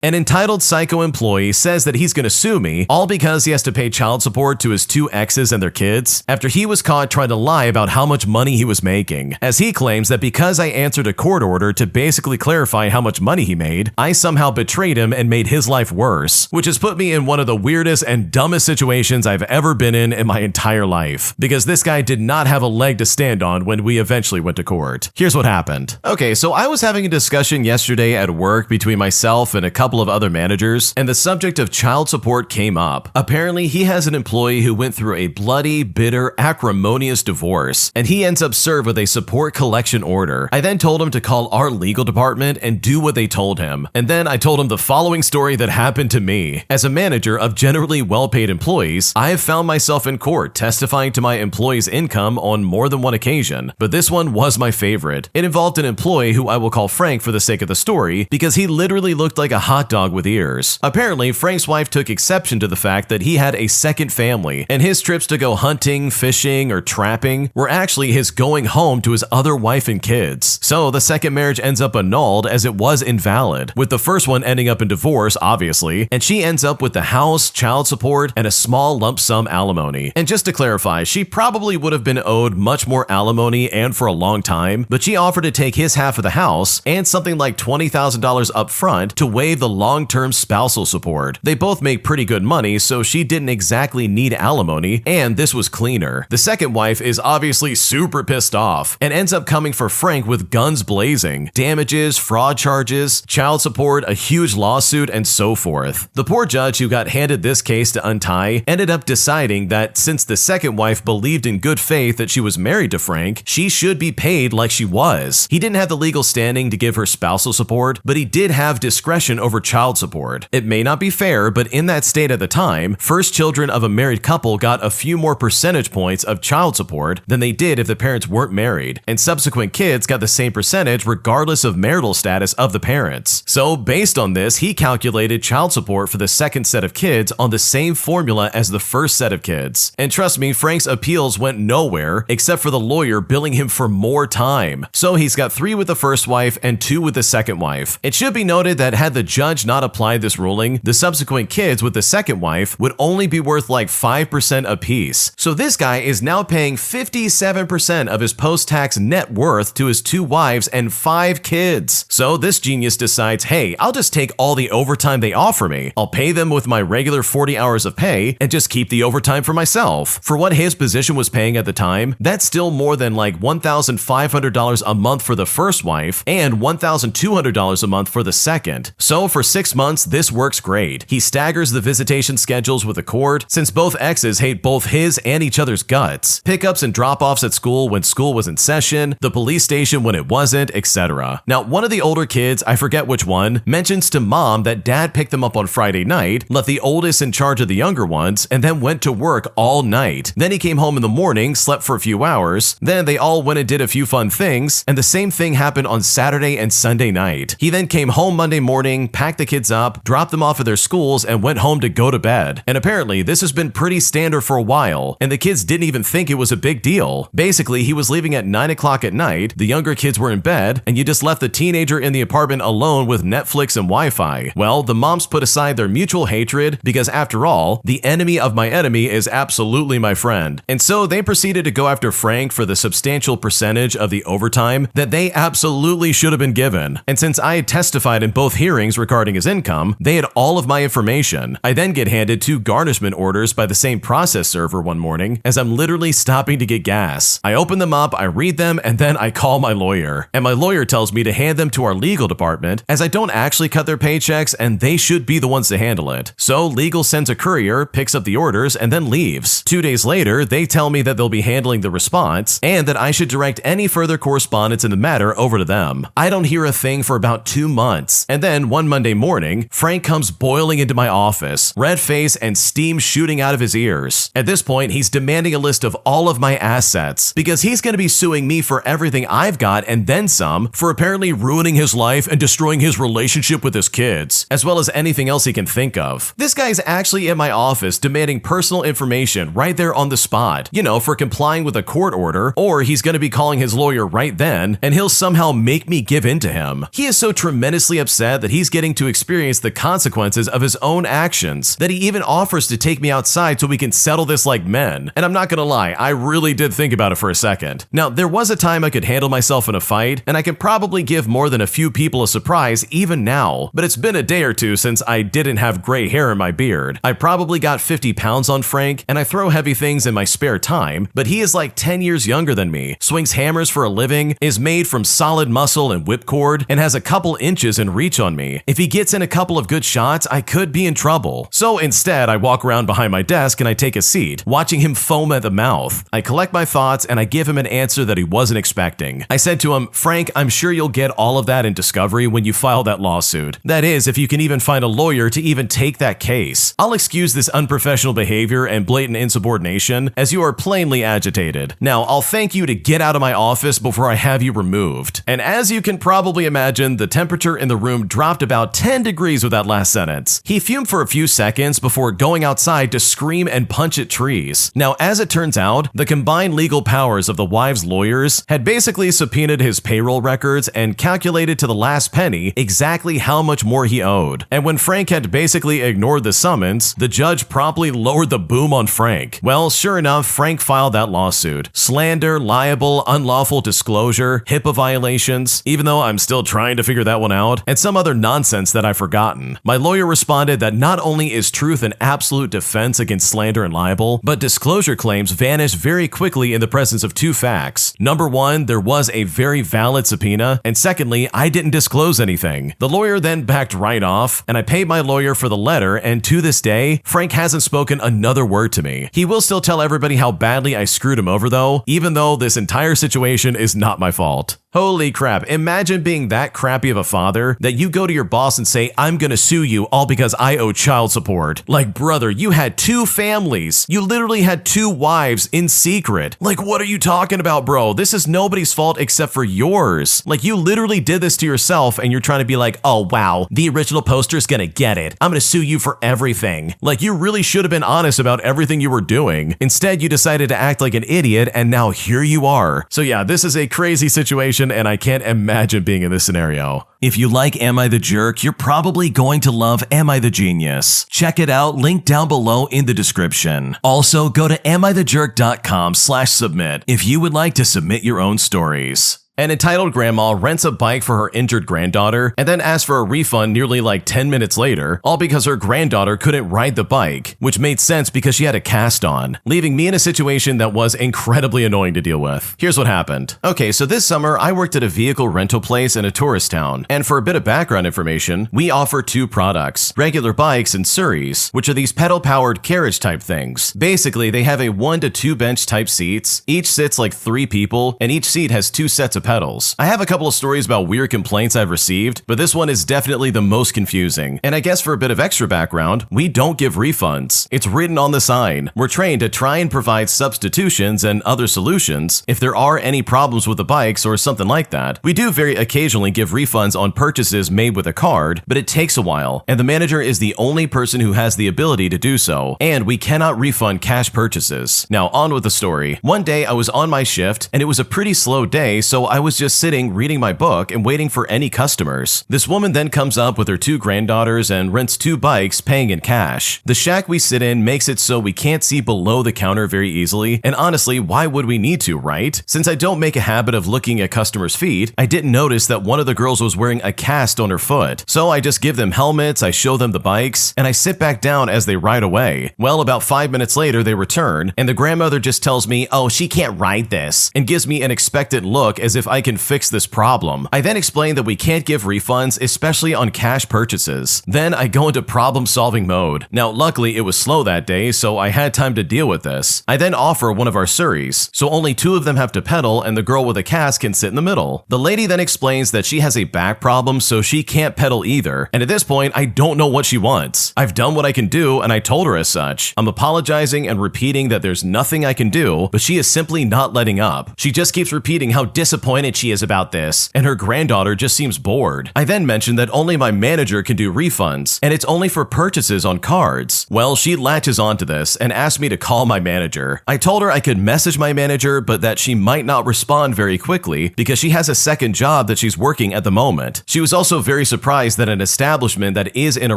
An entitled psycho employee says that he's going to sue me, all because he has to pay child support to his 2 exes and their kids after he was caught trying to lie about how much money he was making, as he claims that because I answered a court order to basically clarify how much money he made, I somehow betrayed him and made his life worse, which has put me in one of the weirdest and dumbest situations I've ever been in my entire life, because this guy did not have a leg to stand on when we eventually went to court. Here's what happened. Okay, so I was having a discussion yesterday at work between myself and a couple of other managers, and the subject of child support came up. Apparently, he has an employee who went through a bloody, bitter, acrimonious divorce, and he ends up served with a support collection order. I then told him to call our legal department and do what they told him, and then I told him the following story that happened to me. As a manager of generally well-paid employees, I have found myself in court testifying to my employee's income on more than one occasion, but this one was my favorite. It involved an employee who I will call Frank for the sake of the story, because he literally looked like a hot dog with ears. Apparently, Frank's wife took exception to the fact that he had a second family, and his trips to go hunting, fishing, or trapping were actually his going home to his other wife and kids. So the second marriage ends up annulled as it was invalid, with the first one ending up in divorce, obviously, and she ends up with the house, child support, and a small lump sum alimony. And just to clarify, she probably would have been owed much more alimony and for a long time, but she offered to take his half of the house and something like $20,000 up front to waive the long-term spousal support. They both make pretty good money, so she didn't exactly need alimony, and this was cleaner. The second wife is obviously super pissed off and ends up coming for Frank with guns blazing, damages, fraud charges, child support, a huge lawsuit, and so forth. The poor judge who got handed this case to untie ended up deciding that since the second wife believed in good faith that she was married to Frank, she should be paid like she was. He didn't have the legal standing to give her spousal support, but he did have discretion over child support. It may not be fair, but in that state at the time, first children of a married couple got a few more percentage points of child support than they did if the parents weren't married, and subsequent kids got the same percentage regardless of marital status of the parents. So based on this, he calculated child support for the second set of kids on the same formula as the first set of kids. And trust me, Frank's appeals went nowhere except for the lawyer billing him for more time. So he's got 3 with the first wife and 2 with the second wife. It should be noted that had the judge not applied this ruling, the subsequent kids with the second wife would only be worth like 5% apiece. So this guy is now paying 57% of his post-tax net worth to his 2 wives and 5 kids. So this genius decides, hey, I'll just take all the overtime they offer me. I'll pay them with my regular 40 hours of pay and just keep the overtime for myself. For what his position was paying at the time, that's still more than like $1,500 a month for the first wife and $1,200 a month for the second. So for 6 months, this works great. He staggers the visitation schedules with the court, since both exes hate both his and each other's guts. Pickups and drop-offs at school when school was in session, the police station when it wasn't, etc. Now, one of the older kids, I forget which one, mentions to mom that dad picked them up on Friday night, left the oldest in charge of the younger ones, and then went to work all night. Then he came home in the morning, slept for a few hours, then they all went and did a few fun things, and the same thing happened on Saturday and Sunday night. He then came home Monday morning, packed the kids up, dropped them off at their schools, and went home to go to bed. And apparently, this has been pretty standard for a while, and the kids didn't even think it was a big deal. Basically, he was leaving at 9 o'clock at night, the younger kids were in bed, and you just left the teenager in the apartment alone with Netflix and Wi-Fi. Well, the moms put aside their mutual hatred, because after all, the enemy of my enemy is absolutely my friend. And so they proceeded to go after Frank for the substantial percentage of the overtime that they absolutely should have been given. And since I had testified in both hearings regarding his income, they had all of my information. I then get handed 2 garnishment orders by the same process server one morning as I'm literally stopping to get gas. I open them up, I read them, and then I call my lawyer. And my lawyer tells me to hand them to our legal department as I don't actually cut their paychecks and they should be the ones to handle it. So legal sends a courier, picks up the orders, and then leaves. 2 days later, they tell me that they'll be handling the response and that I should direct any further correspondence in the matter over to them. I don't hear a thing for about 2 months. And then one Monday morning, Frank comes boiling into my office, red face and steam shooting out of his ears. At this point, he's demanding a list of all of my assets because he's going to be suing me for everything I've got and then some for apparently ruining his life and destroying his relationship with his kids, as well as anything else he can think of. This guy's actually in my office demanding personal information right there on the spot, you know, for complying with a court order, or he's going to be calling his lawyer right then and he'll somehow make me give in to him. He is so tremendously upset that he's getting willing to experience the consequences of his own actions, that he even offers to take me outside so we can settle this like men. And I'm not gonna lie, I really did think about it for a second. Now, there was a time I could handle myself in a fight, and I can probably give more than a few people a surprise even now, but it's been a day or two since I didn't have gray hair in my beard. I probably got 50 pounds on Frank, and I throw heavy things in my spare time, but he is like 10 years younger than me, swings hammers for a living, is made from solid muscle and whipcord, and has a couple inches in reach on me. If he gets in a couple of good shots, I could be in trouble. So instead, I walk around behind my desk and I take a seat, watching him foam at the mouth. I collect my thoughts and I give him an answer that he wasn't expecting. I said to him, "Frank, I'm sure you'll get all of that in discovery when you file that lawsuit. That is, if you can even find a lawyer to even take that case. I'll excuse this unprofessional behavior and blatant insubordination as you are plainly agitated. Now, I'll thank you to get out of my office before I have you removed." And as you can probably imagine, the temperature in the room dropped about 10 degrees with that last sentence. He fumed for a few seconds before going outside to scream and punch at trees. Now, as it turns out, the combined legal powers of the wives' lawyers had basically subpoenaed his payroll records and calculated to the last penny exactly how much more he owed. And when Frank had basically ignored the summons, the judge promptly lowered the boom on Frank. Well, sure enough, Frank filed that lawsuit. Slander, libel, unlawful disclosure, HIPAA violations, even though I'm still trying to figure that one out, and some other nonsense that I've forgotten. My lawyer responded that not only is truth an absolute defense against slander and libel, but disclosure claims vanish very quickly in the presence of two facts. Number one, there was a very valid subpoena, and secondly, I didn't disclose anything. The lawyer then backed right off, and I paid my lawyer for the letter, and to this day, Frank hasn't spoken another word to me. He will still tell everybody how badly I screwed him over though, even though this entire situation is not my fault. Holy crap, imagine being that crappy of a father that you go to your boss and say, "I'm gonna sue you all because I owe child support." Like, brother, you had two families. You literally had two wives in secret. Like, what are you talking about, bro? This is nobody's fault except for yours. Like, you literally did this to yourself and you're trying to be like, "Oh wow, the original poster's gonna get it. I'm gonna sue you for everything." Like, you really should have been honest about everything you were doing. Instead, you decided to act like an idiot and now here you are. So yeah, this is a crazy situation and I can't imagine being in this scenario. If you like Am I the Jerk, you're probably going to love Am I the Genius. Check it out, link down below in the description. Also, go to amithejerk.com/submit if you would like to submit your own stories. An entitled grandma rents a bike for her injured granddaughter and then asks for a refund nearly like 10 minutes later, all because her granddaughter couldn't ride the bike, which made sense because she had a cast on, leaving me in a situation that was incredibly annoying to deal with. Here's what happened. Okay, so this summer I worked at a vehicle rental place in a tourist town, and for a bit of background information, we offer two products, regular bikes and Surreys, which are these pedal-powered carriage type things. Basically, they have a 1 to 2 bench type seats, each sits like 3 people, and each seat has 2 sets of pedals. I have a couple of stories about weird complaints I've received, but this one is definitely the most confusing. And I guess for a bit of extra background, we don't give refunds. It's written on the sign. We're trained to try and provide substitutions and other solutions if there are any problems with the bikes or something like that. We do very occasionally give refunds on purchases made with a card, but it takes a while, and the manager is the only person who has the ability to do so, and we cannot refund cash purchases. Now on with the story. One day I was on my shift, and it was a pretty slow day, so I was just sitting reading my book and waiting for any customers. This woman then comes up with her 2 granddaughters and rents 2 bikes paying in cash. The shack we sit in makes it so we can't see below the counter very easily, and honestly, why would we need to, right? Since I don't make a habit of looking at customers' feet, I didn't notice that one of the girls was wearing a cast on her foot. So I just give them helmets, I show them the bikes, and I sit back down as they ride away. Well, about 5 minutes later, they return, and the grandmother just tells me, "Oh, she can't ride this," and gives me an expectant look as if I can fix this problem. I then explain that we can't give refunds, especially on cash purchases. Then I go into problem-solving mode. Now, luckily, it was slow that day, so I had time to deal with this. I then offer one of our Surreys, so only 2 of them have to pedal and the girl with a cast can sit in the middle. The lady then explains that she has a back problem, so she can't pedal either, and at this point, I don't know what she wants. I've done what I can do, and I told her as such. I'm apologizing and repeating that there's nothing I can do, but she is simply not letting up. She just keeps repeating how disappointed disappointed she is about this, and her granddaughter just seems bored. I then mentioned that only my manager can do refunds, and it's only for purchases on cards. Well, she latches onto this and asked me to call my manager. I told her I could message my manager, but that she might not respond very quickly because she has a second job that she's working at the moment. She was also very surprised that an establishment that is in a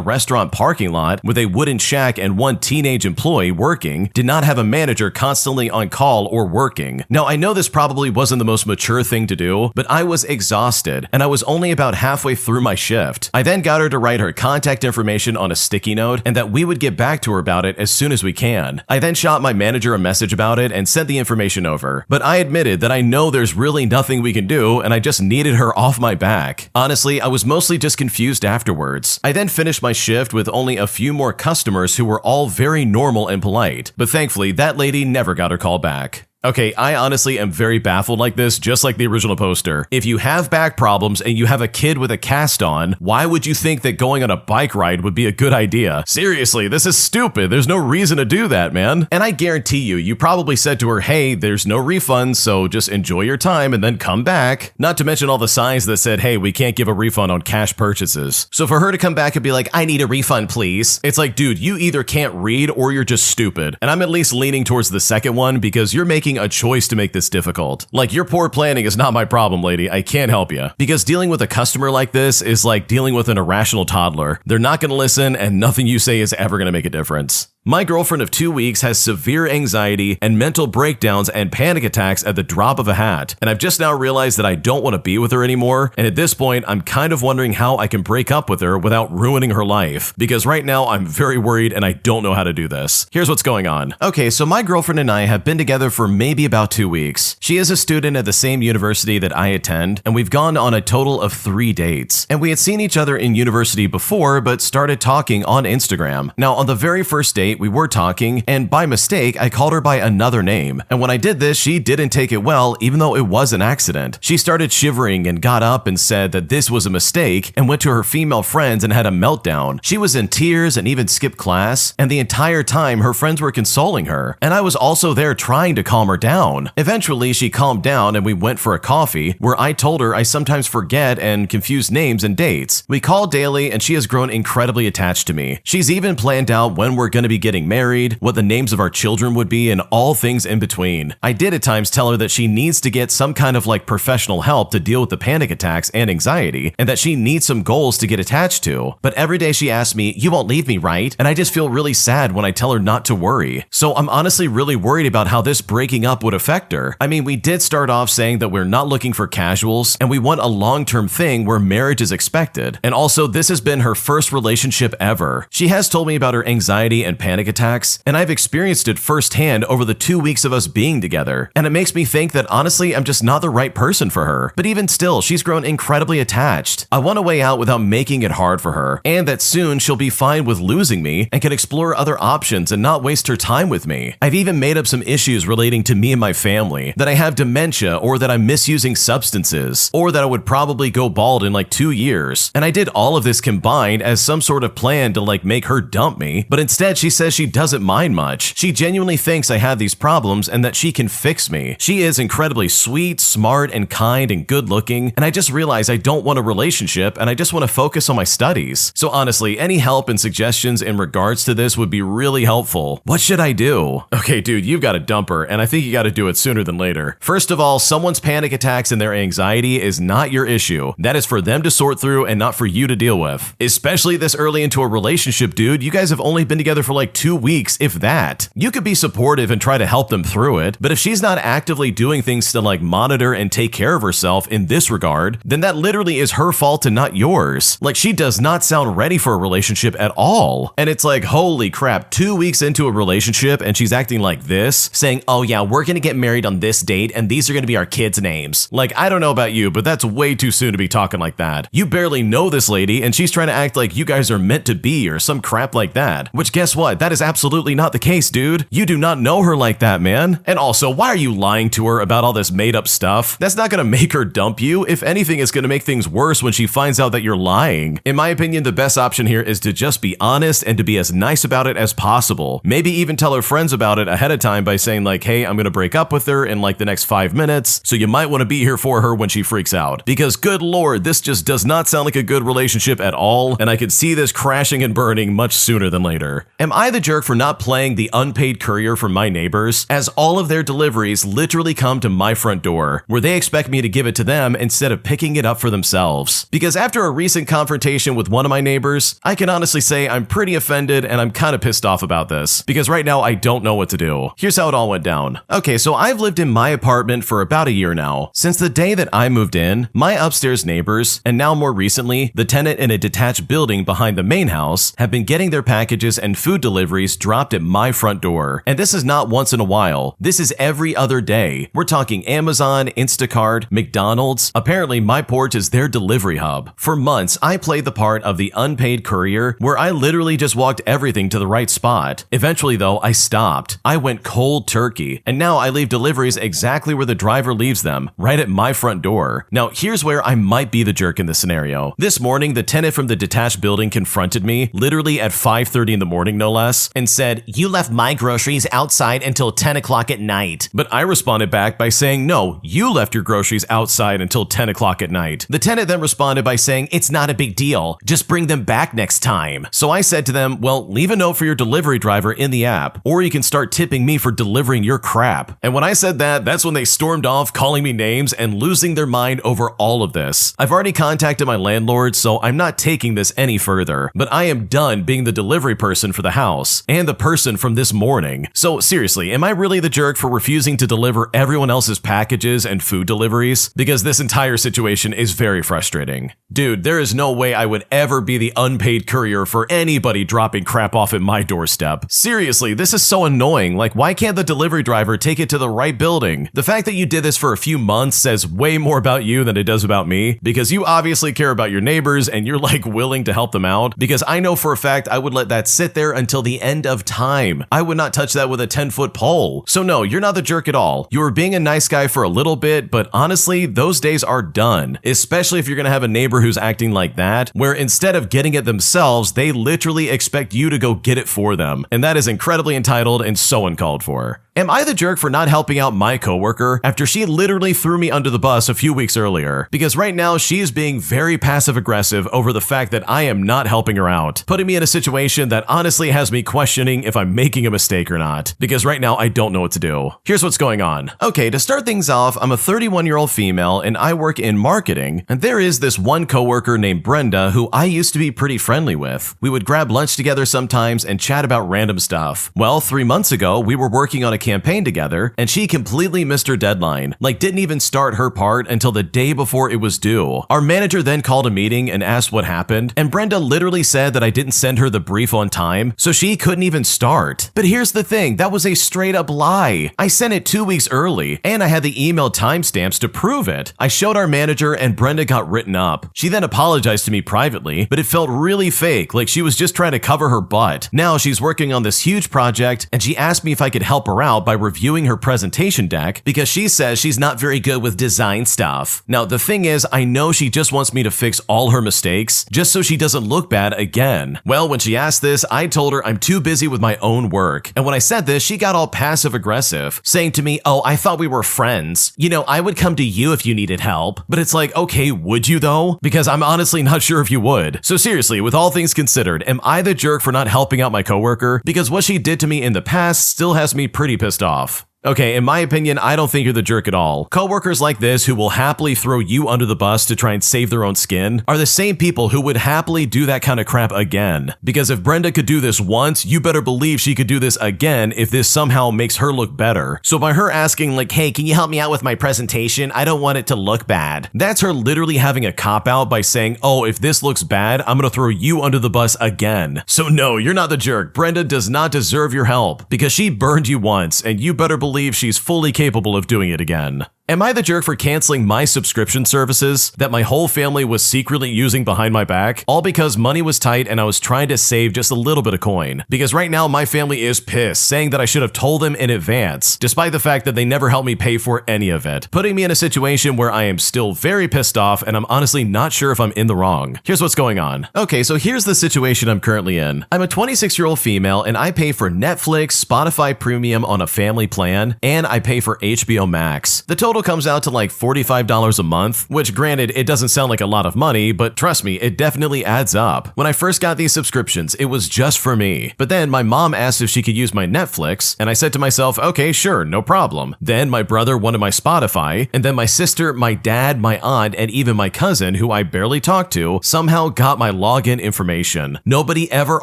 restaurant parking lot with a wooden shack and one teenage employee working did not have a manager constantly on call or working. Now, I know this probably wasn't the most mature thing to do, but I was exhausted and I was only about halfway through my shift. I then got her to write her contact information on a sticky note and that we would get back to her about it as soon as we can. I then shot my manager a message about it and sent the information over, but I admitted that I know there's really nothing we can do and I just needed her off my back. Honestly, I was mostly just confused afterwards. I then finished my shift with only a few more customers who were all very normal and polite, but thankfully that lady never got her call back. Okay, I honestly am very baffled like this, just like the original poster. If you have back problems and you have a kid with a cast on, why would you think that going on a bike ride would be a good idea? Seriously, this is stupid. There's no reason to do that, man. And I guarantee you probably said to her, hey, there's no refunds, so just enjoy your time and then come back. Not to mention all the signs that said, hey, we can't give a refund on cash purchases. So for her to come back and be like, I need a refund, please. It's like, dude, you either can't read or you're just stupid. And I'm at least leaning towards the second one because you're making a choice to make this difficult. Like, your poor planning is not my problem, lady. I can't help you. Because dealing with a customer like this is like dealing with an irrational toddler. They're not going to listen and nothing you say is ever going to make a difference. My girlfriend of 2 weeks has severe anxiety and mental breakdowns and panic attacks at the drop of a hat, and I've just now realized that I don't want to be with her anymore, and at this point, I'm kind of wondering how I can break up with her without ruining her life, because right now I'm very worried and I don't know how to do this. Here's what's going on. Okay, so my girlfriend and I have been together for maybe about 2 weeks. She is a student at the same university that I attend, and we've gone on a total of 3 dates. And we had seen each other in university before, but started talking on Instagram. Now, on the very first date, we were talking, and by mistake, I called her by another name. And when I did this, she didn't take it well, even though it was an accident. She started shivering and got up and said that this was a mistake and went to her female friends and had a meltdown. She was in tears and even skipped class, and the entire time her friends were consoling her. And I was also there trying to calm her down. Eventually, she calmed down and we went for a coffee, where I told her I sometimes forget and confuse names and dates. We call daily and she has grown incredibly attached to me. She's even planned out when we're going to be getting married, what the names of our children would be, and all things in between. I did at times tell her that she needs to get some kind of like professional help to deal with the panic attacks and anxiety, and that she needs some goals to get attached to. But every day she asks me, you won't leave me, right? And I just feel really sad when I tell her not to worry. So I'm honestly really worried about how this breaking up would affect her. I mean, we did start off saying that we're not looking for casuals, and we want a long-term thing where marriage is expected. And also, this has been her first relationship ever. She has told me about her anxiety and panic attacks, and I've experienced it firsthand over the 2 weeks of us being together. And it makes me think that honestly, I'm just not the right person for her. But even still, she's grown incredibly attached. I want a way out without making it hard for her, and that soon she'll be fine with losing me and can explore other options and not waste her time with me. I've even made up some issues relating to me and my family, that I have dementia, or that I'm misusing substances, or that I would probably go bald in like 2 years. And I did all of this combined as some sort of plan to like make her dump me, but instead she says she doesn't mind much. She genuinely thinks I have these problems and that she can fix me. She is incredibly sweet, smart, and kind and good looking, and I just realized I don't want a relationship and I just want to focus on my studies. So honestly, any help and suggestions in regards to this would be really helpful. What should I do? Okay, dude, you've got a dumper, and I think you got to do it sooner than later. First of all, someone's panic attacks and their anxiety is not your issue. That is for them to sort through and not for you to deal with. Especially this early into a relationship, dude. You guys have only been together for like 2 weeks, if that. You could be supportive and try to help them through it, but if she's not actively doing things to like monitor and take care of herself in this regard, then that literally is her fault and not yours. Like, she does not sound ready for a relationship at all. And it's like, holy crap, 2 weeks into a relationship and she's acting like this, saying, oh yeah, we're gonna get married on this date and these are gonna be our kids' names. Like, I don't know about you, but that's way too soon to be talking like that. You barely know this lady and she's trying to act like you guys are meant to be or some crap like that. Which, guess what? God, that is absolutely not the case, dude. You do not know her like that, man. And also, why are you lying to her about all this made up stuff? That's not gonna make her dump you. If anything, it's gonna make things worse when she finds out that you're lying. In my opinion, the best option here is to just be honest and to be as nice about it as possible. Maybe even tell her friends about it ahead of time by saying like, hey, I'm gonna break up with her in like the next 5 minutes, so you might want to be here for her when she freaks out. Because good lord, this just does not sound like a good relationship at all, and I could see this crashing and burning much sooner than later. Am I the jerk for not playing the unpaid courier for my neighbors, as all of their deliveries literally come to my front door, where they expect me to give it to them instead of picking it up for themselves? Because after a recent confrontation with one of my neighbors, I can honestly say I'm pretty offended and I'm kind of pissed off about this, because right now I don't know what to do. Here's how it all went down. Okay, so I've lived in my apartment for about a year now. Since the day that I moved in, my upstairs neighbors, and now more recently, the tenant in a detached building behind the main house, have been getting their packages and food deliveries dropped at my front door. And this is not once in a while. This is every other day. We're talking Amazon, Instacart, McDonald's. Apparently, my porch is their delivery hub. For months, I played the part of the unpaid courier, where I literally just walked everything to the right spot. Eventually, though, I stopped. I went cold turkey, and now I leave deliveries exactly where the driver leaves them, right at my front door. Now, here's where I might be the jerk in this scenario. This morning, the tenant from the detached building confronted me, literally at 5:30 in the morning, no less, and said, "You left my groceries outside until 10 o'clock at night." But I responded back by saying, "No, you left your groceries outside until 10 o'clock at night." The tenant then responded by saying, "It's not a big deal. Just bring them back next time." So I said to them, well, leave a note for your delivery driver in the app, or you can start tipping me for delivering your crap. And when I said that, that's when they stormed off, calling me names and losing their mind over all of this. I've already contacted my landlord, so I'm not taking this any further, but I am done being the delivery person for the house and the person from this morning. So seriously, am I really the jerk for refusing to deliver everyone else's packages and food deliveries? Because this entire situation is very frustrating. Dude, there is no way I would ever be the unpaid courier for anybody dropping crap off at my doorstep. Seriously, this is so annoying. Like, why can't the delivery driver take it to the right building? The fact that you did this for a few months says way more about you than it does about me, because you obviously care about your neighbors and you're like willing to help them out, because I know for a fact I would let that sit there until the end of time. I would not touch that with a 10-foot pole. So no, you're not the jerk at all. You were being a nice guy for a little bit, but honestly, those days are done, especially if you're gonna have a neighbor who's acting like that, where instead of getting it themselves, they literally expect you to go get it for them. And that is incredibly entitled and so uncalled for. Am I the jerk for not helping out my coworker after she literally threw me under the bus a few weeks earlier? Because right now she is being very passive aggressive over the fact that I am not helping her out, putting me in a situation that honestly has me questioning if I'm making a mistake or not. Because right now I don't know what to do. Here's what's going on. Okay, to start things off, I'm a 31-year-old female and I work in marketing, and there is this one coworker named Brenda who I used to be pretty friendly with. We would grab lunch together sometimes and chat about random stuff. Well, 3 months ago, we were working on a campaign together, and she completely missed her deadline, like didn't even start her part until the day before it was due. Our manager then called a meeting and asked what happened, and Brenda literally said that I didn't send her the brief on time, so she couldn't even start. But here's the thing, that was a straight up lie. I sent it 2 weeks early, and I had the email timestamps to prove it. I showed our manager and Brenda got written up. She then apologized to me privately, but it felt really fake, like she was just trying to cover her butt. Now she's working on this huge project, and she asked me if I could help her out by reviewing her presentation deck because she says she's not very good with design stuff. Now, the thing is, I know she just wants me to fix all her mistakes just so she doesn't look bad again. Well, when she asked this, I told her I'm too busy with my own work. And when I said this, she got all passive aggressive, saying to me, "Oh, I thought we were friends. You know, I would come to you if you needed help." But it's like, okay, would you though? Because I'm honestly not sure if you would. So seriously, with all things considered, am I the jerk for not helping out my coworker? Because what she did to me in the past still has me pretty pissed off. Okay, in my opinion, I don't think you're the jerk at all. Coworkers like this who will happily throw you under the bus to try and save their own skin are the same people who would happily do that kind of crap again. Because if Brenda could do this once, you better believe she could do this again if this somehow makes her look better. So by her asking like, "Hey, can you help me out with my presentation? I don't want it to look bad." That's her literally having a cop-out by saying, "Oh, if this looks bad, I'm gonna throw you under the bus again." So no, you're not the jerk. Brenda does not deserve your help because she burned you once, and you better believe she's fully capable of doing it again. Am I the jerk for canceling my subscription services that my whole family was secretly using behind my back? All because money was tight and I was trying to save just a little bit of coin. Because right now my family is pissed, saying that I should have told them in advance, despite the fact that they never helped me pay for any of it, putting me in a situation where I am still very pissed off and I'm honestly not sure if I'm in the wrong. Here's what's going on. Okay, so here's the situation I'm currently in. I'm a 26-year-old female and I pay for Netflix, Spotify Premium on a family plan, and I pay for HBO Max. The total comes out to like $45 a month, which granted, it doesn't sound like a lot of money, but trust me, it definitely adds up. When I first got these subscriptions, it was just for me. But then my mom asked if she could use my Netflix, and I said to myself, okay, sure, no problem. Then my brother wanted my Spotify, and then my sister, my dad, my aunt, and even my cousin, who I barely talked to, somehow got my login information. Nobody ever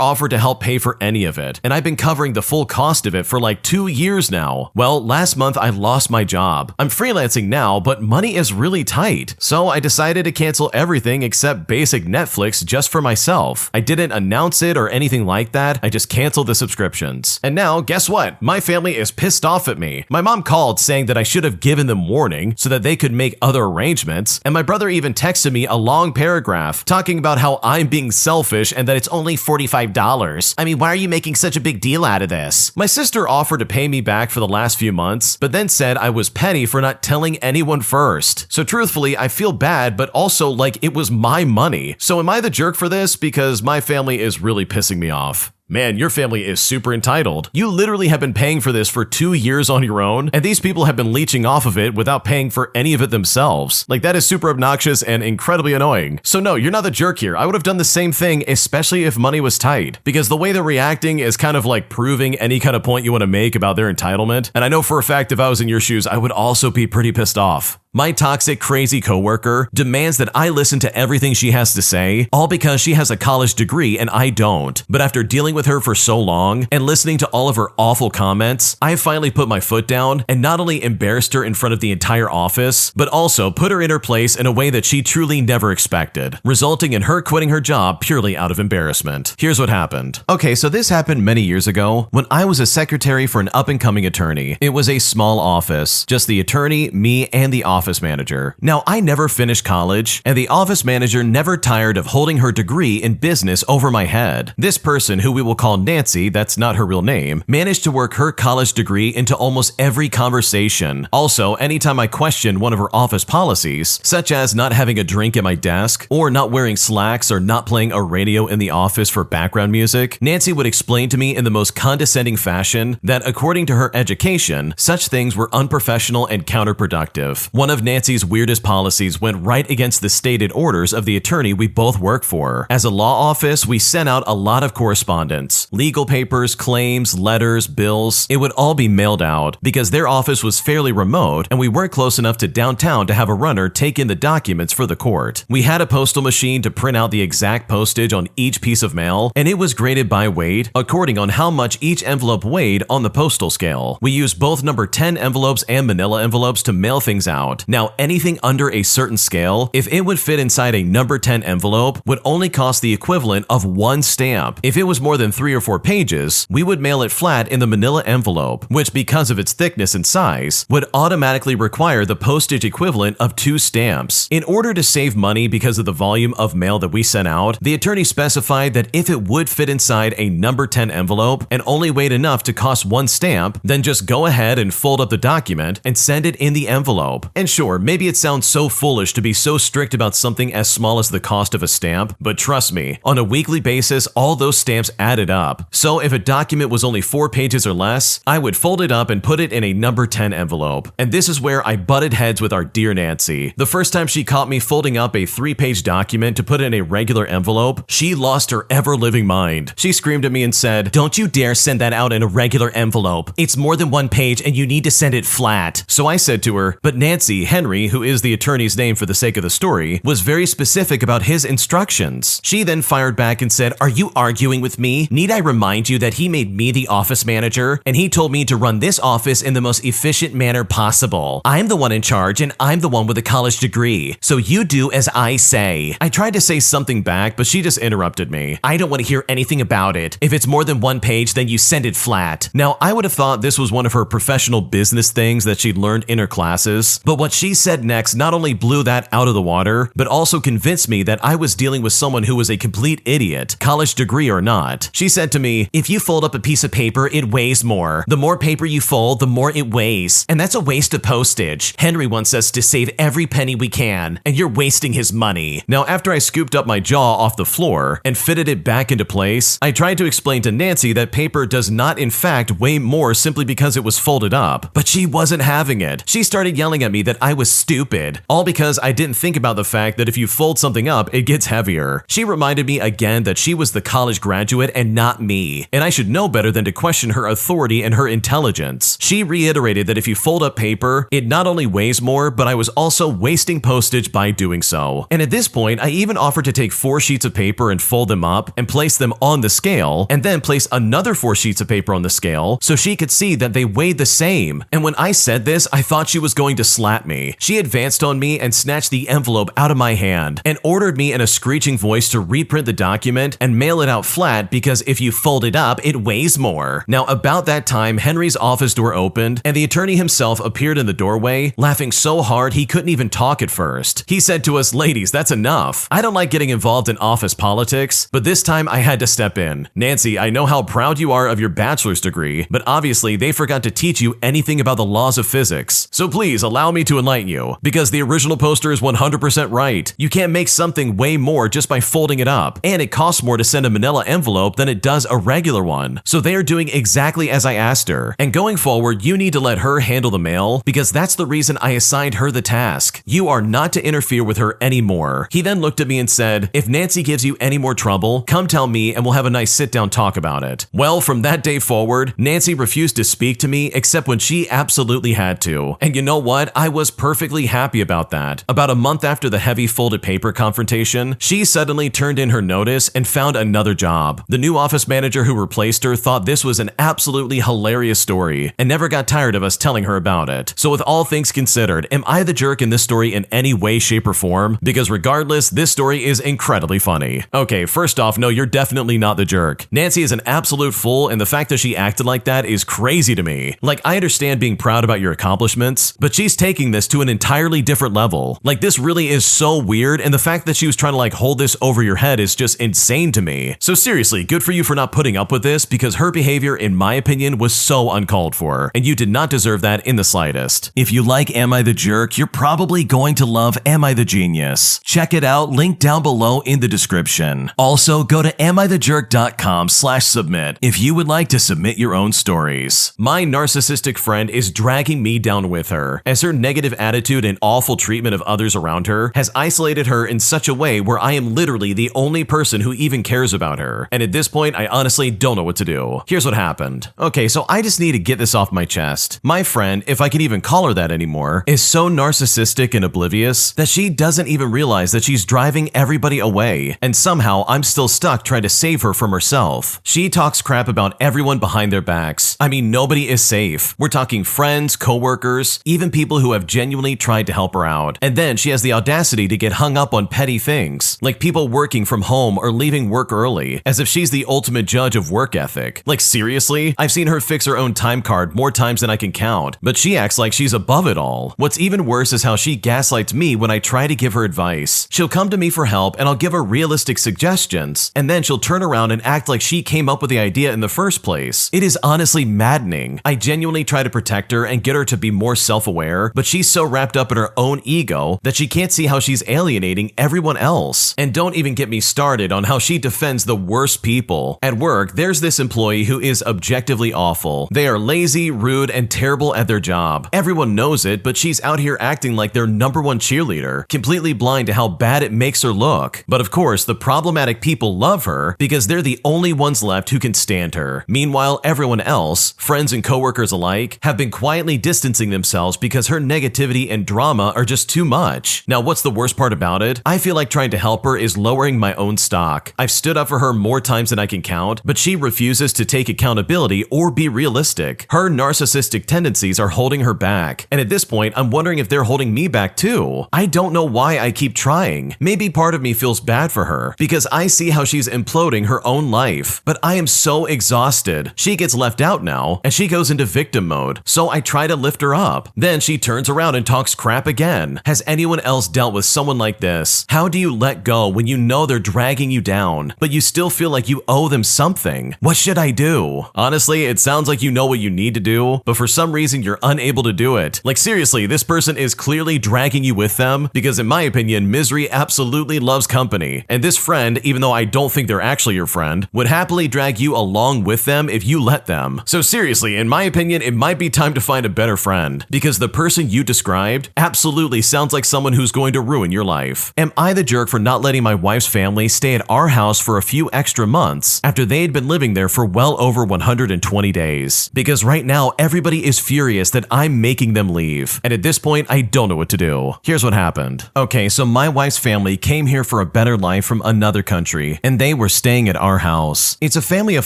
offered to help pay for any of it, and I've been covering the full cost of it for like 2 years now. Well, last month I lost my job. I'm freelancing now, but money is really tight. So I decided to cancel everything except basic Netflix just for myself. I didn't announce it or anything like that. I just canceled the subscriptions. And now, guess what? My family is pissed off at me. My mom called saying that I should have given them warning so that they could make other arrangements. And my brother even texted me a long paragraph talking about how I'm being selfish and that it's only $45. I mean, why are you making such a big deal out of this? My sister offered to pay me back for the last few months, but then said I was petty for not telling anyone first. So truthfully, I feel bad, but also like it was my money. So am I the jerk for this? Because my family is really pissing me off. Man, your family is super entitled. You literally have been paying for this for 2 years on your own, and these people have been leeching off of it without paying for any of it themselves. Like, that is super obnoxious and incredibly annoying. So no, you're not the jerk here. I would have done the same thing, especially if money was tight, because the way they're reacting is kind of like proving any kind of point you want to make about their entitlement. And I know for a fact if I was in your shoes, I would also be pretty pissed off. My toxic, crazy coworker demands that I listen to everything she has to say, all because she has a college degree and I don't. But after dealing with her for so long and listening to all of her awful comments, I finally put my foot down and not only embarrassed her in front of the entire office, but also put her in her place in a way that she truly never expected, resulting in her quitting her job purely out of embarrassment. Here's what happened. Okay, so this happened many years ago when I was a secretary for an up-and-coming attorney. It was a small office, just the attorney, me, and the office manager. Now, I never finished college, and the office manager never tired of holding her degree in business over my head. This person, who we will call Nancy, that's not her real name, managed to work her college degree into almost every conversation. Also, anytime I questioned one of her office policies, such as not having a drink at my desk, or not wearing slacks, or not playing a radio in the office for background music, Nancy would explain to me in the most condescending fashion that according to her education, such things were unprofessional and counterproductive. One of Nancy's weirdest policies went right against the stated orders of the attorney we both work for. As a law office, we sent out a lot of correspondence, legal papers, claims, letters, bills. It would all be mailed out because their office was fairly remote and we weren't close enough to downtown to have a runner take in the documents for the court. We had a postal machine to print out the exact postage on each piece of mail, and it was graded by weight according on how much each envelope weighed on the postal scale. We used both number 10 envelopes and manila envelopes to mail things out. Now, anything under a certain scale, if it would fit inside a number 10 envelope, would only cost the equivalent of 1 stamp. If it was more than 3 or 4 pages, we would mail it flat in the manila envelope, which because of its thickness and size, would automatically require the postage equivalent of 2 stamps. In order to save money because of the volume of mail that we sent out, the attorney specified that if it would fit inside a number 10 envelope and only weighed enough to cost 1 stamp, then just go ahead and fold up the document and send it in the envelope. And sure, maybe it sounds so foolish to be so strict about something as small as the cost of a stamp, but trust me, on a weekly basis, all those stamps added up. So if a document was only 4 pages or less, I would fold it up and put it in a number 10 envelope. And this is where I butted heads with our dear Nancy. The first time she caught me folding up a 3-page document to put in a regular envelope, she lost her ever-living mind. She screamed at me and said, "Don't you dare send that out in a regular envelope. It's more than 1 page and you need to send it flat." So I said to her, "But Nancy, Henry, who is the attorney's name for the sake of the story, was very specific about his instructions." She then fired back and said, "Are you arguing with me? Need I remind you that he made me the office manager and he told me to run this office in the most efficient manner possible. I'm the one in charge and I'm the one with a college degree. So you do as I say." I tried to say something back, but she just interrupted me. "I don't want to hear anything about it. If it's more than 1 page, then you send it flat." Now, I would have thought this was one of her professional business things that she'd learned in her classes, but what what she said next not only blew that out of the water, but also convinced me that I was dealing with someone who was a complete idiot, college degree or not. She said to me, "If you fold up a piece of paper, it weighs more. The more paper you fold, the more it weighs. And that's a waste of postage. Henry wants us to save every penny we can, and you're wasting his money." Now, after I scooped up my jaw off the floor and fitted it back into place, I tried to explain to Nancy that paper does not in fact weigh more simply because it was folded up. But she wasn't having it. She started yelling at me that I was stupid, all because I didn't think about the fact that if you fold something up, it gets heavier. She reminded me again that she was the college graduate and not me, and I should know better than to question her authority and her intelligence. She reiterated that if you fold up paper, it not only weighs more, but I was also wasting postage by doing so. And at this point, I even offered to take 4 sheets of paper and fold them up and place them on the scale, and then place another 4 sheets of paper on the scale so she could see that they weighed the same. And when I said this, I thought she was going to slap me. She advanced on me and snatched the envelope out of my hand and ordered me in a screeching voice to reprint the document and mail it out flat because if you fold it up, it weighs more. Now, about that time, Henry's office door opened and the attorney himself appeared in the doorway, laughing so hard he couldn't even talk at first. He said to us, "Ladies, that's enough. I don't like getting involved in office politics, but this time I had to step in. Nancy, I know how proud you are of your bachelor's degree, but obviously they forgot to teach you anything about the laws of physics. So please allow me to enlighten you, because the original poster is 100% right. You can't make something weigh more just by folding it up, and it costs more to send a manila envelope than it does a regular one. So they are doing exactly as I asked her, and going forward, you need to let her handle the mail, because that's the reason I assigned her the task. You are not to interfere with her anymore." He then looked at me and said, "If Nancy gives you any more trouble, come tell me and we'll have a nice sit-down talk about it." Well, from that day forward, Nancy refused to speak to me except when she absolutely had to. And you know what? I was perfectly happy about that. About a month after the heavy folded paper confrontation, she suddenly turned in her notice and found another job. The new office manager who replaced her thought this was an absolutely hilarious story and never got tired of us telling her about it. So with all things considered, am I the jerk in this story in any way, shape, or form? Because regardless, this story is incredibly funny. Okay, first off, no, you're definitely not the jerk. Nancy is an absolute fool, and the fact that she acted like that is crazy to me. Like, I understand being proud about your accomplishments, but she's taking this to an entirely different level. Like, this really is so weird, and the fact that she was trying to like hold this over your head is just insane to me. So seriously, good for you for not putting up with this, because her behavior, in my opinion, was so uncalled for, and you did not deserve that in the slightest. If you like Am I the Jerk, you're probably going to love Am I the Genius. Check it out, link down below in the description. Also, go to amithejerk.com/submit if you would like to submit your own stories. My narcissistic friend is dragging me down with her, as her negative attitude and awful treatment of others around her has isolated her in such a way where I am literally the only person who even cares about her. And at this point, I honestly don't know what to do. Here's what happened. Okay, so I just need to get this off my chest. My friend, if I can even call her that anymore, is so narcissistic and oblivious that she doesn't even realize that she's driving everybody away, and somehow I'm still stuck trying to save her from herself. She talks crap about everyone behind their backs. I mean, nobody is safe. We're talking friends, coworkers, even people who have genuinely tried to help her out. And then she has the audacity to get hung up on petty things, like people working from home or leaving work early, as if she's the ultimate judge of work ethic. Like, seriously? I've seen her fix her own time card more times than I can count, but she acts like she's above it all. What's even worse is how she gaslights me when I try to give her advice. She'll come to me for help and I'll give her realistic suggestions, and then she'll turn around and act like she came up with the idea in the first place. It is honestly maddening. I genuinely try to protect her and get her to be more self-aware, but she's so wrapped up in her own ego that she can't see how she's alienating everyone else. And don't even get me started on how she defends the worst people. At work, there's this employee who is objectively awful. They are lazy, rude, and terrible at their job. Everyone knows it, but she's out here acting like their #1 cheerleader, completely blind to how bad it makes her look. But of course, the problematic people love her because they're the only ones left who can stand her. Meanwhile, everyone else, friends and coworkers alike, have been quietly distancing themselves because her negativity and drama are just too much. Now, what's the worst part about it? I feel like trying to help her is lowering my own stock. I've stood up for her more times than I can count, but she refuses to take accountability or be realistic. Her narcissistic tendencies are holding her back, and at this point, I'm wondering if they're holding me back too. I don't know why I keep trying. Maybe part of me feels bad for her because I see how she's imploding her own life, but I am so exhausted. She gets left out now, and she goes into victim mode, so I try to lift her up. Then she turns around around and talks crap again. Has anyone else dealt with someone like this? How do you let go when you know they're dragging you down, but you still feel like you owe them something? What should I do? Honestly, it sounds like you know what you need to do, but for some reason you're unable to do it. Like seriously, this person is clearly dragging you with them because in my opinion, misery absolutely loves company. And this friend, even though I don't think they're actually your friend, would happily drag you along with them if you let them. So seriously, in my opinion, it might be time to find a better friend because the person you described absolutely sounds like someone who's going to ruin your life. Am I the jerk for not letting my wife's family stay at our house for a few extra months after they had been living there for well over 120 days? Because right now, everybody is furious that I'm making them leave. And at this point, I don't know what to do. Here's what happened. Okay, so my wife's family came here for a better life from another country, and they were staying at our house. It's a family of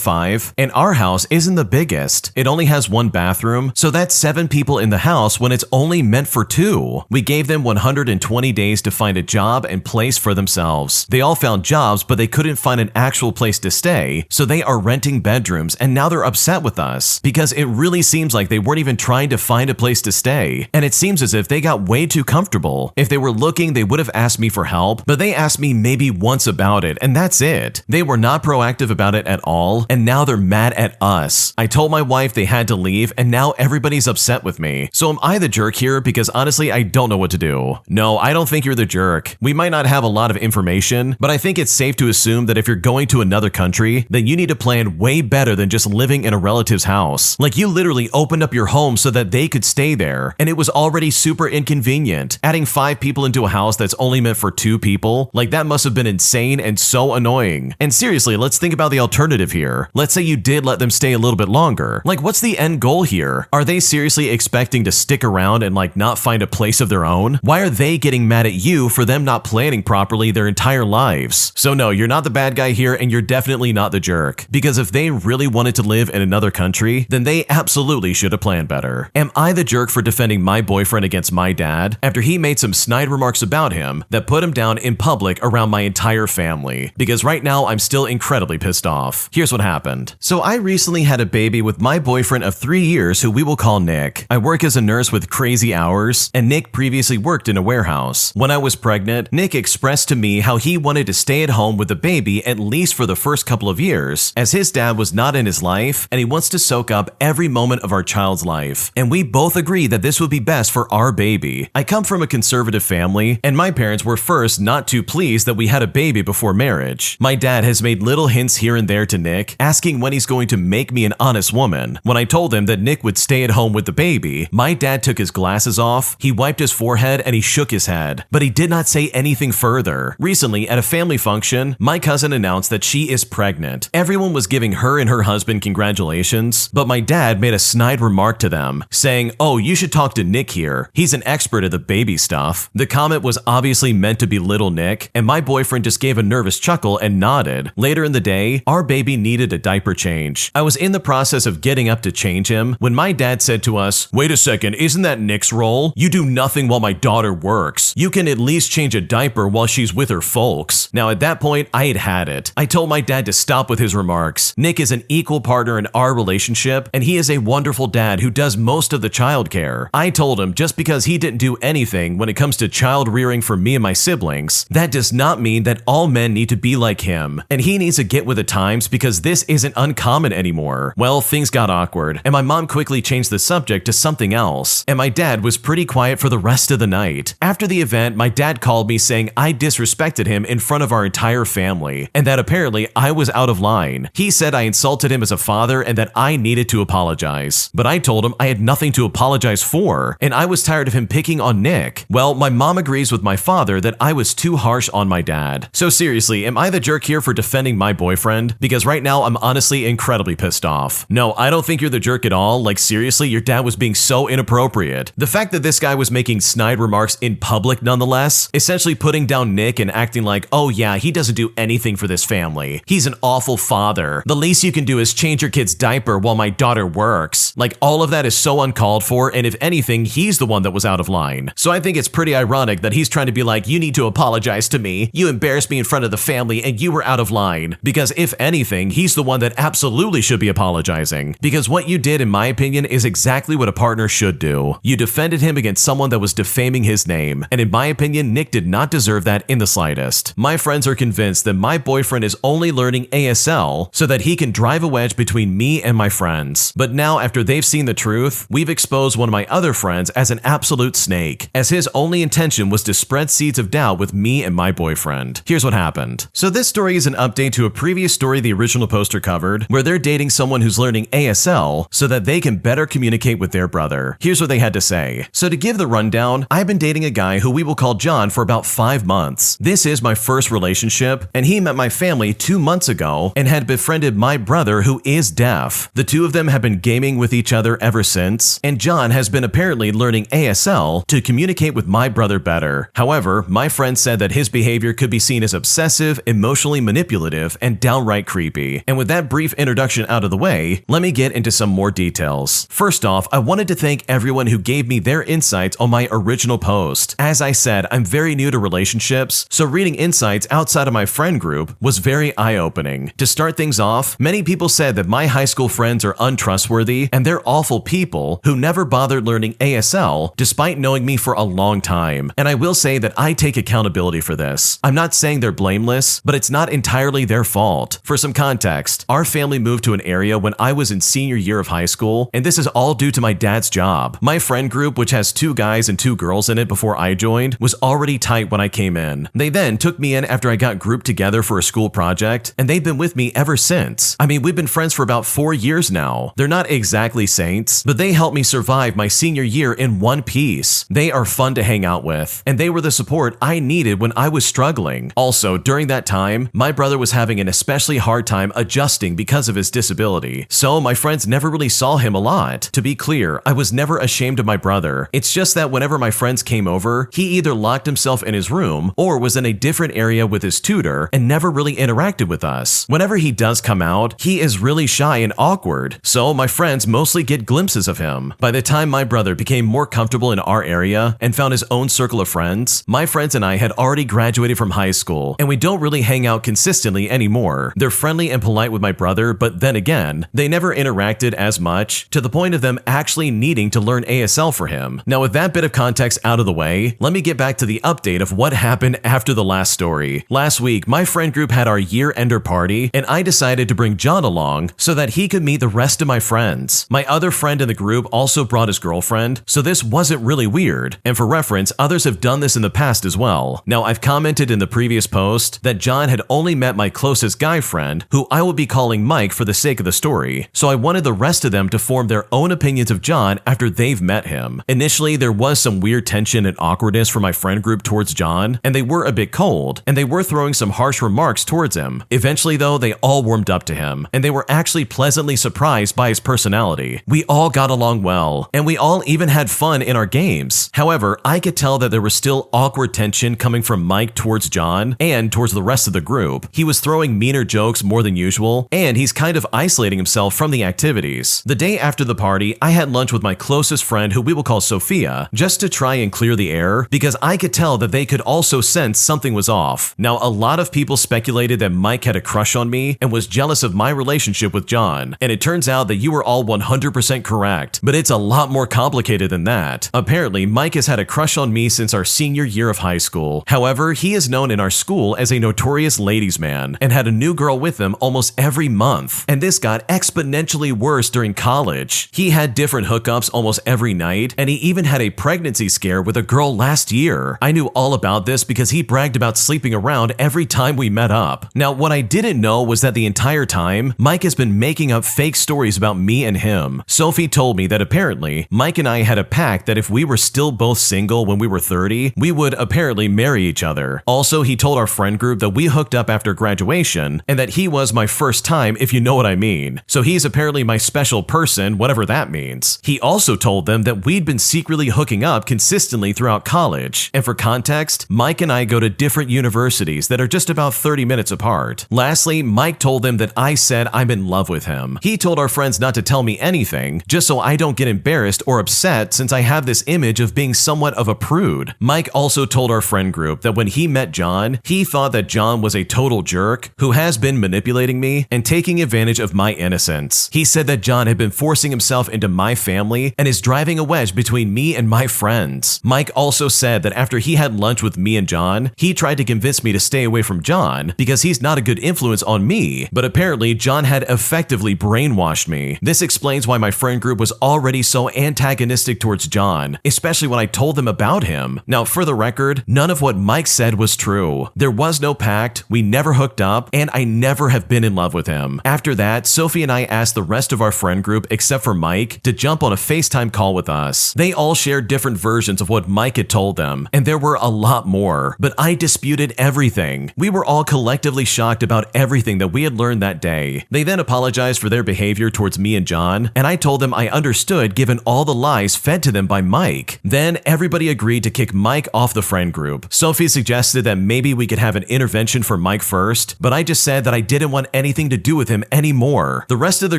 5, and our house isn't the biggest. It only has 1 bathroom, so that's 7 people in the house when it's only meant for 2. We gave them 120 days to find a job and place for themselves. They all found jobs, but they couldn't find an actual place to stay, so they are renting bedrooms, and now they're upset with us because it really seems like they weren't even trying to find a place to stay, and it seems as if they got way too comfortable. If they were looking, they would have asked me for help, but they asked me maybe once about it, and that's it. They were not proactive about it at all, and now they're mad at us. I told my wife they had to leave, and now everybody's upset with me. So am I the jerk here? Because honestly, I don't know what to do. No, I don't think you're the jerk. We might not have a lot of information, but I think it's safe to assume that if you're going to another country, then you need to plan way better than just living in a relative's house. Like you literally opened up your home so that they could stay there, and it was already super inconvenient. Adding 5 people into a house that's only meant for 2 people, like that must have been insane and so annoying. And seriously, let's think about the alternative here. Let's say you did let them stay a little bit longer. Like what's the end goal here? Are they seriously expecting to stick around and like not find a place of their own? Why are they getting mad at you for them not planning properly their entire lives? So no, you're not the bad guy here, and you're definitely not the jerk. Because if they really wanted to live in another country, then they absolutely should have planned better. Am I the jerk for defending my boyfriend against my dad after he made some snide remarks about him that put him down in public around my entire family? Because right now I'm still incredibly pissed off. Here's what happened. So I recently had a baby with my boyfriend of 3 years who we will call Nick. I work as a nurse with crazy hours, and Nick previously worked in a warehouse. When I was pregnant, Nick expressed to me how he wanted to stay at home with the baby at least for the first couple of years, as his dad was not in his life and he wants to soak up every moment of our child's life. And we both agree that this would be best for our baby. I come from a conservative family, and my parents were first not too pleased that we had a baby before marriage. My dad has made little hints here and there to Nick, asking when he's going to make me an honest woman. When I told him that Nick would stay at home with the baby, my dad took his glasses off, he wiped his forehead, and he shook his head. But he did not say anything further. Recently, at a family function, my cousin announced that she is pregnant. Everyone was giving her and her husband congratulations, but my dad made a snide remark to them, saying, "Oh, you should talk to Nick here. He's an expert at the baby stuff." The comment was obviously meant to belittle Nick, and my boyfriend just gave a nervous chuckle and nodded. Later in the day, our baby needed a diaper change. I was in the process of getting up to change him when my dad said to us, "Wait a second, isn't that Nick's role? You do nothing while my daughter works. You can at least change a diaper while she's with her folks." Now at that point, I had had it. I told my dad to stop with his remarks. Nick is an equal partner in our relationship, and he is a wonderful dad who does most of the childcare. I told him just because he didn't do anything when it comes to child rearing for me and my siblings, that does not mean that all men need to be like him, and he needs to get with the times because this isn't uncommon anymore. Well, things got awkward, and my mom quickly changed the subject to something else, and my dad was pretty quiet for the rest of the night. After the event, my dad called me saying I disrespected him in front of our entire family, and that apparently I was out of line. He said I insulted him as a father and that I needed to apologize. But I told him I had nothing to apologize for, and I was tired of him picking on Nick. Well, my mom agrees with my father that I was too harsh on my dad. So seriously, am I the jerk here for defending my boyfriend? Because right now I'm honestly incredibly pissed off. No, I don't think you're the jerk at all. Like seriously, your dad was being so inappropriate. The fact that this guy was making snide remarks in public nonetheless, essentially putting down Nick and acting like, oh yeah, he doesn't do anything for this family. He's an awful father. The least you can do is change your kid's diaper while my daughter works. Like all of that is so uncalled for, and if anything, he's the one that was out of line. So I think it's pretty ironic that he's trying to be like, you need to apologize to me. You embarrassed me in front of the family and you were out of line. Because if anything, he's the one that absolutely should be apologizing. Because what you did, in my opinion, is exactly what a partner should do. You defend defended him against someone that was defaming his name, and in my opinion, Nick did not deserve that in the slightest. My friends are convinced that my boyfriend is only learning ASL so that he can drive a wedge between me and my friends. But now, after they've seen the truth, we've exposed one of my other friends as an absolute snake, as his only intention was to spread seeds of doubt with me and my boyfriend. Here's what happened. So this story is an update to a previous story the original poster covered, where they're dating someone who's learning ASL so that they can better communicate with their brother. Here's what they had to say. So to give the rundown, I've been dating a guy who we will call John for about 5 months. This is my first relationship, and he met my family 2 months ago and had befriended my brother who is deaf. The two of them have been gaming with each other ever since, and John has been apparently learning ASL to communicate with my brother better. However, my friend said that his behavior could be seen as obsessive, emotionally manipulative, and downright creepy. And with that brief introduction out of the way, let me get into some more details. First off, I wanted to thank everyone who gave me their insights on my original post. As I said, I'm very new to relationships, so reading insights outside of my friend group was very eye-opening. To start things off, many people said that my high school friends are untrustworthy and they're awful people who never bothered learning ASL despite knowing me for a long time. And I will say that I take accountability for this. I'm not saying they're blameless, but it's not entirely their fault. For some context, our family moved to an area when I was in senior year of high school, and this is all due to my dad's job. My friend group, which has 2 guys and 2 girls in it before I joined, was already tight when I came in. They then took me in after I got grouped together for a school project, and they've been with me ever since. I mean, we've been friends for about 4 years now. They're not exactly saints, but they helped me survive my senior year in one piece. They are fun to hang out with, and they were the support I needed when I was struggling. Also, during that time, my brother was having an especially hard time adjusting because of his disability, so my friends never really saw him a lot. To be clear, I was never ashamed of my brother. It's just that whenever my friends came over, he either locked himself in his room or was in a different area with his tutor and never really interacted with us. Whenever he does come out, he is really shy and awkward, so my friends mostly get glimpses of him. By the time my brother became more comfortable in our area and found his own circle of friends, my friends and I had already graduated from high school, and we don't really hang out consistently anymore. They're friendly and polite with my brother, but then again, they never interacted as much, to the point of them actually needing to learn ASL for him. Now, with that bit of context out of the way, let me get back to the update of what happened after the last story. Last week, my friend group had our year-ender party, and I decided to bring John along so that he could meet the rest of my friends. My other friend in the group also brought his girlfriend, so this wasn't really weird. And for reference, others have done this in the past as well. Now, I've commented in the previous post that John had only met my closest guy friend, who I will be calling Mike for the sake of the story, so I wanted the rest of them to form their own opinions of John after they've met him. Initially, there was some weird tension and awkwardness from my friend group towards John, and they were a bit cold, and they were throwing some harsh remarks towards him. Eventually though, they all warmed up to him, and they were actually pleasantly surprised by his personality. We all got along well, and we all even had fun in our games. However, I could tell that there was still awkward tension coming from Mike towards John and towards the rest of the group. He was throwing meaner jokes more than usual, and he's kind of isolating himself from the activities. The day after the party, I had lunch with my closest friend, who we will call Sophia, just to try and clear the air, because I could tell that they could also sense something was off. Now, a lot of people speculated that Mike had a crush on me and was jealous of my relationship with John, and it turns out that you were all 100% correct, but it's a lot more complicated than that. Apparently, Mike has had a crush on me since our senior year of high school. However, he is known in our school as a notorious ladies' man and had a new girl with him almost every month, and this got exponentially worse during college. He had different hookups almost every night, and he even had a pregnancy scare with a girl last year. I knew all about this because he bragged about sleeping around every time we met up. Now, what I didn't know was that the entire time, Mike has been making up fake stories about me and him. Sophie told me that apparently, Mike and I had a pact that if we were still both single when we were 30, we would apparently marry each other. Also, he told our friend group that we hooked up after graduation, and that he was my first time, if you know what I mean. So he's apparently my special person, whatever that means. He also told them that we'd been secretly hooking up consistently throughout college. And for context, Mike and I go to different universities that are just about 30 minutes apart. Lastly, Mike told them that I said I'm in love with him. He told our friends not to tell me anything, just so I don't get embarrassed or upset since I have this image of being somewhat of a prude. Mike also told our friend group that when he met John, he thought that John was a total jerk who has been manipulating me and taking advantage of my innocence. He said that John had been forcing himself into my family and is driving a wedge clash between me and my friends. Mike also said that after he had lunch with me and John, he tried to convince me to stay away from John because he's not a good influence on me, but apparently John had effectively brainwashed me. This explains why my friend group was already so antagonistic towards John, especially when I told them about him. Now, for the record, none of what Mike said was true. There was no pact, we never hooked up, and I never have been in love with him. After that, Sophie and I asked the rest of our friend group, except for Mike, to jump on a FaceTime call with us. They all shared different versions of what Mike had told them, and there were a lot more, but I disputed everything. We were all collectively shocked about everything that we had learned that day. They then apologized for their behavior towards me and John, and I told them I understood given all the lies fed to them by Mike. Then everybody agreed to kick Mike off the friend group. Sophie suggested that maybe we could have an intervention for Mike first, but I just said that I didn't want anything to do with him anymore. The rest of the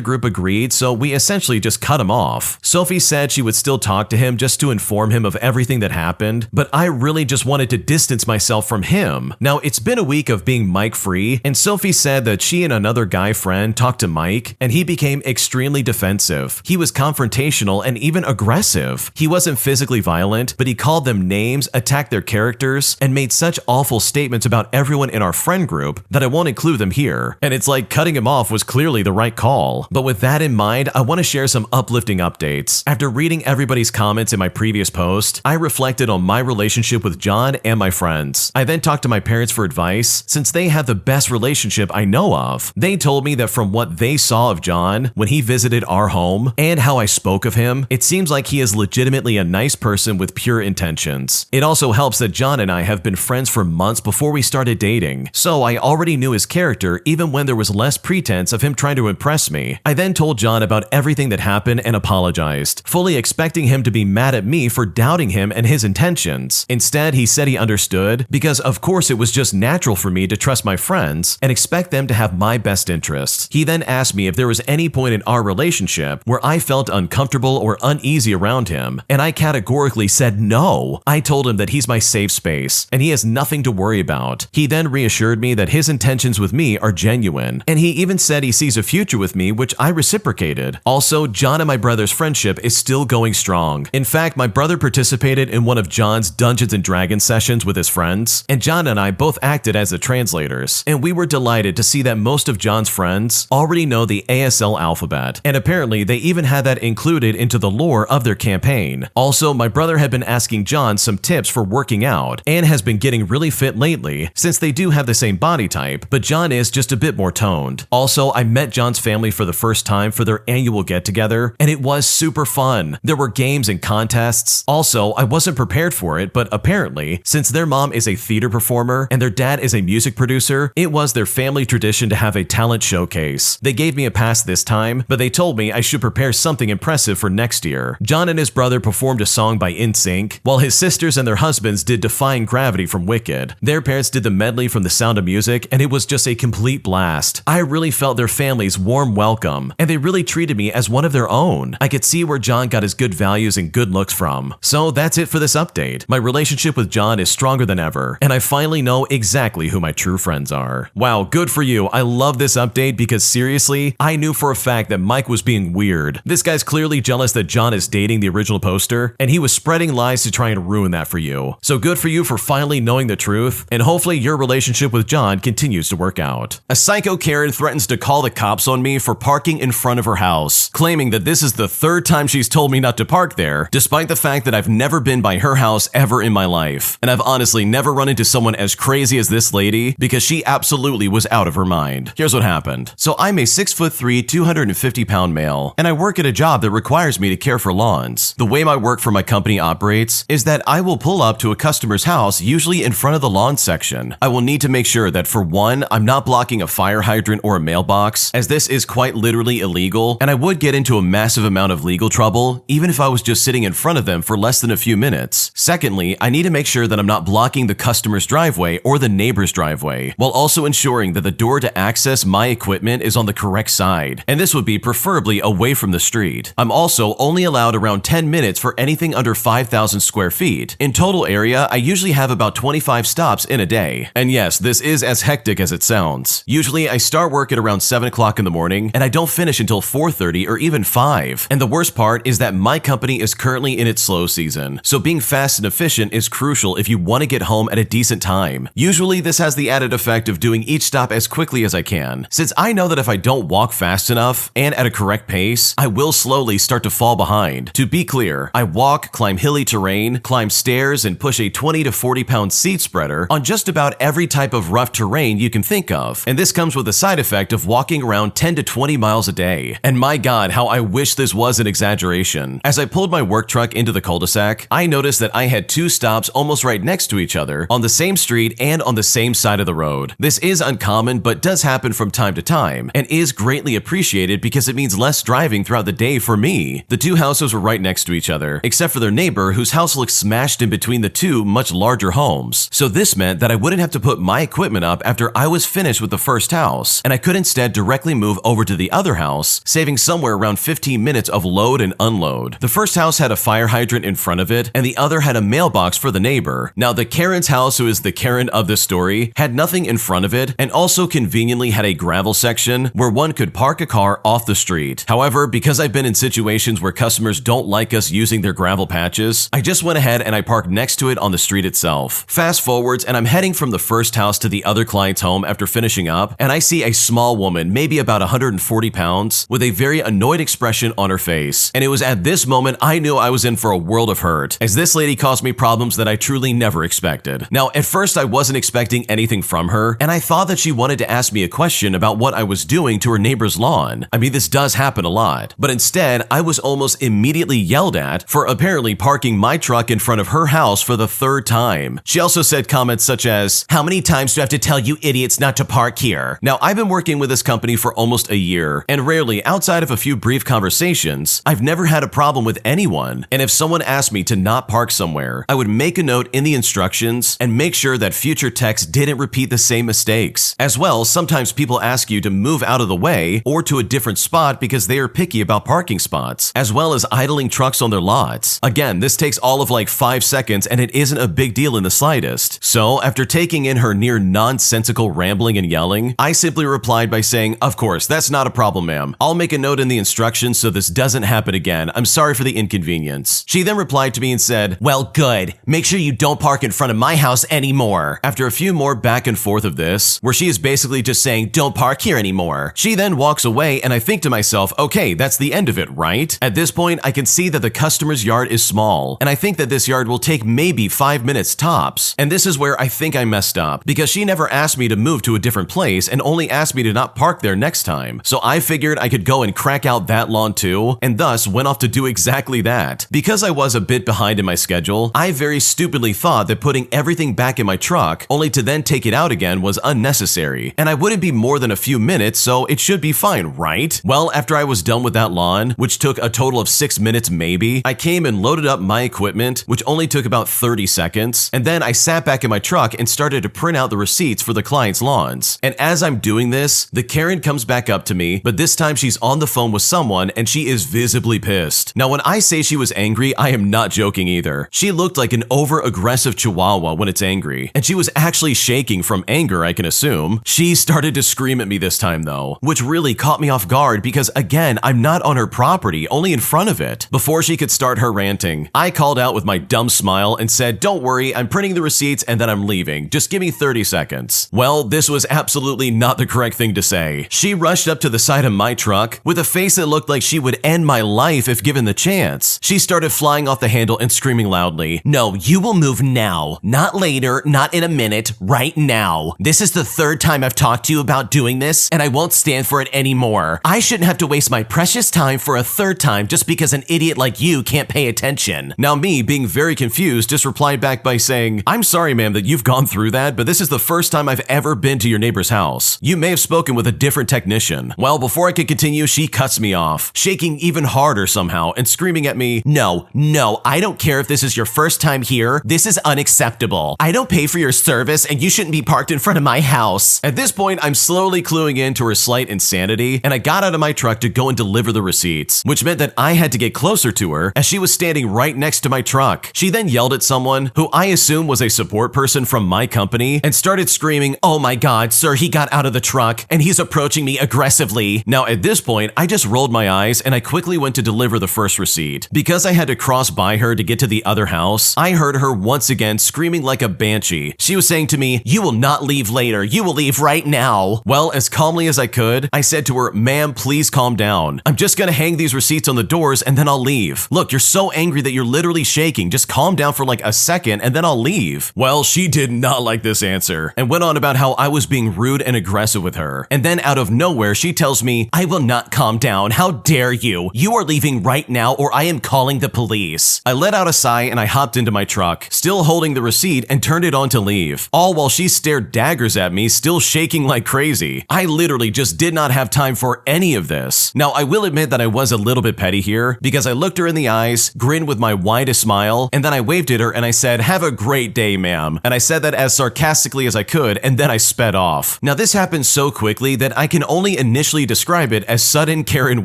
group agreed, so we essentially just cut him off. Sophie said she would still talk to him just to inform him of everything that happened, but I really just wanted to distance myself from him. Now, it's been a week of being Mike free, and Sophie said that she and another guy friend talked to Mike, and he became extremely defensive. He was confrontational and even aggressive. He wasn't physically violent, but he called them names, attacked their characters, and made such awful statements about everyone in our friend group that I won't include them here. And it's like cutting him off was clearly the right call. But with that in mind, I want to share some uplifting updates. After reading everybody's comments in my previous post, I reflected on my relationship with John and my friends. I then talked to my parents for advice, since they have the best relationship I know of. They told me that from what they saw of John when he visited our home and how I spoke of him, it seems like he is legitimately a nice person with pure intentions. It also helps that John and I have been friends for months before we started dating, so I already knew his character even when there was less pretense of him trying to impress me. I then told John about everything that happened and apologized, fully expecting him to be mad at me for doubting him and his intentions. Instead, he said he understood because of course it was just natural for me to trust my friends and expect them to have my best interests. He then asked me if there was any point in our relationship where I felt uncomfortable or uneasy around him, and I categorically said no. I told him that he's my safe space and he has nothing to worry about. He then reassured me that his intentions with me are genuine, and he even said he sees a future with me, which I reciprocated. Also, John and my brother's friendship is still going strong. In fact, my brother participated in one of John's Dungeons & Dragons sessions with his friends, and John and I both acted as the translators, and we were delighted to see that most of John's friends already know the ASL alphabet, and apparently they even had that included into the lore of their campaign. Also, my brother had been asking John some tips for working out and has been getting really fit lately since they do have the same body type, but John is just a bit more toned. Also, I met John's family for the first time for their annual get-together, and it was super fun. There were games and contests. Also, I wasn't prepared for it, but apparently, since their mom is a theater performer and their dad is a music producer, it was their family tradition to have a talent showcase. They gave me a pass this time, but they told me I should prepare something impressive for next year. John and his brother performed a song by NSYNC, while his sisters and their husbands did Defying Gravity from Wicked. Their parents did the medley from The Sound of Music, and it was just a complete blast. I really felt their family's warm welcome, and they really treated me as one of their own. I could see where John got his good values and good looks from. So that's it for this update. My relationship with John is stronger than ever, and I finally know exactly who my true friends are. Wow, good for you. I love this update because seriously, I knew for a fact that Mike was being weird. This guy's clearly jealous that John is dating the original poster, and he was spreading lies to try and ruin that for you. So good for you for finally knowing the truth, and hopefully your relationship with John continues to work out. A psycho Karen threatens to call the cops on me for parking in front of her house, claiming that this is the third time she's told me not to park there, despite the fact that I've never been by her house ever in my life. And I've honestly never run into someone as crazy as this lady because she absolutely was out of her mind. Here's what happened. So I'm a 6'3", 250-pound male, and I work at a job that requires me to care for lawns. The way my work for my company operates is that I will pull up to a customer's house, usually in front of the lawn section. I will need to make sure that for one, I'm not blocking a fire hydrant or a mailbox, as this is quite literally illegal, and I would get into a massive amount of legal trouble, even if I was just sitting in front of them for less than a few minutes. Secondly, I need to make sure that I'm not blocking the customer's driveway or the neighbor's driveway, while also ensuring that the door to access my equipment is on the correct side, and this would be preferably away from the street. I'm also only allowed around 10 minutes for anything under 5,000 square feet. In total area, I usually have about 25 stops in a day. And yes, this is as hectic as it sounds. Usually, I start work at around 7 o'clock in the morning, and I don't finish until 4:30 or even 5. And the worst part is that my company company is currently in its slow season, so being fast and efficient is crucial if you want to get home at a decent time. Usually this has the added effect of doing each stop as quickly as I can, since I know that if I don't walk fast enough and at a correct pace, I will slowly start to fall behind. To be clear, I walk, climb hilly terrain, climb stairs, and push a 20 to 40 pound seat spreader on just about every type of rough terrain you can think of, and this comes with the side effect of walking around 10 to 20 miles a day. And my god, how I wish this was an exaggeration. As I pulled my work truck into the cul-de-sac, I noticed that I had two stops almost right next to each other on the same street and on the same side of the road. This is uncommon but does happen from time to time and is greatly appreciated because it means less driving throughout the day for me. The two houses were right next to each other, except for their neighbor whose house looked smashed in between the two much larger homes. So this meant that I wouldn't have to put my equipment up after I was finished with the first house, and I could instead directly move over to the other house, saving somewhere around 15 minutes of load and unload. The first house had a fire hydrant in front of it, and the other had a mailbox for the neighbor. Now the Karen's house, who is the Karen of this story, had nothing in front of it and also conveniently had a gravel section where one could park a car off the street. However, because I've been in situations where customers don't like us using their gravel patches, I just went ahead and I parked next to it on the street itself. Fast forwards, and I'm heading from the first house to the other client's home after finishing up, and I see a small woman, maybe about 140 pounds, with a very annoyed expression on her face. And it was at this moment I knew I was in for a world of hurt, as this lady caused me problems that I truly never expected. Now, at first I wasn't expecting anything from her, and I thought that she wanted to ask me a question about what I was doing to her neighbor's lawn. I mean, this does happen a lot. But instead, I was almost immediately yelled at for apparently parking my truck in front of her house for the third time. She also said comments such as, "How many times do I have to tell you idiots not to park here?" Now, I've been working with this company for almost a year, and rarely, outside of a few brief conversations, I've never had a problem with anyone. And if someone asked me to not park somewhere, I would make a note in the instructions and make sure that future techs didn't repeat the same mistakes. As well, sometimes people ask you to move out of the way or to a different spot because they are picky about parking spots, as well as idling trucks on their lots. Again, this takes all of like 5 seconds and it isn't a big deal in the slightest. So, after taking in her near nonsensical rambling and yelling, I simply replied by saying, "Of course, that's not a problem, ma'am. I'll make a note in the instructions so this doesn't happen again. I'm sorry for the inconvenience." She then replied to me and said, "Well, good. Make sure you don't park in front of my house anymore." After a few more back and forth of this, where she is basically just saying, "Don't park here anymore," she then walks away, and I think to myself, okay, that's the end of it, right? At this point, I can see that the customer's yard is small, and I think that this yard will take maybe 5 minutes tops. And this is where I think I messed up, because she never asked me to move to a different place and only asked me to not park there next time. So I figured I could go and crack out that lawn too, and thus went off to do exactly that. Because I was a bit behind in my schedule, I very stupidly thought that putting everything back in my truck, only to then take it out again, was unnecessary, and I wouldn't be more than a few minutes, so it should be fine, right? Well, after I was done with that lawn, which took a total of 6 minutes maybe, I came and loaded up my equipment, which only took about 30 seconds, and then I sat back in my truck and started to print out the receipts for the client's lawns. And as I'm doing this, the Karen comes back up to me, but this time she's on the phone with someone and she is visibly pissed. Now, when I say she was angry, I am not joking either. She looked like an over-aggressive chihuahua when it's angry, and she was actually shaking from anger, I can assume. She started to scream at me this time though, which really caught me off guard because again, I'm not on her property, only in front of it. Before she could start her ranting, I called out with my dumb smile and said, "Don't worry, I'm printing the receipts and then I'm leaving. Just give me 30 seconds. Well, this was absolutely not the correct thing to say. She rushed up to the side of my truck with a face that looked like she would end my life if given the chance. She started flying off the handle and screaming loudly, "No, you will move now. Not later, not in a minute, right now. This is the third time I've talked to you about doing this, and I won't stand for it anymore. I shouldn't have to waste my precious time for a third time just because an idiot like you can't pay attention." Now me, being very confused, just replied back by saying, "I'm sorry ma'am that you've gone through that, but this is the first time I've ever been to your neighbor's house. You may have spoken with a different technician." Well, before I could continue, she cuts me off, shaking even harder somehow and screaming at me, No, I don't care if this is your first time here. This is unacceptable. I don't pay for your service and you shouldn't be parked in front of my house." At this point, I'm slowly cluing into her slight insanity, and I got out of my truck to go and deliver the receipts, which meant that I had to get closer to her as she was standing right next to my truck. She then yelled at someone, who I assume was a support person from my company, and started screaming, "Oh my god, sir, he got out of the truck and he's approaching me aggressively." Now at this point, I just rolled my eyes and I quickly went to deliver the first receipt. receipt. Because I had to cross by her to get to the other house, I heard her once again screaming like a banshee. She was saying to me, "You will not leave later, you will leave right now." Well, as calmly as I could, I said to her, "Ma'am, please calm down. I'm just gonna hang these receipts on the doors and then I'll leave. Look, you're so angry that you're literally shaking. Just calm down for like a second and then I'll leave." Well, she did not like this answer and went on about how I was being rude and aggressive with her. And then out of nowhere, she tells me, "I will not calm down. How dare you? You are leaving right now or I am calling the police." I let out a sigh and I hopped into my truck, still holding the receipt, and turned it on to leave, all while she stared daggers at me, still shaking like crazy. I literally just did not have time for any of this. Now, I will admit that I was a little bit petty here because I looked her in the eyes, grinned with my widest smile, and then I waved at her and I said, "Have a great day, ma'am." And I said that as sarcastically as I could, and then I sped off. Now, this happened so quickly that I can only initially describe it as sudden Karen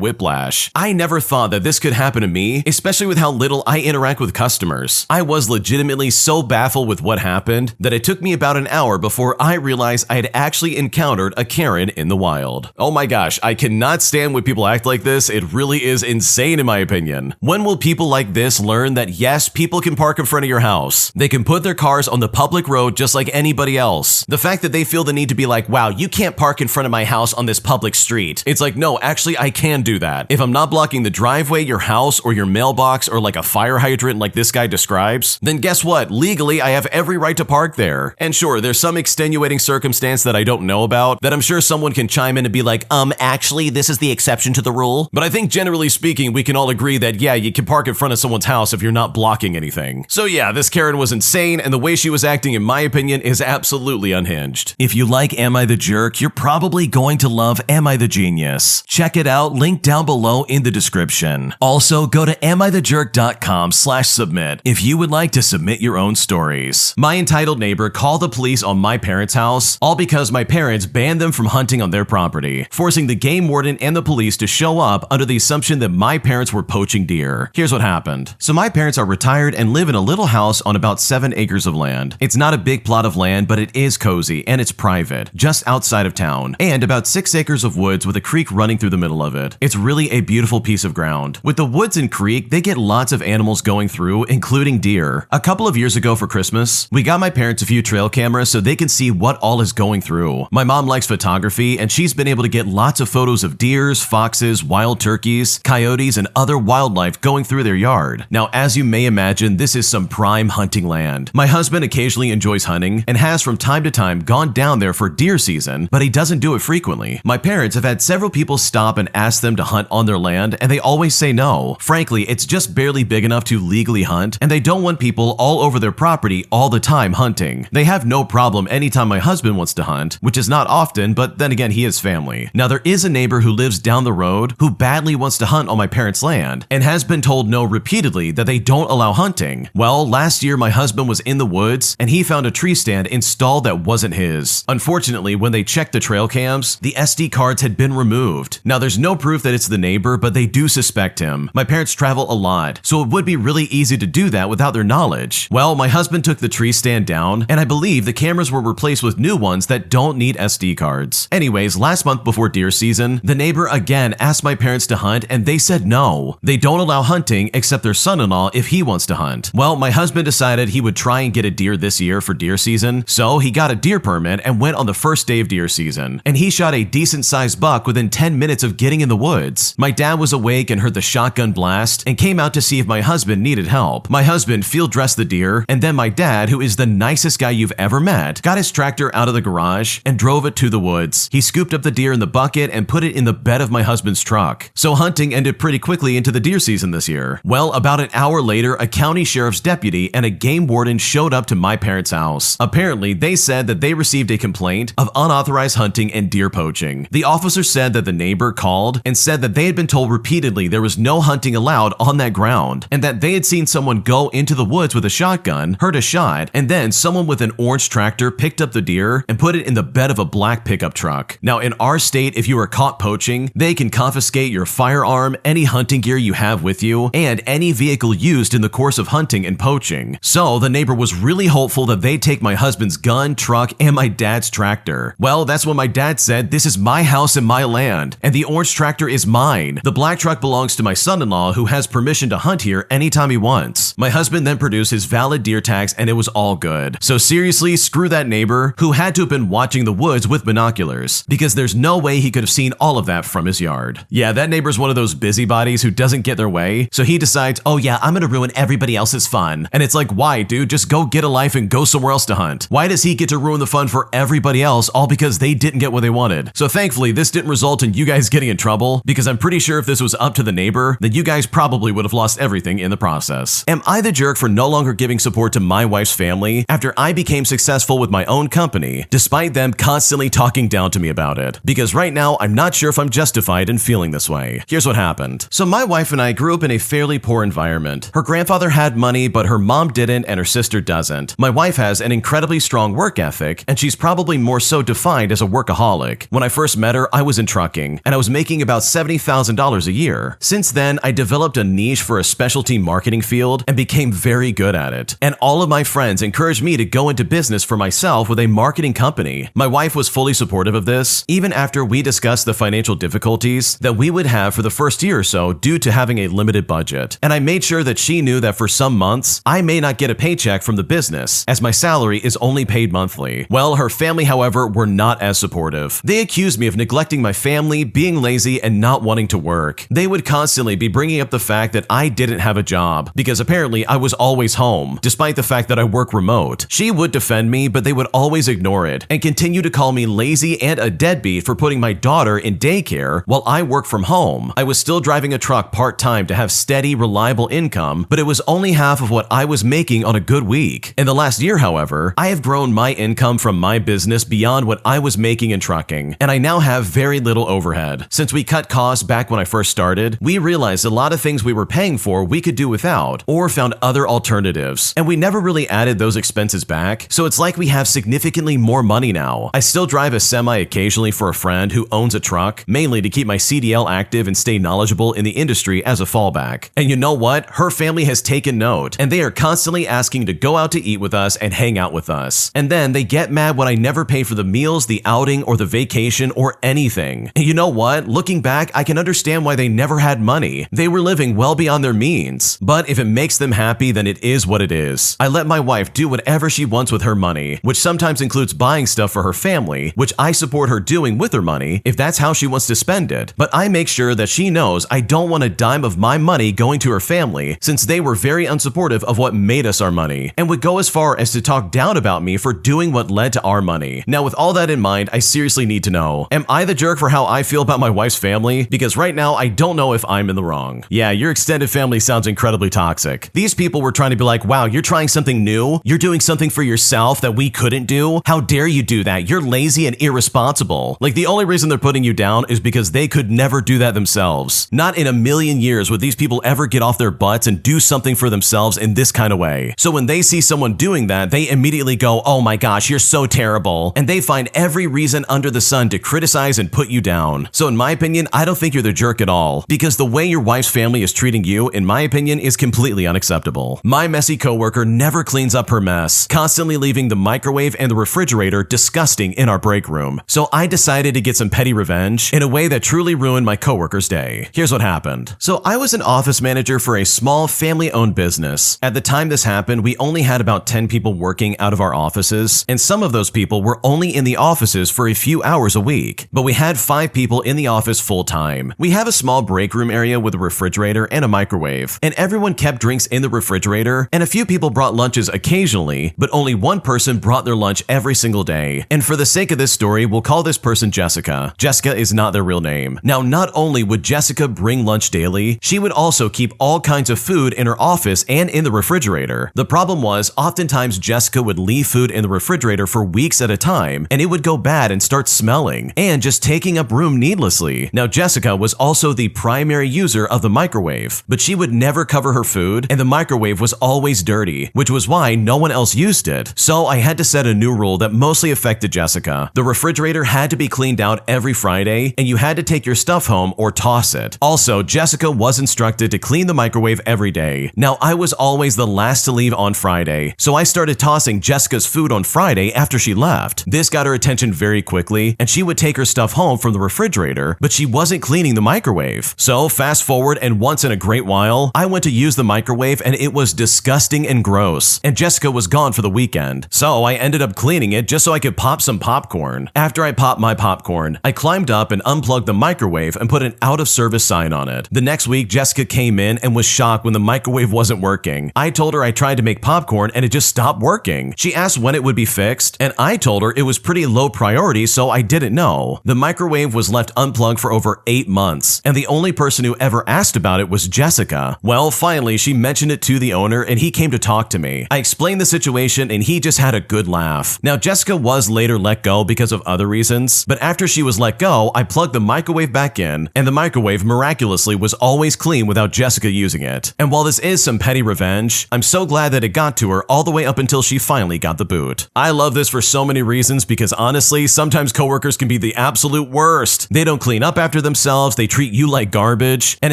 whiplash. I never thought that this could happen to me, especially with how little I interact with customers. I was legitimately so baffled with what happened that it took me about an hour before I realized I had actually encountered a Karen in the wild. Oh my gosh, I cannot stand when people act like this. It really is insane in my opinion. When will people like this learn that yes, people can park in front of your house? They can put their cars on the public road just like anybody else. The fact that they feel the need to be like, "Wow, you can't park in front of my house on this public street." It's like, no, actually I can do that. If I'm not blocking the driveway, your house, or your mailbox, or like a fire hydrant like this guy describes, then guess what? Legally, I have every right to park there. And sure, there's some extenuating circumstance that I don't know about that I'm sure someone can chime in and be like, actually, this is the exception to the rule. But I think generally speaking, we can all agree that, yeah, you can park in front of someone's house if you're not blocking anything. So yeah, this Karen was insane, and the way she was acting, in my opinion, is absolutely unhinged. If you like Am I the Jerk, you're probably going to love Am I the Genius. Check it out, link down below in the description. Also, go to amithejerk.com/submit if you would like to submit your own stories. My entitled neighbor called the police on my parents' house, all because my parents banned them from hunting on their property, forcing the game warden and the police to show up under the assumption that my parents were poaching deer. Here's what happened. So my parents are retired and live in a little house on about 7 acres of land. It's not a big plot of land, but it is cozy and it's private, just outside of town, and about 6 acres of woods with a creek running through the middle of it. It's really a beautiful piece of ground. With the woods and creek, they get lots of animals going through, including deer. A couple of years ago for Christmas, we got my parents a few trail cameras so they can see what all is going through. My mom likes photography and she's been able to get lots of photos of deers, foxes, wild turkeys, coyotes, and other wildlife going through their yard. Now, as you may imagine, this is some prime hunting land. My husband occasionally enjoys hunting and has from time to time gone down there for deer season, but he doesn't do it frequently. My parents have had several people stop and ask them to hunt on their land, and they always say no. Frankly, it's just barely big enough to legally hunt, and they don't want people all over their property all the time hunting. They have no problem anytime my husband wants to hunt, which is not often, but then again, he is family. Now, there is a neighbor who lives down the road who badly wants to hunt on my parents' land and has been told no repeatedly that they don't allow hunting. Well, last year my husband was in the woods and he found a tree stand installed that wasn't his. Unfortunately, when they checked the trail cams, the SD cards had been removed. Now, there's no proof that it's the neighbor, but they do suspect him. My parents travel a lot, so it would be really easy to do that without their knowledge. Well, my husband took the tree stand down, and I believe the cameras were replaced with new ones that don't need SD cards. Anyways, last month before deer season, the neighbor again asked my parents to hunt, and they said no. They don't allow hunting except their son-in-law if he wants to hunt. Well, my husband decided he would try and get a deer this year for deer season, so he got a deer permit and went on the first day of deer season. And he shot a decent-sized buck within 10 minutes of getting in the woods. My dad was awake and heard the shotgun blast and came out to see if my husband needed help. My husband field dressed the deer, and then my dad, who is the nicest guy you've ever met, got his tractor out of the garage and drove it to the woods. He scooped up the deer in the bucket and put it in the bed of my husband's truck. So hunting ended pretty quickly into the deer season this year. Well, about an hour later, a county sheriff's deputy and a game warden showed up to my parents' house. Apparently, they said that they received a complaint of unauthorized hunting and deer poaching. The officer said that the neighbor called and said that they had been told repeatedly there was no hunting allowed on that ground, and that they had seen someone go into the woods with a shotgun, heard a shot, and then someone with an orange tractor picked up the deer and put it in the bed of a black pickup truck. Now, in our state, if you are caught poaching, they can confiscate your firearm, any hunting gear you have with you, and any vehicle used in the course of hunting and poaching. So the neighbor was really hopeful that they'd take my husband's gun, truck, and my dad's tractor. Well, that's when my dad said, "This is my house and my land, and the orange tractor is mine. The black truck belongs to my son-in-law brother-in-law who has permission to hunt here anytime he wants. My husband then produced his valid deer tags and it was all good. So seriously, screw that neighbor who had to have been watching the woods with binoculars, because there's no way he could have seen all of that from his yard. Yeah, that neighbor's one of those busybodies who doesn't get their way, so he decides, oh yeah, I'm gonna ruin everybody else's fun. And it's like, why, dude? Just go get a life and go somewhere else to hunt. Why does he get to ruin the fun for everybody else all because they didn't get what they wanted? So thankfully, this didn't result in you guys getting in trouble, because I'm pretty sure if this was up to the neighbor, then you guys probably would have lost everything in the process. Am I the jerk for no longer giving support to my wife's family after I became successful with my own company, despite them constantly talking down to me about it? Because right now, I'm not sure if I'm justified in feeling this way. Here's what happened. So my wife and I grew up in a fairly poor environment. Her grandfather had money, but her mom didn't and her sister doesn't. My wife has an incredibly strong work ethic, and she's probably more so defined as a workaholic. When I first met her, I was in trucking, and I was making about $70,000 a year. Since then, I developed a niche for a specialty marketing field and became very good at it. And all of my friends encouraged me to go into business for myself with a marketing company. My wife was fully supportive of this, even after we discussed the financial difficulties that we would have for the first year or so due to having a limited budget. And I made sure that she knew that for some months, I may not get a paycheck from the business, as my salary is only paid monthly. Well, her family, however, were not as supportive. They accused me of neglecting my family, being lazy, and not wanting to work. They would constantly be bringing up the fact that I didn't have a job, because apparently I was always home, despite the fact that I work remote. She would defend me, but they would always ignore it, and continue to call me lazy and a deadbeat for putting my daughter in daycare while I work from home. I was still driving a truck part-time to have steady, reliable income, but it was only half of what I was making on a good week. In the last year, however, I have grown my income from my business beyond what I was making in trucking, and I now have very little overhead. Since we cut costs back when I first started, we realized a lot of things we were paying for we could do without, or found other alternatives, and we never really added those expenses back, so it's like we have significantly more money now. I still drive a semi occasionally for a friend who owns a truck, mainly to keep my CDL active and stay knowledgeable in the industry as a fallback. And you know what? Her family has taken note, and they are constantly asking to go out to eat with us and hang out with us. And then they get mad when I never pay for the meals, the outing, or the vacation, or anything. And you know what? Looking back, I can understand why they never had money. They were living well beyond their means. But if it makes them happy, then it is what it is. I let my wife do whatever she wants with her money, which sometimes includes buying stuff for her family, which I support her doing with her money if that's how she wants to spend it. But I make sure that she knows I don't want a dime of my money going to her family, since they were very unsupportive of what made us our money, and would go as far as to talk down about me for doing what led to our money. Now, with all that in mind, I seriously need to know, am I the jerk for how I feel about my wife's family? Because right now, I don't know if I'm in the wrong. Yeah, your extended family sounds incredibly toxic. These people were trying to be like, wow, you're trying something new? You're doing something for yourself that we couldn't do? How dare you do that? You're lazy and irresponsible. Like, the only reason they're putting you down is because they could never do that themselves. Not in a million years would these people ever get off their butts and do something for themselves in this kind of way. So when they see someone doing that, they immediately go, oh my gosh, you're so terrible. And they find every reason under the sun to criticize and put you down. So in my opinion, I don't think you're the jerk at all, because the way your wife's family is treating you, in my opinion, is completely unacceptable. My messy coworker never cleans up her mess, constantly leaving the microwave and the refrigerator disgusting in our break room. So I decided to get some petty revenge in a way that truly ruined my coworker's day. Here's what happened. So I was an office manager for a small family-owned business. At the time this happened, we only had about 10 people working out of our offices, and some of those people were only in the offices for a few hours a week. But we had 5 people in the office full-time. We have a small break room area with a refrigerator and a microwave, and everyone kept drinks in the refrigerator, and a few people brought lunches occasionally, but only one person brought their lunch every single day. And for the sake of this story, we'll call this person Jessica. Jessica is not their real name. Now, not only would Jessica bring lunch daily, she would also keep all kinds of food in her office and in the refrigerator. The problem was, oftentimes Jessica would leave food in the refrigerator for weeks at a time, and it would go bad and start smelling, and just taking up room needlessly. Now, Jessica was also the primary user of the microwave, but she would never cover her food, and the microwave was always dirty, which was why no one else used it. So I had to set a new rule that mostly affected Jessica. The refrigerator had to be cleaned out every Friday, and you had to take your stuff home or toss it. Also, Jessica was instructed to clean the microwave every day. Now, I was always the last to leave on Friday, so I started tossing Jessica's food on Friday after she left. This got her attention very quickly, and she would take her stuff home from the refrigerator, but she wasn't cleaning the microwave. So fast forward forward, and once in a great while, I went to use the microwave and it was disgusting and gross, and Jessica was gone for the weekend. So I ended up cleaning it just so I could pop some popcorn. After I popped my popcorn, I climbed up and unplugged the microwave and put an out-of-service sign on it. The next week, Jessica came in and was shocked when the microwave wasn't working. I told her I tried to make popcorn and it just stopped working. She asked when it would be fixed, and I told her it was pretty low priority, so I didn't know. The microwave was left unplugged for over 8 months, and the only person who ever asked about it was Jessica. Well, finally, she mentioned it to the owner and he came to talk to me. I explained the situation and he just had a good laugh. Now, Jessica was later let go because of other reasons, but after she was let go, I plugged the microwave back in, and the microwave miraculously was always clean without Jessica using it. And while this is some petty revenge, I'm so glad that it got to her all the way up until she finally got the boot. I love this for so many reasons because honestly, sometimes coworkers can be the absolute worst. They don't clean up after themselves, they treat you like garbage, and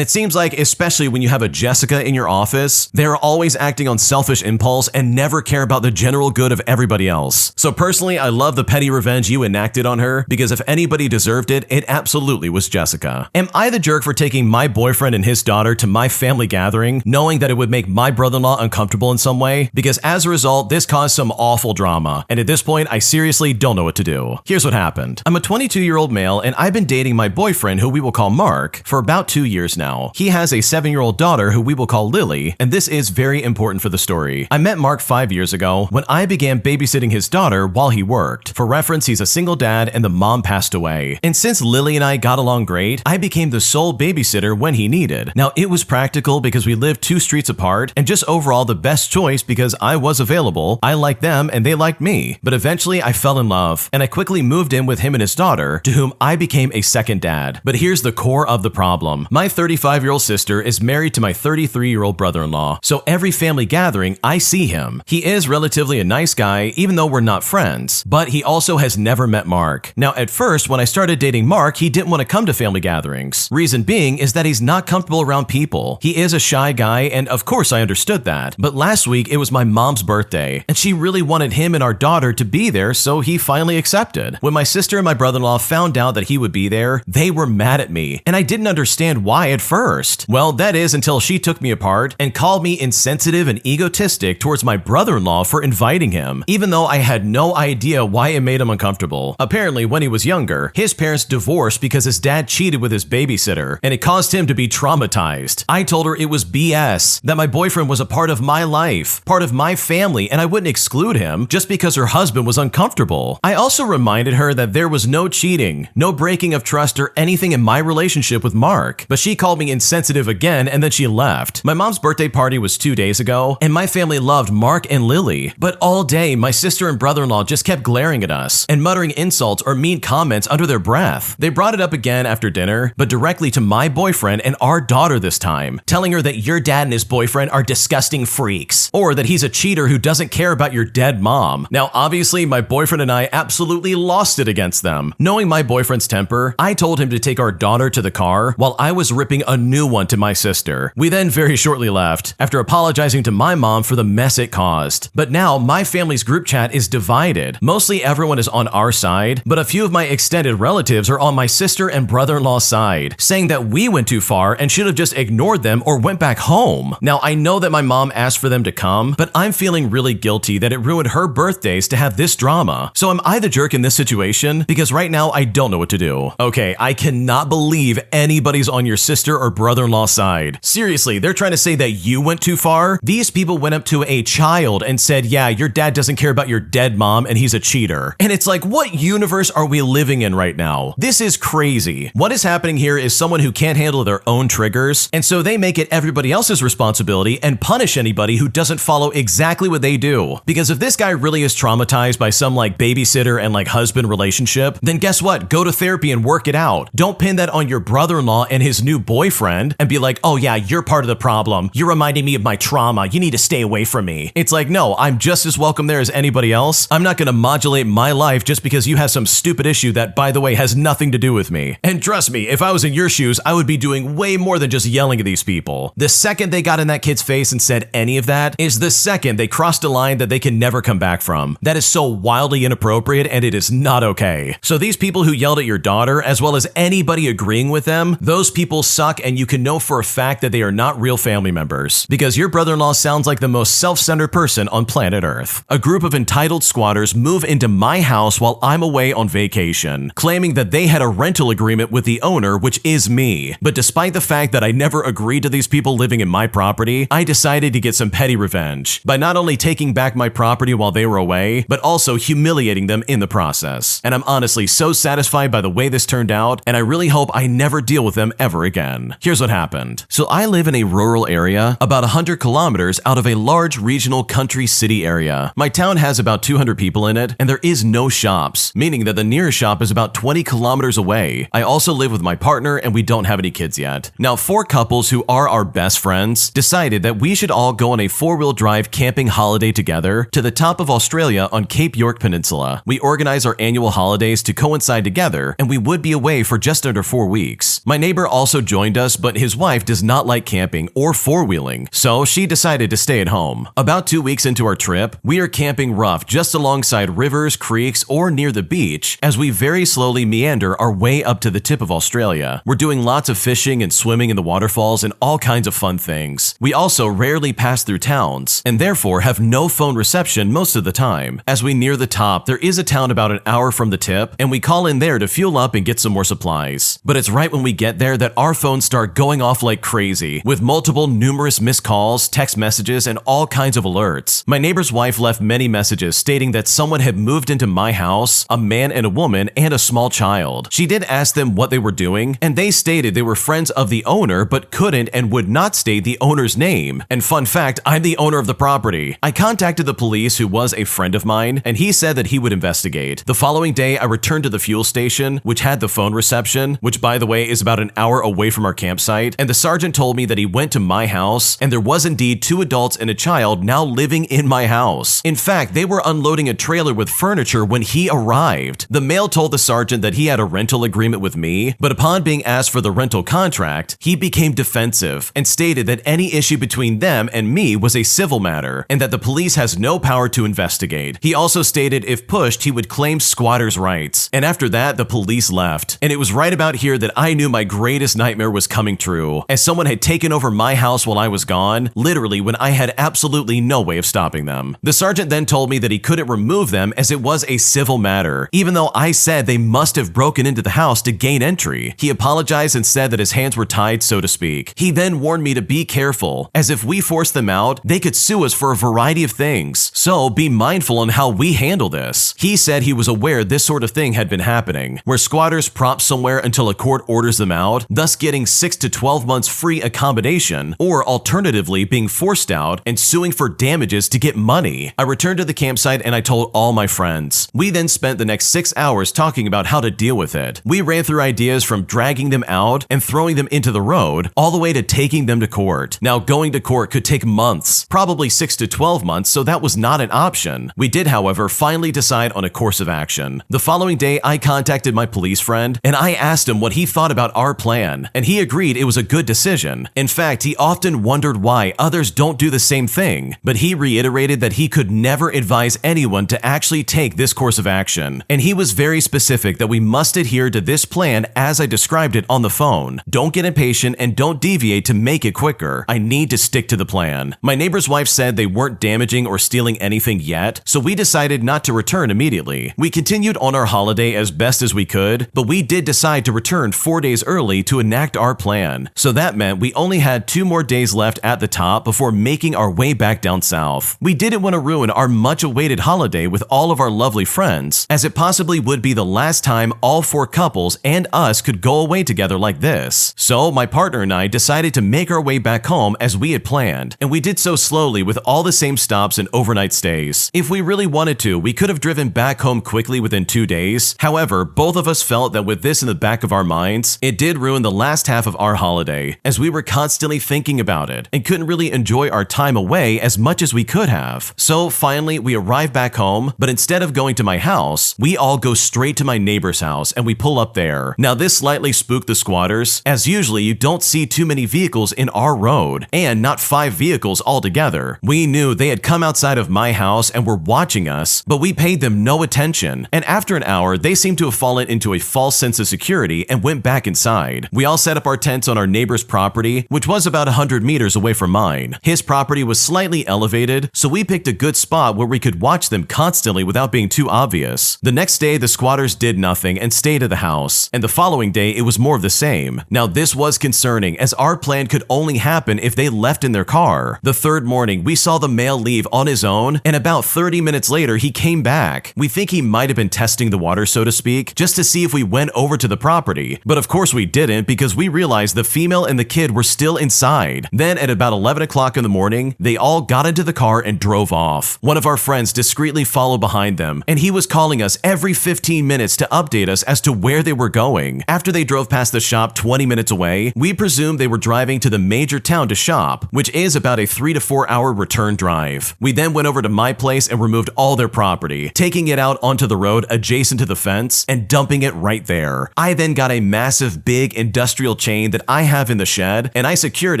it seems like, especially when you have a Jessica in your office, they're always acting on selfish impulse and never care about the general good of everybody else. So personally, I love the petty revenge you enacted on her, because if anybody deserved it, it absolutely was Jessica. Am I the jerk for taking my boyfriend and his daughter to my family gathering, knowing that it would make my brother-in-law uncomfortable in some way? Because as a result, this caused some awful drama, and at this point, I seriously don't know what to do. Here's what happened. I'm a 22-year-old male, and I've been dating my boyfriend, who we will call Mark, for about 2 years now. He has a 7-year-old daughter who we will call Lily, and this is very important for the story. I met Mark 5 years ago when I began babysitting his daughter while he worked. For reference, he's a single dad and the mom passed away. And since Lily and I got along great, I became the sole babysitter when he needed. Now, it was practical because we lived 2 streets apart, and just overall the best choice because I was available, I liked them, and they liked me. But eventually I fell in love, and I quickly moved in with him and his daughter, to whom I became a second dad. But here's the core of the problem. My 35-year-old sister is married to my 33-year-old brother-in-law, so every family gathering, I see him. He is relatively a nice guy, even though we're not friends, but he also has never met Mark. Now, at first, when I started dating Mark, he didn't want to come to family gatherings. Reason being is that he's not comfortable around people. He is a shy guy, and of course I understood that. But last week, it was my mom's birthday, and she really wanted him and our daughter to be there, so he finally accepted. When my sister and my brother-in-law found out that he would be there, they were mad at me, and I didn't understand why at first. Well, that is until she took me apart and called me insensitive and egotistic towards my brother-in-law for inviting him, even though I had no idea why it made him uncomfortable. Apparently, when he was younger, his parents divorced because his dad cheated with his babysitter, and it caused him to be traumatized. I told her it was BS, that my boyfriend was a part of my life, part of my family, and I wouldn't exclude him just because her husband was uncomfortable. I also reminded her that there was no cheating, no breaking of trust or anything in my relationship with Mark, but she called me insensitive again and then she left. My mom's birthday party was 2 days ago, and my family loved Mark and Lily, but all day my sister and brother-in-law just kept glaring at us and muttering insults or mean comments under their breath. They brought it up again after dinner, but directly to my boyfriend and our daughter this time, telling her that your dad and his boyfriend are disgusting freaks, or that he's a cheater who doesn't care about your dead mom. Now, obviously, my boyfriend and I absolutely lost it against them. Knowing my boyfriend's temper, I told him to take our daughter to the car while I was ripping a new one to my sister. We then very shortly left, after apologizing to my mom for the mess it caused. But now, my family's group chat is divided. Mostly everyone is on our side, but a few of my extended relatives are on my sister and brother-in-law's side, saying that we went too far and should have just ignored them or went back home. Now, I know that my mom asked for them to come, but I'm feeling really guilty that it ruined her birthdays to have this drama. So am I the jerk in this situation? Because right now, I don't know what to do. Okay, I cannot believe anybody's on your sister or brother-in-law's side. Seriously, they're trying to say that you went too far? These people went up to a child and said, yeah, your dad doesn't care about your dead mom and he's a cheater. And it's like, what universe are we living in right now? This is crazy. What is happening here is someone who can't handle their own triggers, and so they make it everybody else's responsibility and punish anybody who doesn't follow exactly what they do. Because if this guy really is traumatized by some like babysitter and like husband relationship, then guess what? Go to therapy and work it out. Don't pin that on your brother-in-law and his new boyfriend and be like, oh yeah, you're part of the problem. You're reminding me of my trauma. You need to stay away from me. It's like, no, I'm just as welcome there as anybody else. I'm not gonna modulate my life just because you have some stupid issue that, by the way, has nothing to do with me. And trust me, if I was in your shoes, I would be doing way more than just yelling at these people. The second they got in that kid's face and said any of that is the second they crossed a line that they can never come back from. That is so wildly inappropriate and it is not okay. So these people who yelled at your daughter, as well as anybody agreeing with them, those people suck talk and you can know for a fact that they are not real family members, because your brother-in-law sounds like the most self-centered person on planet Earth. A group of entitled squatters move into my house while I'm away on vacation, claiming that they had a rental agreement with the owner, which is me. But despite the fact that I never agreed to these people living in my property, I decided to get some petty revenge by not only taking back my property while they were away, but also humiliating them in the process. And I'm honestly so satisfied by the way this turned out, and I really hope I never deal with them ever again. Here's what happened. So I live in a rural area about 100 kilometers out of a large regional country city area. My town has about 200 people in it, and there is no shops, meaning that the nearest shop is about 20 kilometers away. I also live with my partner, and we don't have any kids yet. Now, 4 couples who are our best friends decided that we should all go on a 4-wheel drive camping holiday together to the top of Australia on Cape York Peninsula. We organize our annual holidays to coincide together, and we would be away for just under 4 weeks. My neighbor also joined us, but his wife does not like camping or 4-wheeling, so she decided to stay at home. About 2 weeks into our trip, we are camping rough just alongside rivers, creeks, or near the beach as we very slowly meander our way up to the tip of Australia. We're doing lots of fishing and swimming in the waterfalls and all kinds of fun things. We also rarely pass through towns, and therefore have no phone reception most of the time. As we near the top, there is a town about an hour from the tip, and we call in there to fuel up and get some more supplies. But it's right when we get there that our phones start going off like crazy, with numerous missed calls, text messages, and all kinds of alerts. My neighbor's wife left many messages stating that someone had moved into my house, a man and a woman, and a small child. She did ask them what they were doing, and they stated they were friends of the owner but couldn't and would not state the owner's name. And fun fact, I'm the owner of the property. I contacted the police, who was a friend of mine, and he said that he would investigate. The following day, I returned to the fuel station, which had the phone reception, which by the way is about an hour away from our campsite, and the sergeant told me that he went to my house, and there was indeed 2 adults and a child now living in my house. In fact, they were unloading a trailer with furniture when he arrived. The male told the sergeant that he had a rental agreement with me, but upon being asked for the rental contract, he became defensive and stated that any issue between them and me was a civil matter, and that the police has no power to investigate. He also stated if pushed, he would claim squatters' rights. And after that, the police left. And it was right about here that I knew my greatest nightmare was coming true, as someone had taken over my house while I was gone, literally when I had absolutely no way of stopping them. The sergeant then told me that he couldn't remove them as it was a civil matter, even though I said they must have broken into the house to gain entry. He apologized and said that his hands were tied, so to speak. He then warned me to be careful, as if we forced them out, they could sue us for a variety of things, so be mindful on how we handle this. He said he was aware this sort of thing had been happening, where squatters prop somewhere until a court orders them out, thus getting 6 to 12 months free accommodation, or alternatively being forced out and suing for damages to get money. I returned to the campsite and I told all my friends. We then spent the next 6 hours talking about how to deal with it. We ran through ideas from dragging them out and throwing them into the road, all the way to taking them to court. Now, going to court could take months, probably 6 to 12 months, so that was not an option. We did, however, finally decide on a course of action. The following day, I contacted my police friend and I asked him what he thought about our plan, and he agreed it was a good decision. In fact, he often wondered why others don't do the same thing, but he reiterated that he could never advise anyone to actually take this course of action, and he was very specific that we must adhere to this plan as I described it on the phone. Don't get impatient and don't deviate to make it quicker. I need to stick to the plan. My neighbor's wife said they weren't damaging or stealing anything yet, so we decided not to return immediately. We continued on our holiday as best as we could, but we did decide to return 4 days early to enact our plan. So that meant we only had 2 more days left at the top before making our way back down south. We didn't want to ruin our much-awaited holiday with all of our lovely friends, as it possibly would be the last time all 4 couples and us could go away together like this. So my partner and I decided to make our way back home as we had planned, and we did so slowly with all the same stops and overnight stays. If we really wanted to, we could have driven back home quickly within 2 days. However, both of us felt that with this in the back of our minds, it did ruin the last half of our holiday, as we were constantly thinking about it and couldn't really enjoy our time away as much as we could have. So finally, we arrived back home, but instead of going to my house, we all go straight to my neighbor's house and we pull up there. Now, this slightly spooked the squatters, as usually you don't see too many vehicles in our road, and not 5 vehicles altogether. We knew they had come outside of my house and were watching us, but we paid them no attention, and after an hour, they seemed to have fallen into a false sense of security and went back inside. We all set up up our tents on our neighbor's property, which was about 100 meters away from mine. His property was slightly elevated, so we picked a good spot where we could watch them constantly without being too obvious. The next day, the squatters did nothing and stayed at the house, and the following day it was more of the same. Now this was concerning, as our plan could only happen if they left in their car. The third morning, we saw the male leave on his own, and about 30 minutes later, he came back. We think he might have been testing the water, so to speak, just to see if we went over to the property. But of course we didn't, because we realized the female and the kid were still inside. Then at about 11 o'clock in the morning, they all got into the car and drove off. One of our friends discreetly followed behind them, and he was calling us every 15 minutes to update us as to where they were going. After they drove past the shop 20 minutes away, we presumed they were driving to the major town to shop, which is about a 3 to 4 hour return drive. We then went over to my place and removed all their property, taking it out onto the road adjacent to the fence and dumping it right there. I then got a massive big industrial chain that I have in the shed, and I secured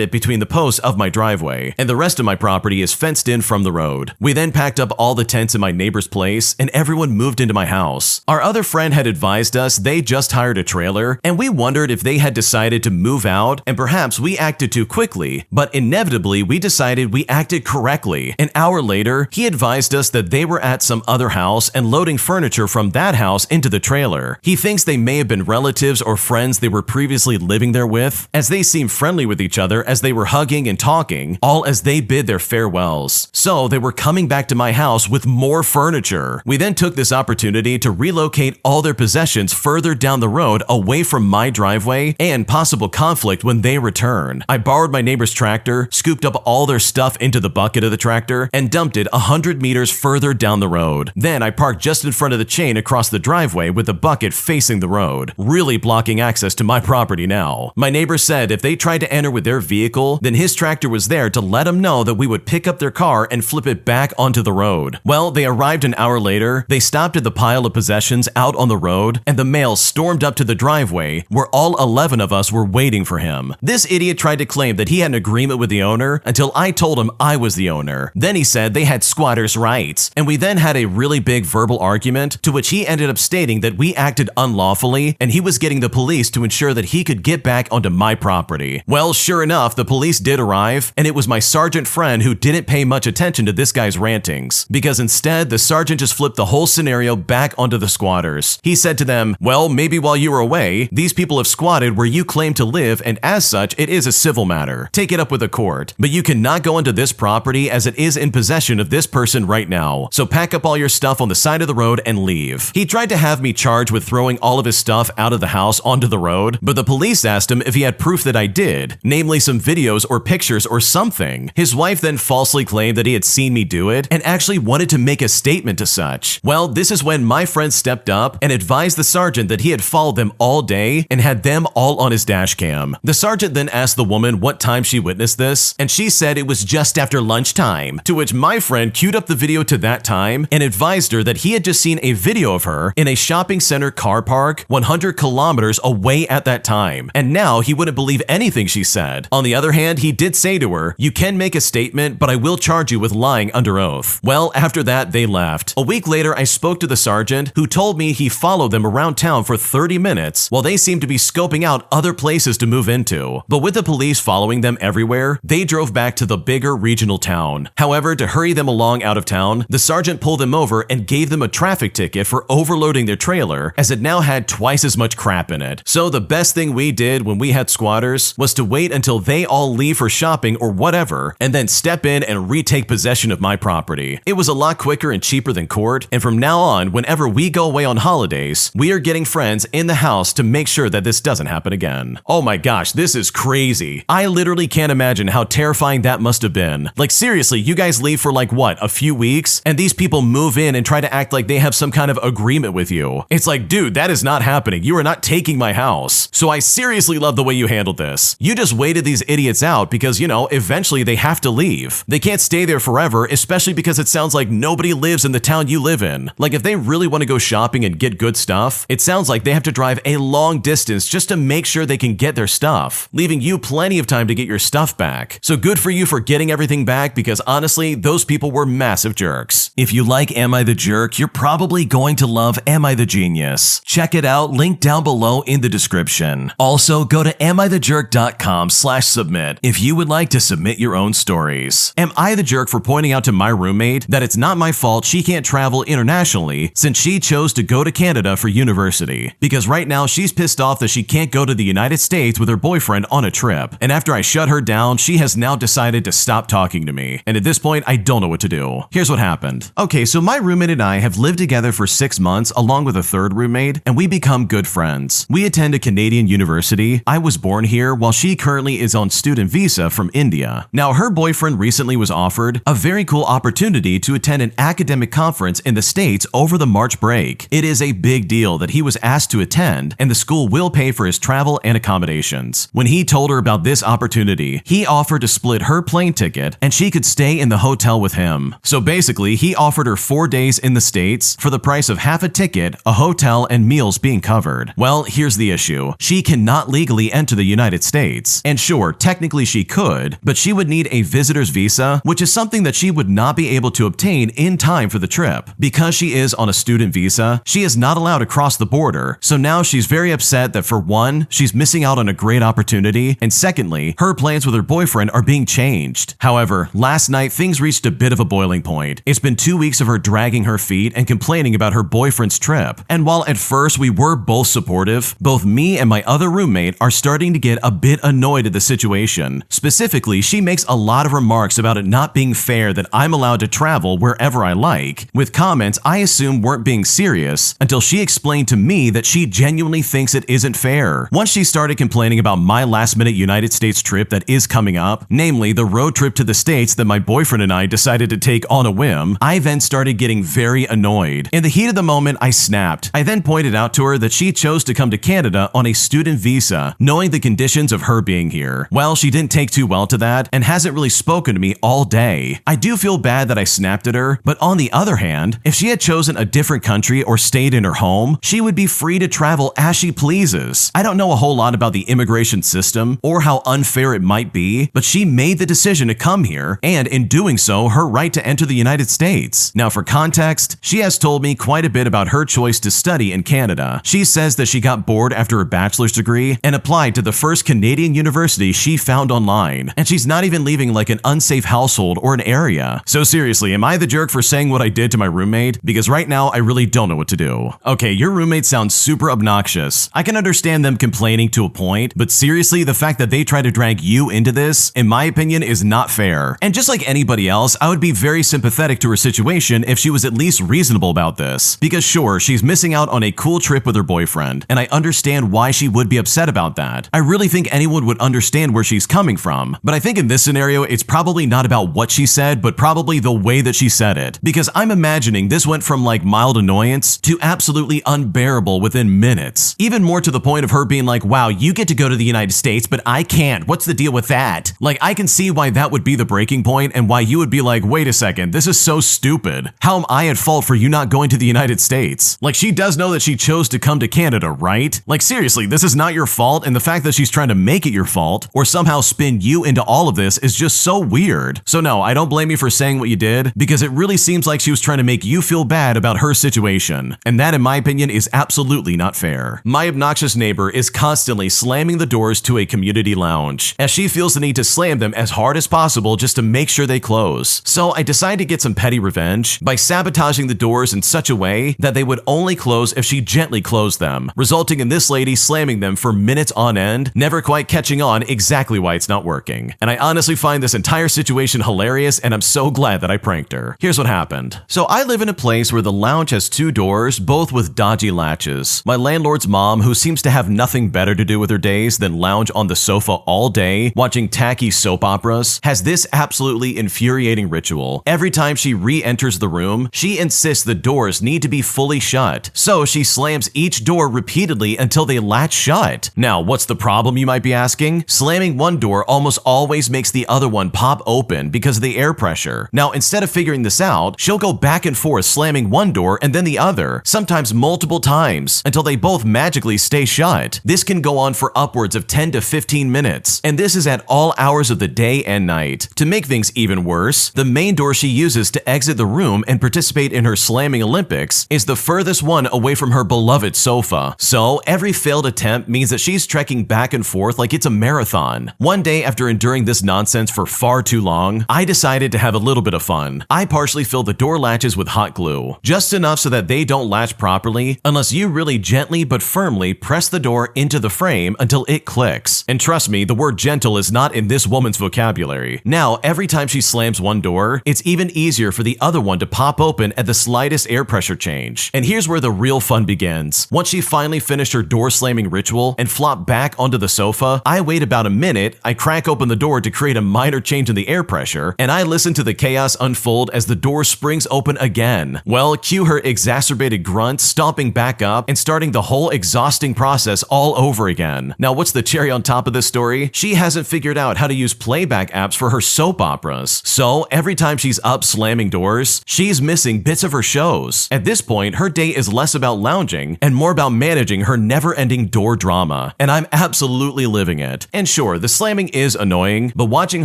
it between the posts of my driveway, and the rest of my property is fenced in from the road. We then packed up all the tents in my neighbor's place, and everyone moved into my house. Our other friend had advised us they just hired a trailer, and we wondered if they had decided to move out, and perhaps we acted too quickly, but inevitably we decided we acted correctly. An hour later, he advised us that they were at some other house and loading furniture from that house into the trailer. He thinks they may have been relatives or friends they were previously living there with, as they seemed friendly with each other as they were hugging and talking, all as they bid their farewells. So they were coming back to my house with more furniture. We then took this opportunity to relocate all their possessions further down the road away from my driveway and possible conflict when they return. I borrowed my neighbor's tractor, scooped up all their stuff into the bucket of the tractor, and dumped it 100 meters further down the road. Then I parked just in front of the chain across the driveway with the bucket facing the road, really blocking access to my property now. My neighbor said if they tried to enter with their vehicle, then his tractor was there to let him know that we would pick up their car and flip it back onto the road. Well, they arrived an hour later, they stopped at the pile of possessions out on the road, and the male stormed up to the driveway where all 11 of us were waiting for him. This idiot tried to claim that he had an agreement with the owner until I told him I was the owner. Then he said they had squatters' rights, and we then had a really big verbal argument to which he ended up stating that we acted unlawfully and he was getting the police to ensure that he could get back onto my property. Well, sure enough, the police did arrive, and it was my sergeant friend who didn't pay much attention to this guy's rantings, because instead the sergeant just flipped the whole scenario back onto the squatters. He said to them, well, maybe while you were away, these people have squatted where you claim to live, and as such, it is a civil matter. Take it up with the court. But you cannot go into this property as it is in possession of this person right now. So pack up all your stuff on the side of the road and leave. He tried to have me charged with throwing all of his stuff out of the house onto the road, but the police asked him if he had proof that I did, namely some videos or pictures or something. His wife then falsely claimed that he had seen me do it and actually wanted to make a statement to such. Well, this is when my friend stepped up and advised the sergeant that he had followed them all day and had them all on his dash cam. The sergeant then asked the woman what time she witnessed this, and she said it was just after lunchtime, to which my friend queued up the video to that time and advised her that he had just seen a video of her in a shopping center car park 100 kilometers away at that time, and now he wouldn't believe anything she said. On the other hand, he did say to her, you can make a statement, but I will charge you with lying under oath. Well, after that, they left. A week later, I spoke to the sergeant, who told me he followed them around town for 30 minutes while they seemed to be scoping out other places to move into. But with the police following them everywhere, they drove back to the bigger regional town. However, to hurry them along out of town, the sergeant pulled them over and gave them a traffic ticket for overloading their trailer, as it now had twice as much crap in it. So the best thing we did when we had squatters was to wait until they all leave for shopping or whatever, and then step in and retake possession of my property. It was a lot quicker and cheaper than court, and from now on, whenever we go away on holidays, we are getting friends in the house to make sure that this doesn't happen again. Oh my gosh, this is crazy. I literally can't imagine how terrifying that must have been. Like seriously, you guys leave for like what, a few weeks? And these people move in and try to act like they have some kind of agreement with you. It's like, dude, that is not happening. You are not taking my house. So I seriously love the way you handled this. You just waited these idiots out because, you know, eventually they have to leave. They can't stay there forever, especially because it sounds like nobody lives in the town you live in. Like if they really want to go shopping and get good stuff, it sounds like they have to drive a long distance just to make sure they can get their stuff, leaving you plenty of time to get your stuff back. So good for you for getting everything back, because honestly, those people were massive jerks. If you like Am I the Jerk, you're probably going to love Am I the Genius. Check it out, link down below in the description. Also, Also, go to AmITheJerk.com/submit if you would like to submit your own stories. Am I the jerk for pointing out to my roommate that it's not my fault she can't travel internationally since she chose to go to Canada for university? Because right now she's pissed off that she can't go to the United States with her boyfriend on a trip. And after I shut her down, she has now decided to stop talking to me. And at this point, I don't know what to do. Here's what happened. Okay, so my roommate and I have lived together for 6 months along with a third roommate, and we become good friends. We attend a Canadian university. I was born here while she currently is on student visa from India. Now, her boyfriend recently was offered a very cool opportunity to attend an academic conference in the States over the March break. It is a big deal that he was asked to attend, and the school will pay for his travel and accommodations. When he told her about this opportunity, he offered to split her plane ticket and she could stay in the hotel with him. So basically, he offered her 4 days in the States for the price of half a ticket, a hotel, and meals being covered. Well, here's the issue. She cannot legally enter the United States. And sure, technically she could, but she would need a visitor's visa, which is something that she would not be able to obtain in time for the trip. Because she is on a student visa, she is not allowed to cross the border. So now she's very upset that, for one, she's missing out on a great opportunity, and secondly, her plans with her boyfriend are being changed. However, last night things reached a bit of a boiling point. It's been 2 weeks of her dragging her feet and complaining about her boyfriend's trip. And while at first we were both supportive, both me and my other roommate are starting to get a bit annoyed at the situation. Specifically, she makes a lot of remarks about it not being fair that I'm allowed to travel wherever I like, with comments I assume weren't being serious until she explained to me that she genuinely thinks it isn't fair. Once she started complaining about my last-minute United States trip that is coming up, namely the road trip to the States that my boyfriend and I decided to take on a whim, I then started getting very annoyed. In the heat of the moment, I snapped. I then pointed out to her that she chose to come to Canada on a student visa, knowing the conditions of her being here. Well, she didn't take too well to that and hasn't really spoken to me all day. I do feel bad that I snapped at her, but on the other hand, if she had chosen a different country or stayed in her home, she would be free to travel as she pleases. I don't know a whole lot about the immigration system or how unfair it might be, but she made the decision to come here, and in doing so, her right to enter the United States. Now, for context, she has told me quite a bit about her choice to study in Canada. She says that she got bored after her bachelor's degree and applied to the first Canadian university she found online, and she's not even leaving like an unsafe household or an area. So seriously, am I the jerk for saying what I did to my roommate? Because right now, I really don't know what to do. Okay, your roommate sounds super obnoxious. I can understand them complaining to a point, but seriously, the fact that they try to drag you into this, in my opinion, is not fair. And just like anybody else, I would be very sympathetic to her situation if she was at least reasonable about this. Because sure, she's missing out on a cool trip with her boyfriend, and I understand why she would be upset about that. I really think anyone would understand where she's coming from, but I think in this scenario, it's probably not about what she said, but probably the way that she said it. Because I'm imagining this went from like mild annoyance to absolutely unbearable within minutes. Even more to the point of her being like, wow, you get to go to the United States, but I can't. What's the deal with that? Like, I can see why that would be the breaking point and why you would be like, wait a second, this is so stupid. How am I at fault for you not going to the United States? Like, she does know that she chose to come to Canada, right? Like, seriously, this is not your fault, and the fact that she's trying to make it your fault or somehow spin you into all of this is just so weird. So no, I don't blame you for saying what you did, because it really seems like she was trying to make you feel bad about her situation, and that, in my opinion, is absolutely not fair. My obnoxious neighbor is constantly slamming the doors to a community lounge, as she feels the need to slam them as hard as possible just to make sure they close. So I decided to get some petty revenge by sabotaging the doors in such a way that they would only close if she gently closed them, resulting in this lady slamming them for minutes on end, never quite catching on exactly why it's not working. And I honestly find this entire situation hilarious, and I'm so glad that I pranked her. Here's what happened. So I live in a place where the lounge has 2 doors, both with dodgy latches. My landlord's mom, who seems to have nothing better to do with her days than lounge on the sofa all day watching tacky soap operas, has this absolutely infuriating ritual. Every time she re-enters the room, she insists the doors need to be fully shut. So she slams each door repeatedly until they latch shut. Now, what's the problem, you might be asking? Slamming one door almost always makes the other one pop open because of the air pressure. Now, instead of figuring this out, she'll go back and forth slamming one door and then the other, sometimes multiple times, until they both magically stay shut. This can go on for upwards of 10 to 15 minutes, and this is at all hours of the day and night. To make things even worse, the main door she uses to exit the room and participate in her slamming Olympics is the furthest one away from her beloved sofa. So every failed attempt means that she's trekking back and forth like it's a marathon. One day, after enduring this nonsense for far too long, I decided to have a little bit of fun. I partially filled the door latches with hot glue, just enough so that they don't latch properly unless you really gently but firmly press the door into the frame until it clicks. And trust me, the word gentle is not in this woman's vocabulary. Now, every time she slams one door, it's even easier for the other one to pop open at the slightest air pressure change. And here's where the real fun begins. Once she finally finished her door slamming ritual and flopped back onto the sofa, I wait about a minute, I crack open the door to create a minor change in the air pressure, and I listen to the chaos unfold as the door springs open again. Well, cue her exacerbated grunt, stomping back up and starting the whole exhausting process all over again. Now, what's the cherry on top of this story? She hasn't figured out how to use playback apps for her soap operas. So every time she's up slamming doors, she's missing bits of her shows. At this point, her day is less about lounging and more about managing her never-ending door drama. And I'm absolutely living it. And sure, the slamming is annoying, but watching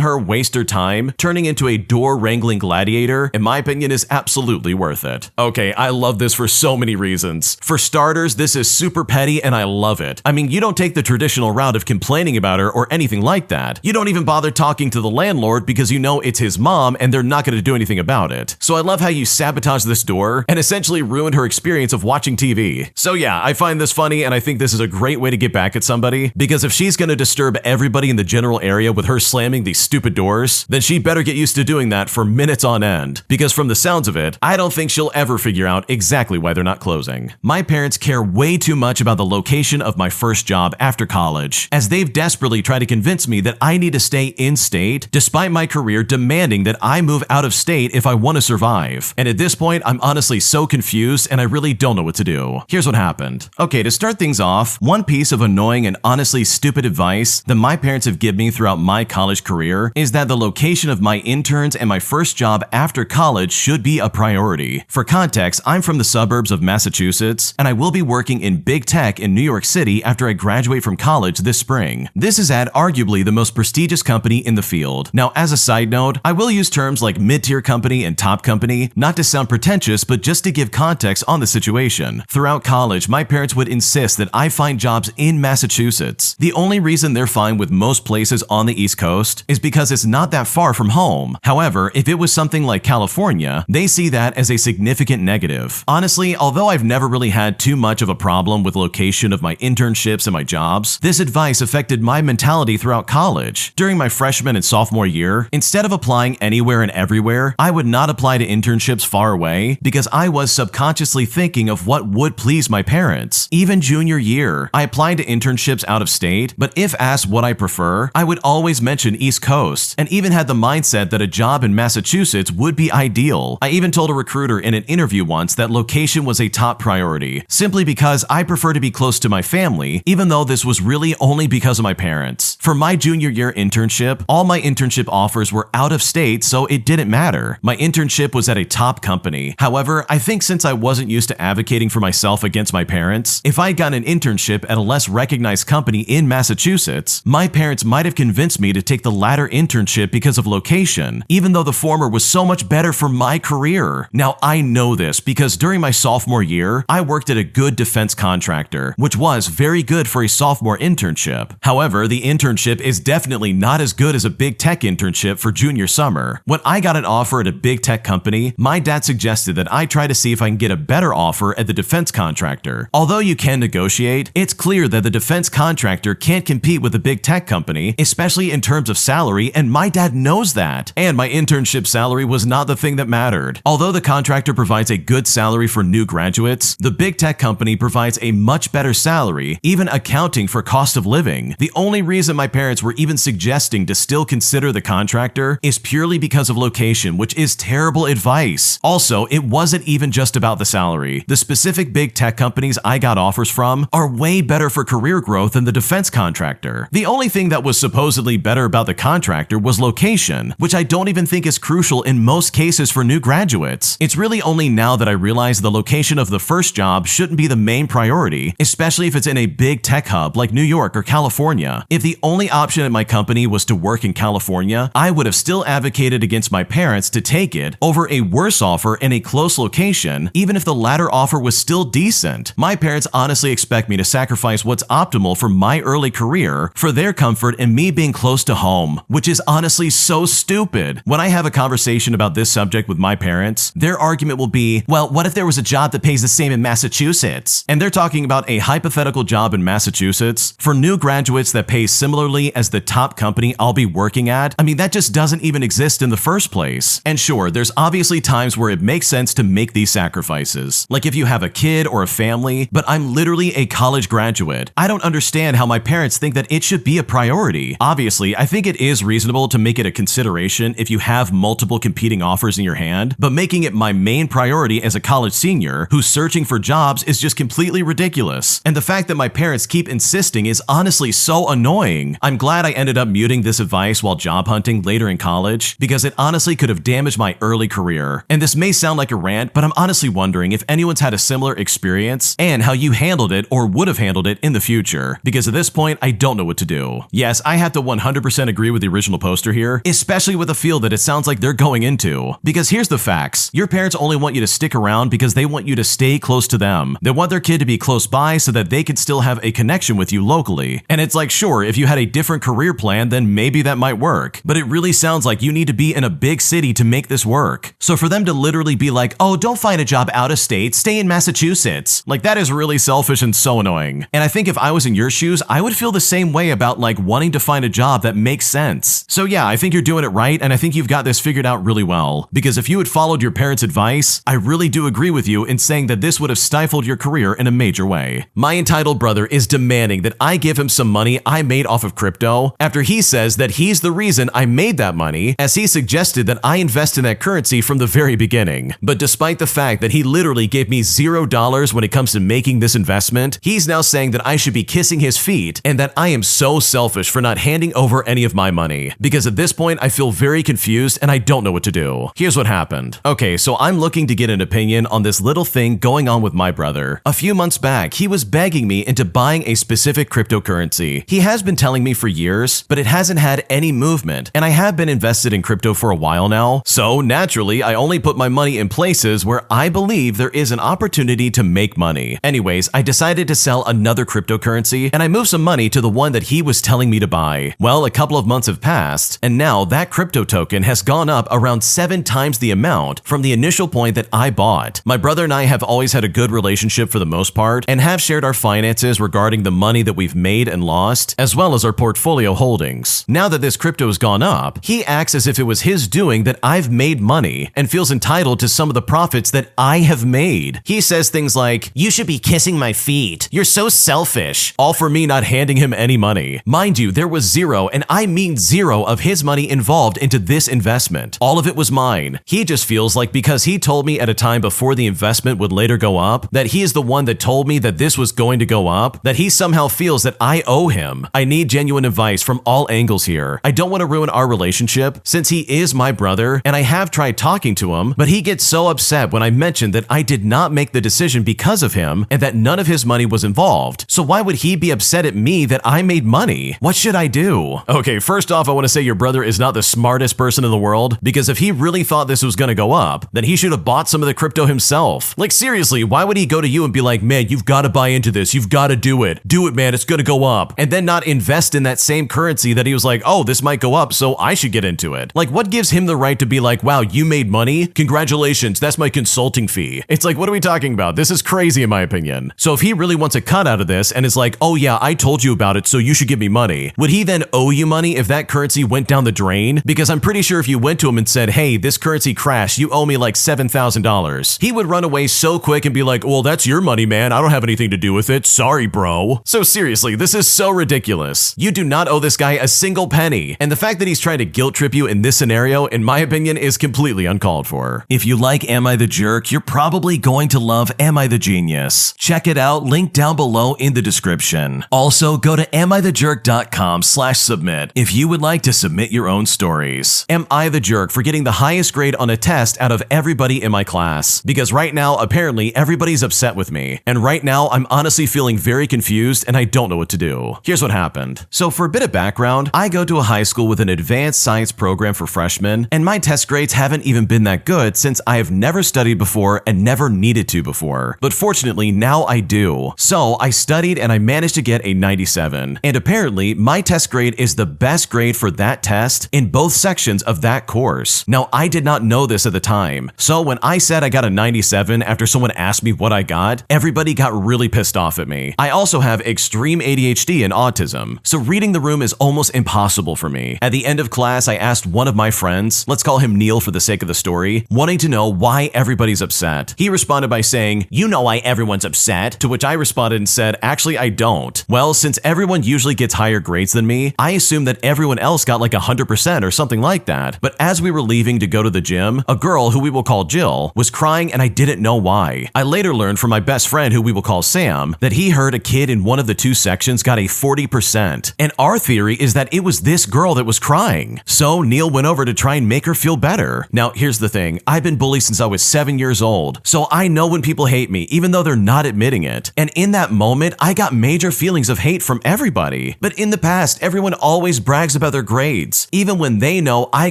her waste her time turning into a door-wrangling gladiator, in my opinion, is absolutely worth it. Okay, I love this for so many reasons. For starters, this is super petty and I love it. I mean, you don't take the traditional route of complaining about her or anything like that. You don't even bother talking to the landlord because you know it's his mom and they're not going to do anything about it. So I love how you sabotage this door and essentially ruined her experience of watching TV. So yeah, I find this funny and I think this is a great way to get back at somebody, because if she's going to disturb everybody in the general area with her slamming these stupid doors, then she better get used to doing that for minutes on end, because from the sounds of it, I don't think she'll ever figure out exactly why they're not closing. My parents care way too much about the location of my first job after college, as they've desperately tried to convince me that I need to stay in state, despite my career demanding that I move out of state if I want to survive. And at this point, I'm honestly so confused and I really don't know what to do. Here's what happened. Okay, to start things off, one piece of annoying and honestly stupid advice that my parents have given me throughout my college career is that the location of my interns and my first job after college should be a priority. For context, I'm from the suburbs of Massachusetts, and I will be working in big tech in New York City after I graduate from college this spring. This is at arguably the most prestigious company in the field. Now, as a side note, I will use terms like mid-tier company and top company, not to sound pretentious, but just to give context on the situation. Throughout college, my parents would insist that I find jobs in Massachusetts. The only reason they're fine with most places on the East Coast is because it's not that far from home. However, if it was something like California, they see that as a significant negative. Honestly, although I've never really had too much of a problem with location of my internships and my jobs, this advice affected my mentality throughout college. During my freshman and sophomore year, instead of applying anywhere and everywhere, I would not apply to internships far away because I was subconsciously thinking of what would please my parents. Even junior year, I applied to internships out of state, but if asked what I prefer, I would always mention East Coast, and even had the mindset that a job in Massachusetts would be ideal. I even told a recruiter in an interview once that location was a top priority, simply because I prefer to be close to my family, even though this was really only because of my parents. For my junior year internship, all my internship offers were out of state, so it didn't matter. My internship was at a top company. However, I think since I wasn't used to advocating for myself against my parents, if I got an internship at a less recognized company in Massachusetts, my parents might have convinced me to take the latter internship because of location, even though the former was so much better for my career. Now, I know this because during my sophomore year, I worked at a good defense contractor, which was very good for a sophomore internship. However, the internship is definitely not as good as a big tech internship for junior summer. When I got an offer at a big tech company, my dad suggested that I try to see if I can get a better offer at the defense contractor. Although you can negotiate, it's clear that the defense contractor can't compete with a big tech company, especially in terms of salary, and my dad knows that. And my internship salary was not the thing that mattered. Although the contractor provides a good salary for new graduates, the big tech company provides a much better salary, even accounting for cost of living. The only reason my parents were even suggesting to still consider the contractor is purely because of location, which is terrible advice. Also, it wasn't even just about the salary. The specific big tech companies I got offers from are way better for career growth than the defense contractor. The only thing that was supposedly better about the contractor was location, which I don't even think is crucial in most cases for new graduates. It's really only now that I realize the location of the first job shouldn't be the main priority, especially if it's in a big tech hub like New York or California. If the only option at my company was to work in California, I would have still advocated against my parents to take it over a worse offer in a close location, even if the latter offer was still decent. My parents honestly expect me to sacrifice what's optimal for my early career for their comfort and me being close to home, which is honestly so stupid. When I have a conversation about this subject with my parents, their argument will be, well, what if there was a job that pays the same in Massachusetts? And they're talking about a hypothetical job in Massachusetts for new graduates that pays similarly as the top company I'll be working at. I mean, that just doesn't even exist in the first place. And sure, there's obviously times where it makes sense to make these sacrifices, like if you have a kid or a family, but I'm literally a college graduate. I don't understand how my parents think that it should be a priority. Obviously, I think it is reasonable to make it a consideration if you have multiple competing offers in your hand, but making it my main priority as a college senior who's searching for jobs is just completely ridiculous. And the fact that my parents keep insisting is honestly so annoying. I'm glad I ended up muting this advice while job hunting later in college, because it honestly could have damaged my early career. And this may sound like a rant, but I'm honestly wondering if anyone's had a similar experience and how you handled it or would have handled it in the future, because at this point, I don't know what to do. Yes, I have to 100% agree with the original poster here, especially with the field that it sounds like they're going into. Because here's the facts. Your parents only want you to stick around because they want you to stay close to them. They want their kid to be close by so that they can still have a connection with you locally. And it's like, sure, if you had a different career plan, then maybe that might work. But it really sounds like you need to be in a big city to make this work. So for them to literally be like, oh, don't find a job out of state, stay in Massachusetts. Like, that is really selfish and so annoying. And I think if I was in your shoes, I would feel the same way about like wanting to find a job that makes sense. So yeah, I think you're doing it right, and I think you've got this figured out really well. Because if you had followed your parents' advice, I really do agree with you in saying that this would have stifled your career in a major way. My entitled brother is demanding that I give him some money I made off of crypto after he says that he's the reason I made that money, as he suggested that I invest in that currency from the very beginning. But despite the fact that he literally gave me $0 when it comes to making this investment, he's now saying that I should be kissing his feet and that I am so selfish for not handing over any of my money. Because at this point, I feel very confused and I don't know what to do. Here's what happened. Okay, so I'm looking to get an opinion on this little thing going on with my brother. A few months back, he was begging me into buying a specific cryptocurrency. He has been telling me for years, but it hasn't had any movement, and I have been invested in crypto for a while now. So naturally, I only put my money in places where I believe there is an opportunity to make money. Anyways, I decided to sell another cryptocurrency, and I moved some money to the one that he was telling me to buy. Well, a couple of months have passed, and now that crypto token has gone up around 7 times the amount from the initial point that I bought. My brother and I have always had a good relationship for the most part, and have shared our finances regarding the money that we've made and lost, as well as our portfolio holdings. Now that this crypto has gone up, he acts as if it was his doing that I've made money, and feels entitled to some of the profits that I have made. He says things like, "You should be kissing my feet. You're so selfish," all for me not handing him any money. Mind you, there was zero, and I mean zero, of his money involved into this investment. All of it was mine. He just feels like because he told me at a time before the investment would later go up, that he is the one that told me that this was going to go up, that he somehow feels that I owe him. I need genuine advice from all angles here. I don't want to ruin our relationship since he is my brother, and I have tried talking to him, but he gets so upset when I mention that I did not make the decision because of him and that none of his money was involved. So why would he be upset at me that I made money? What should I do? Okay, first off, I want to say your brother is not the smartest person in the world, because if he really thought this was going to go up, then he should have bought some of the crypto himself. Like, seriously, why would he go to you and be like, "Man, you've got to buy into this. You've got to do it. Do it, man. It's going to go up." And then not invest in that same currency that he was like, "Oh, this might go up, so I should get into it." Like, what gives him the right to be like, "Wow, you made money? Congratulations. That's my consulting fee." It's like, what are we talking about? This is crazy in my opinion. So if he really wants a cut out of this and is like, "Oh yeah, I told you about it, so you should give me money," would he then owe you money if that currency went down the drain? Because I'm pretty sure if you went to him and said, "Hey, this currency crashed, you owe me like $7,000, he would run away so quick and be like, "Well, that's your money, man. I don't have anything to do with it. Sorry, bro." So seriously, this is so ridiculous. You do not owe this guy a single penny. And the fact that he's trying to guilt trip you in this scenario, in my opinion, is completely uncalled for. If you like Am I the Jerk, you're probably going to love Am I the Genius. Check it out, link down below in the description. Also, go to amithejerk.com/submit if you would like to submit your own stories. Am I the jerk for getting the highest grade on a test out of everybody in my class? Because right now, apparently, everybody's upset with me. And right now, I'm honestly feeling very confused and I don't know what to do. Here's what happened. happened. So for a bit of background, I go to a high school with an advanced science program for freshmen, and my test grades haven't even been that good since I have never studied before and never needed to before. But fortunately, now I do. So I studied and I managed to get a 97. And apparently, my test grade is the best grade for that test in both sections of that course. Now, I did not know this at the time. So when I said I got a 97 after someone asked me what I got, everybody got really pissed off at me. I also have extreme ADHD and autism, so reading the room is almost impossible for me. At the end of class, I asked one of my friends, let's call him Neil for the sake of the story, wanting to know why everybody's upset. He responded by saying, "You know why everyone's upset," to which I responded and said, "Actually, I don't." Well, since everyone usually gets higher grades than me, I assumed that everyone else got like 100% or something like that. But as we were leaving to go to the gym, a girl who we will call Jill was crying and I didn't know why. I later learned from my best friend who we will call Sam that he heard a kid in one of the two sections got a 40%. And our theory is that it was this girl that was crying. So Neil went over to try and make her feel better. Now, here's the thing. I've been bullied since I was 7 years old. So I know when people hate me, even though they're not admitting it. And in that moment, I got major feelings of hate from everybody. But in the past, everyone always brags about their grades, even when they know I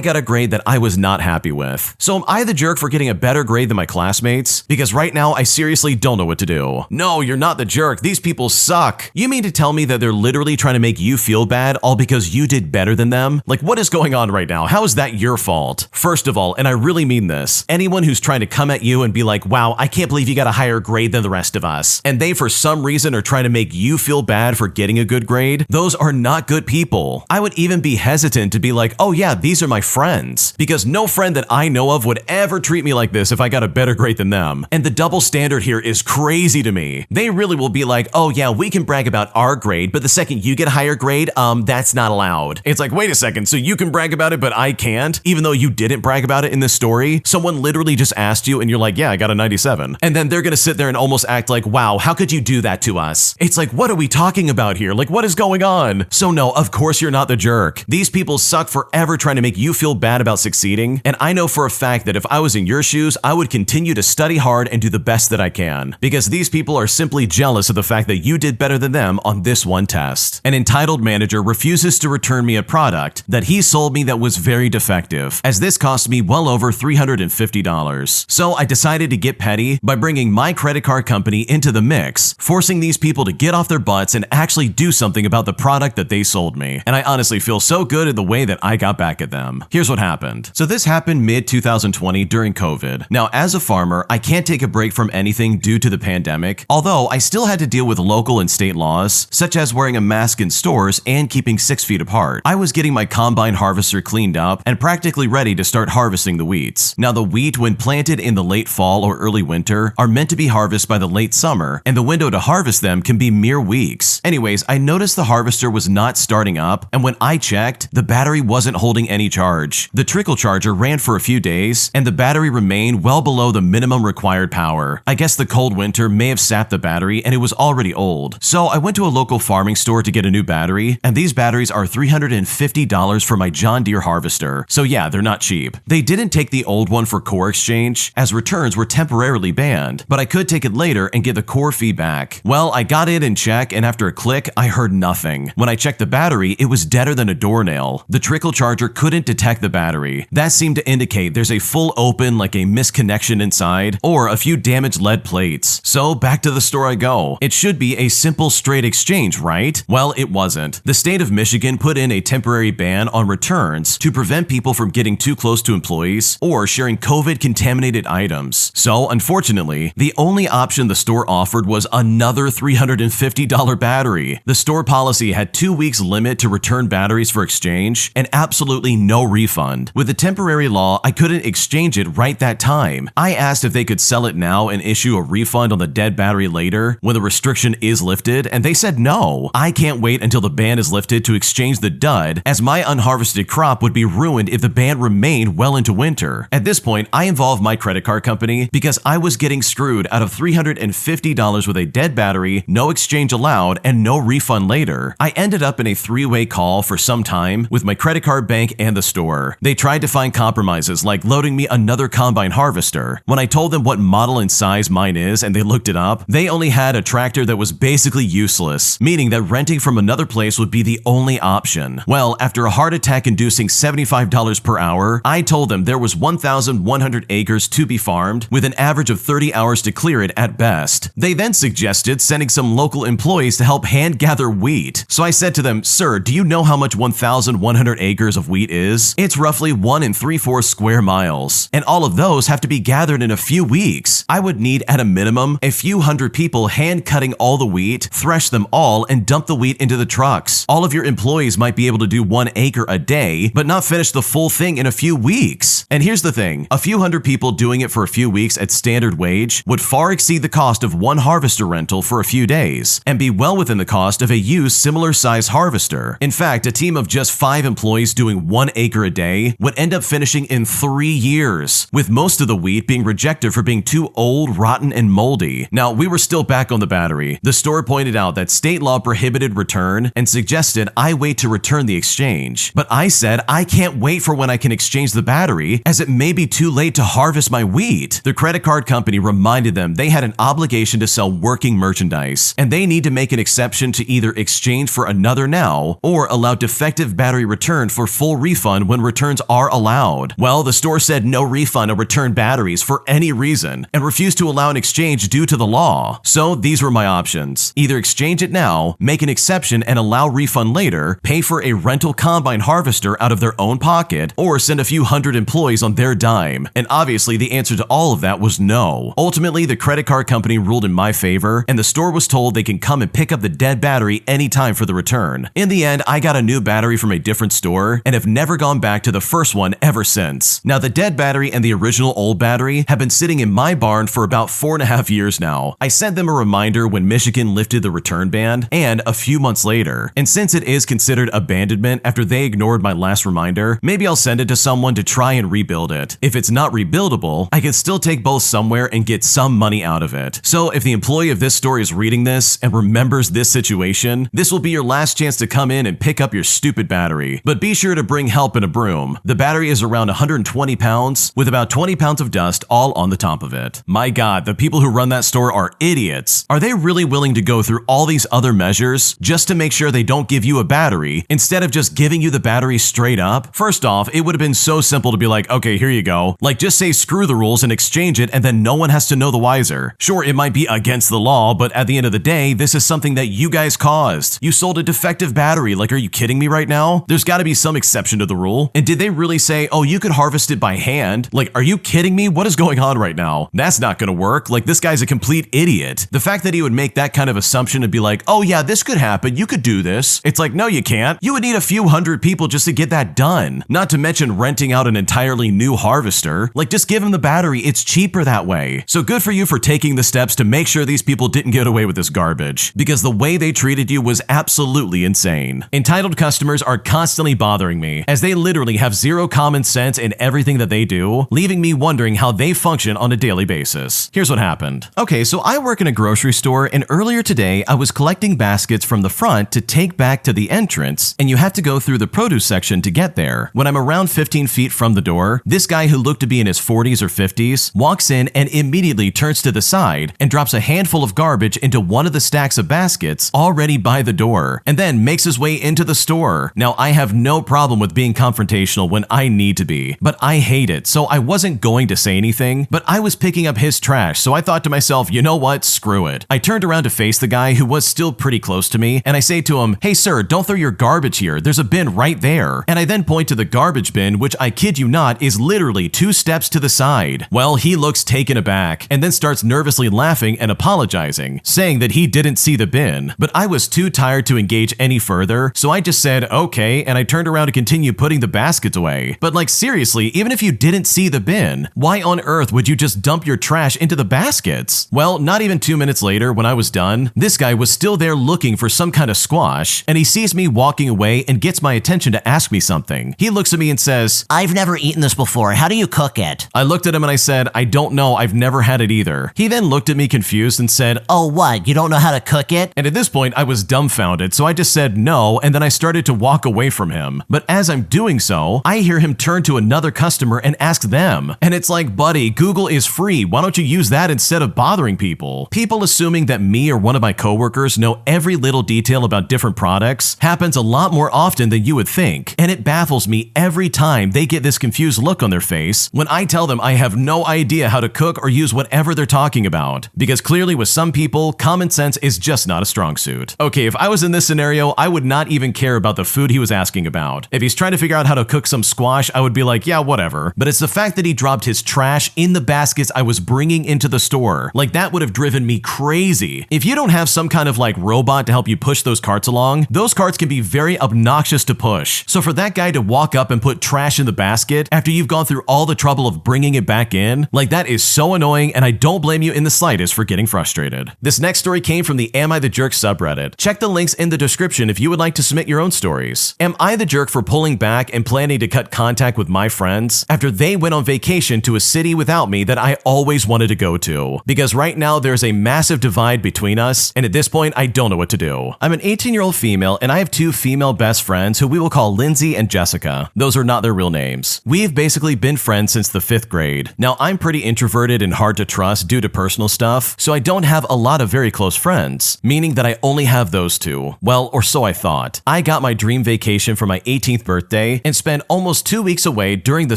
got a grade that I was not happy with. So am I the jerk for getting a better grade than my classmates? Because right now, I seriously don't know what to do. No, you're not the jerk. These people suck. You mean to tell me that they're literally trying to make you feel bad all because you did better than them? Like, what is going on right now? How is that your fault? First of all, and I really mean this, anyone who's trying to come at you and be like, wow, I can't believe you got a higher grade than the rest of us, and they for some reason are trying to make you feel bad for getting a good grade, those are not good people. I would even be hesitant to be like, oh yeah, these are my friends, because no friend that I know of would ever treat me like this if I got a better grade than them. And the double standard here is crazy to me. They really will be like, oh yeah, we can brag about our grade, but the second you get a higher grade, that's not allowed. It's like, wait a second, so you can brag about it, but I can't, even though you didn't brag about it in this story? Someone literally just asked you and you're like, yeah, I got a 97. And then they're gonna sit there and almost act like, wow, how could you do that to us? It's like, what are we talking about here? Like, what is going on? So no, of course you're not the jerk. These people suck forever trying to make you feel bad about succeeding, and I know for a fact that if I was in your shoes, I would continue to study hard and do the best that I can, because these people are simply jealous of the fact that you did better than them on this one test. An entitled manager refuses to return me a product that he sold me that was very defective, as this cost me well over $350. So I decided to get petty by bringing my credit card company into the mix, forcing these people to get off their butts and actually do something about the product that they sold me. And I honestly feel so good at the way that I got back at them. Here's what happened. So this happened mid-2020 during COVID. Now, as a farmer, I can't take a break from anything due to the pandemic, although I still had to deal with local and state laws, such as wearing a mask in stores and keeping 6 feet apart. I was getting my combine harvester cleaned up and practically ready to start harvesting the wheats. Now, the wheat, when planted in the late fall or early winter, are meant to be harvested by the late summer, and the window to harvest them can be mere weeks. Anyways, I noticed the harvester was not starting up, and when I checked, the battery wasn't holding any charge. The trickle charger ran for a few days, and the battery remained well below the minimum required power. I guess the cold winter may have sapped the battery, and it was already old. So I went to a local farming store to get a new battery, and these batteries are $350 for my John Deere harvester. So yeah, they're not cheap. They didn't take the old one for core exchange, as returns were temporarily banned, but I could take it later and get the core fee back. Well, I got it in check, and after a click, I heard nothing. When I checked the battery, it was deader than a doornail. The trickle charger couldn't detect the battery. That seemed to indicate there's a full open, like a misconnection inside, or a few damaged lead plates. So back to the store I go. It should be a simple straight exchange, right? Well, it wasn't. The state of Michigan put in a temporary ban on returns to prevent people from getting too close to employees or sharing COVID-contaminated items. So unfortunately, the only option the store offered was another $350 battery. The store policy had 2 weeks limit to return batteries for exchange and absolutely no refund. With the temporary law, I couldn't exchange it right that time. I asked if they could sell it now and issue a refund on the dead battery later when the restriction is lifted, and they said no. I can't wait until the ban is lifted to exchange the dud, as my unharvested crop would be ruined if the ban remained well into winter. At this point, I involved my credit card company because I was getting screwed out of $350 with a dead battery, no exchange allowed, and no refund later. I ended up in a three-way call for some time with my credit card, bank, and the store. They tried to find compromises like loading me another combine harvester. When I told them what model and size mine is and they looked it up, they only had a tractor that was basically useless, meaning that renting from another another place would be the only option. Well, after a heart attack-inducing $75 per hour, I told them there was 1,100 acres to be farmed, with an average of 30 hours to clear it at best. They then suggested sending some local employees to help hand-gather wheat. So I said to them, "Sir, do you know how much 1,100 acres of wheat is? It's roughly 1 3/4 square miles. And all of those have to be gathered in a few weeks. I would need, at a minimum, a few hundred people hand-cutting all the wheat, thresh them all, and dump the wheat into the trucks. All of your employees might be able to do 1 acre a day, but not finish the full thing in a few weeks." And here's the thing, a few hundred people doing it for a few weeks at standard wage would far exceed the cost of one harvester rental for a few days, and be well within the cost of a used similar size harvester. In fact, a team of just 5 employees doing 1 acre a day would end up finishing in 3 years, with most of the wheat being rejected for being too old, rotten, and moldy. Now, we were still back on the battery. The store pointed out that state law prohibited return and suggested I wait to return the exchange. But I said I can't wait for when I can exchange the battery, as it may be too late to harvest my wheat. The credit card company reminded them they had an obligation to sell working merchandise, and they need to make an exception to either exchange for another now or allow defective battery return for full refund when returns are allowed. Well, the store said no refund of returned batteries for any reason and refused to allow an exchange due to the law. So these were my options. Either exchange it now, make an exception and allow refund later, pay for a rental combine harvester out of their own pocket, or send a few hundred employees on their dime. And obviously the answer to all of that was no. Ultimately, the credit card company ruled in my favor, and the store was told they can come and pick up the dead battery anytime for the return. In the end, I got a new battery from a different store and have never gone back to the first one ever since. Now, the dead battery and the original old battery have been sitting in my barn for about 4.5 years now. I sent them a reminder when Michigan lifted the return ban and a few months later. And since it is considered abandonment after they ignored my last reminder, maybe I'll send it to someone to try and rebuild it. If it's not rebuildable, I can still take both somewhere and get some money out of it. So if the employee of this store is reading this and remembers this situation, this will be your last chance to come in and pick up your stupid battery. But be sure to bring help and a broom. The battery is around 120 pounds with about 20 pounds of dust all on the top of it. My God, the people who run that store are idiots. Are they really willing to go through all these other measures just to make sure they don't give you a battery instead of just giving you the battery straight up? First off, it would have been so simple to be like, okay, here you go. Like, just say screw the rules and exchange it, and then no one has to know the wiser. Sure, it might be against the law, but at the end of the day, this is something that you guys caused. You sold a defective battery. Like, are you kidding me right now? There's got to be some exception to the rule. And did they really say, oh, you could harvest it by hand? Like, are you kidding me? What is going on right now? That's not gonna work. Like, this guy's a complete idiot. The fact that he would make that kind of assumption and be like, oh yeah, this could happen. You could do this. It's like, no, you can't. You would need a few hundred people just to get that done. Not to mention renting out an entirely new harvester. Like, just give him the battery. It's cheaper that way. So good for you for taking the steps to make sure these people didn't get away with this garbage, because the way they treated you was absolutely insane. Entitled customers are constantly bothering me, as they literally have zero common sense in everything that they do, leaving me wondering how they function on a daily basis. Here's what happened. Okay, so I work in a grocery store, and earlier today I was collecting baskets from the front to take back to the entrance, and you have to go through the produce section to get there. When I'm around 15 feet from the door, this guy who looked to be in his 40s or 50s walks in and immediately turns to the side and drops a handful of garbage into one of the stacks of baskets already by the door, and then makes his way into the store. Now, I have no problem with being confrontational when I need to be, but I hate it, so I wasn't going to say anything, but I was picking up his trash, so I thought to myself, you know what, screw it. I turned around to face the guy who was still pretty close to me, and I say to him, hey sir, don't throw your garbage here, there's a bin right there. And I then point to the garbage bin, which I kid you not is literally 2 steps to the side. Well, he looks taken aback, and then starts nervously laughing and apologizing, saying that he didn't see the bin, but I was too tired to engage any further, so I just said, okay, and I turned around to continue putting the baskets away. But like, seriously, even if you didn't see the bin, why on earth would you just dump your trash into the baskets? Well, not even 2 minutes later, when I was done, this guy was still there looking for some kind of squash, and he sees me walking away and gets my attention to ask me something. He looks at me and says, I've never eaten this before. How do you cook it? I looked at him and I said, I don't know, I've never had it either. He then looked at me confused and said, Oh, what? You don't know how to cook it? And at this point, I was dumbfounded, so I just said no, and then I started to walk away from him. But as I'm doing so, I hear him turn to another customer and ask them. And it's like, buddy, Google is free. Why don't you use that instead of bothering people? People assuming that me or one of my coworkers know every little detail about different products happens a lot more often than you would think, and it baffles me every time they get this confused look on their face when I tell them I have no idea how to cook or use whatever they're talking about, because clearly with some people, common sense is just not a strong suit. Okay, if I was in this scenario, I would not even care about the food he was asking about. If he's trying to figure out how to cook some squash, I would be like, yeah, whatever. But it's the fact that he dropped his trash in the baskets I was bringing into the store. Like, that would have driven me crazy. If you don't have some kind of like robot to help you push those carts along, those carts can be very obnoxious to push. So for that guy to walk up and put trash in the basket after you've gone through all the trouble of bringing it back in, like, that is so annoying, and I don't blame you in the slightest for getting frustrated. This next story came from the Am I the Jerk subreddit. Check the links in the description if you would like to submit your own stories. Am I the jerk for pulling back and planning to cut contact with my friends after they went on vacation to a city without me that I always wanted to go to? Because right now there's a massive divide between us, and at this point I don't know what to do. I'm an 18-year-old female, and I have two female best friends who we will call Lindsay and Jessica. Those are not their real names. We've basically been friends since the 5th grade. Now, I'm pretty introverted and hard to trust due to personal stuff, so I don't have a lot of very close friends, meaning that I only have those two. Well, or so I thought. I got my dream vacation for my 18th birthday and spent almost 2 weeks away during the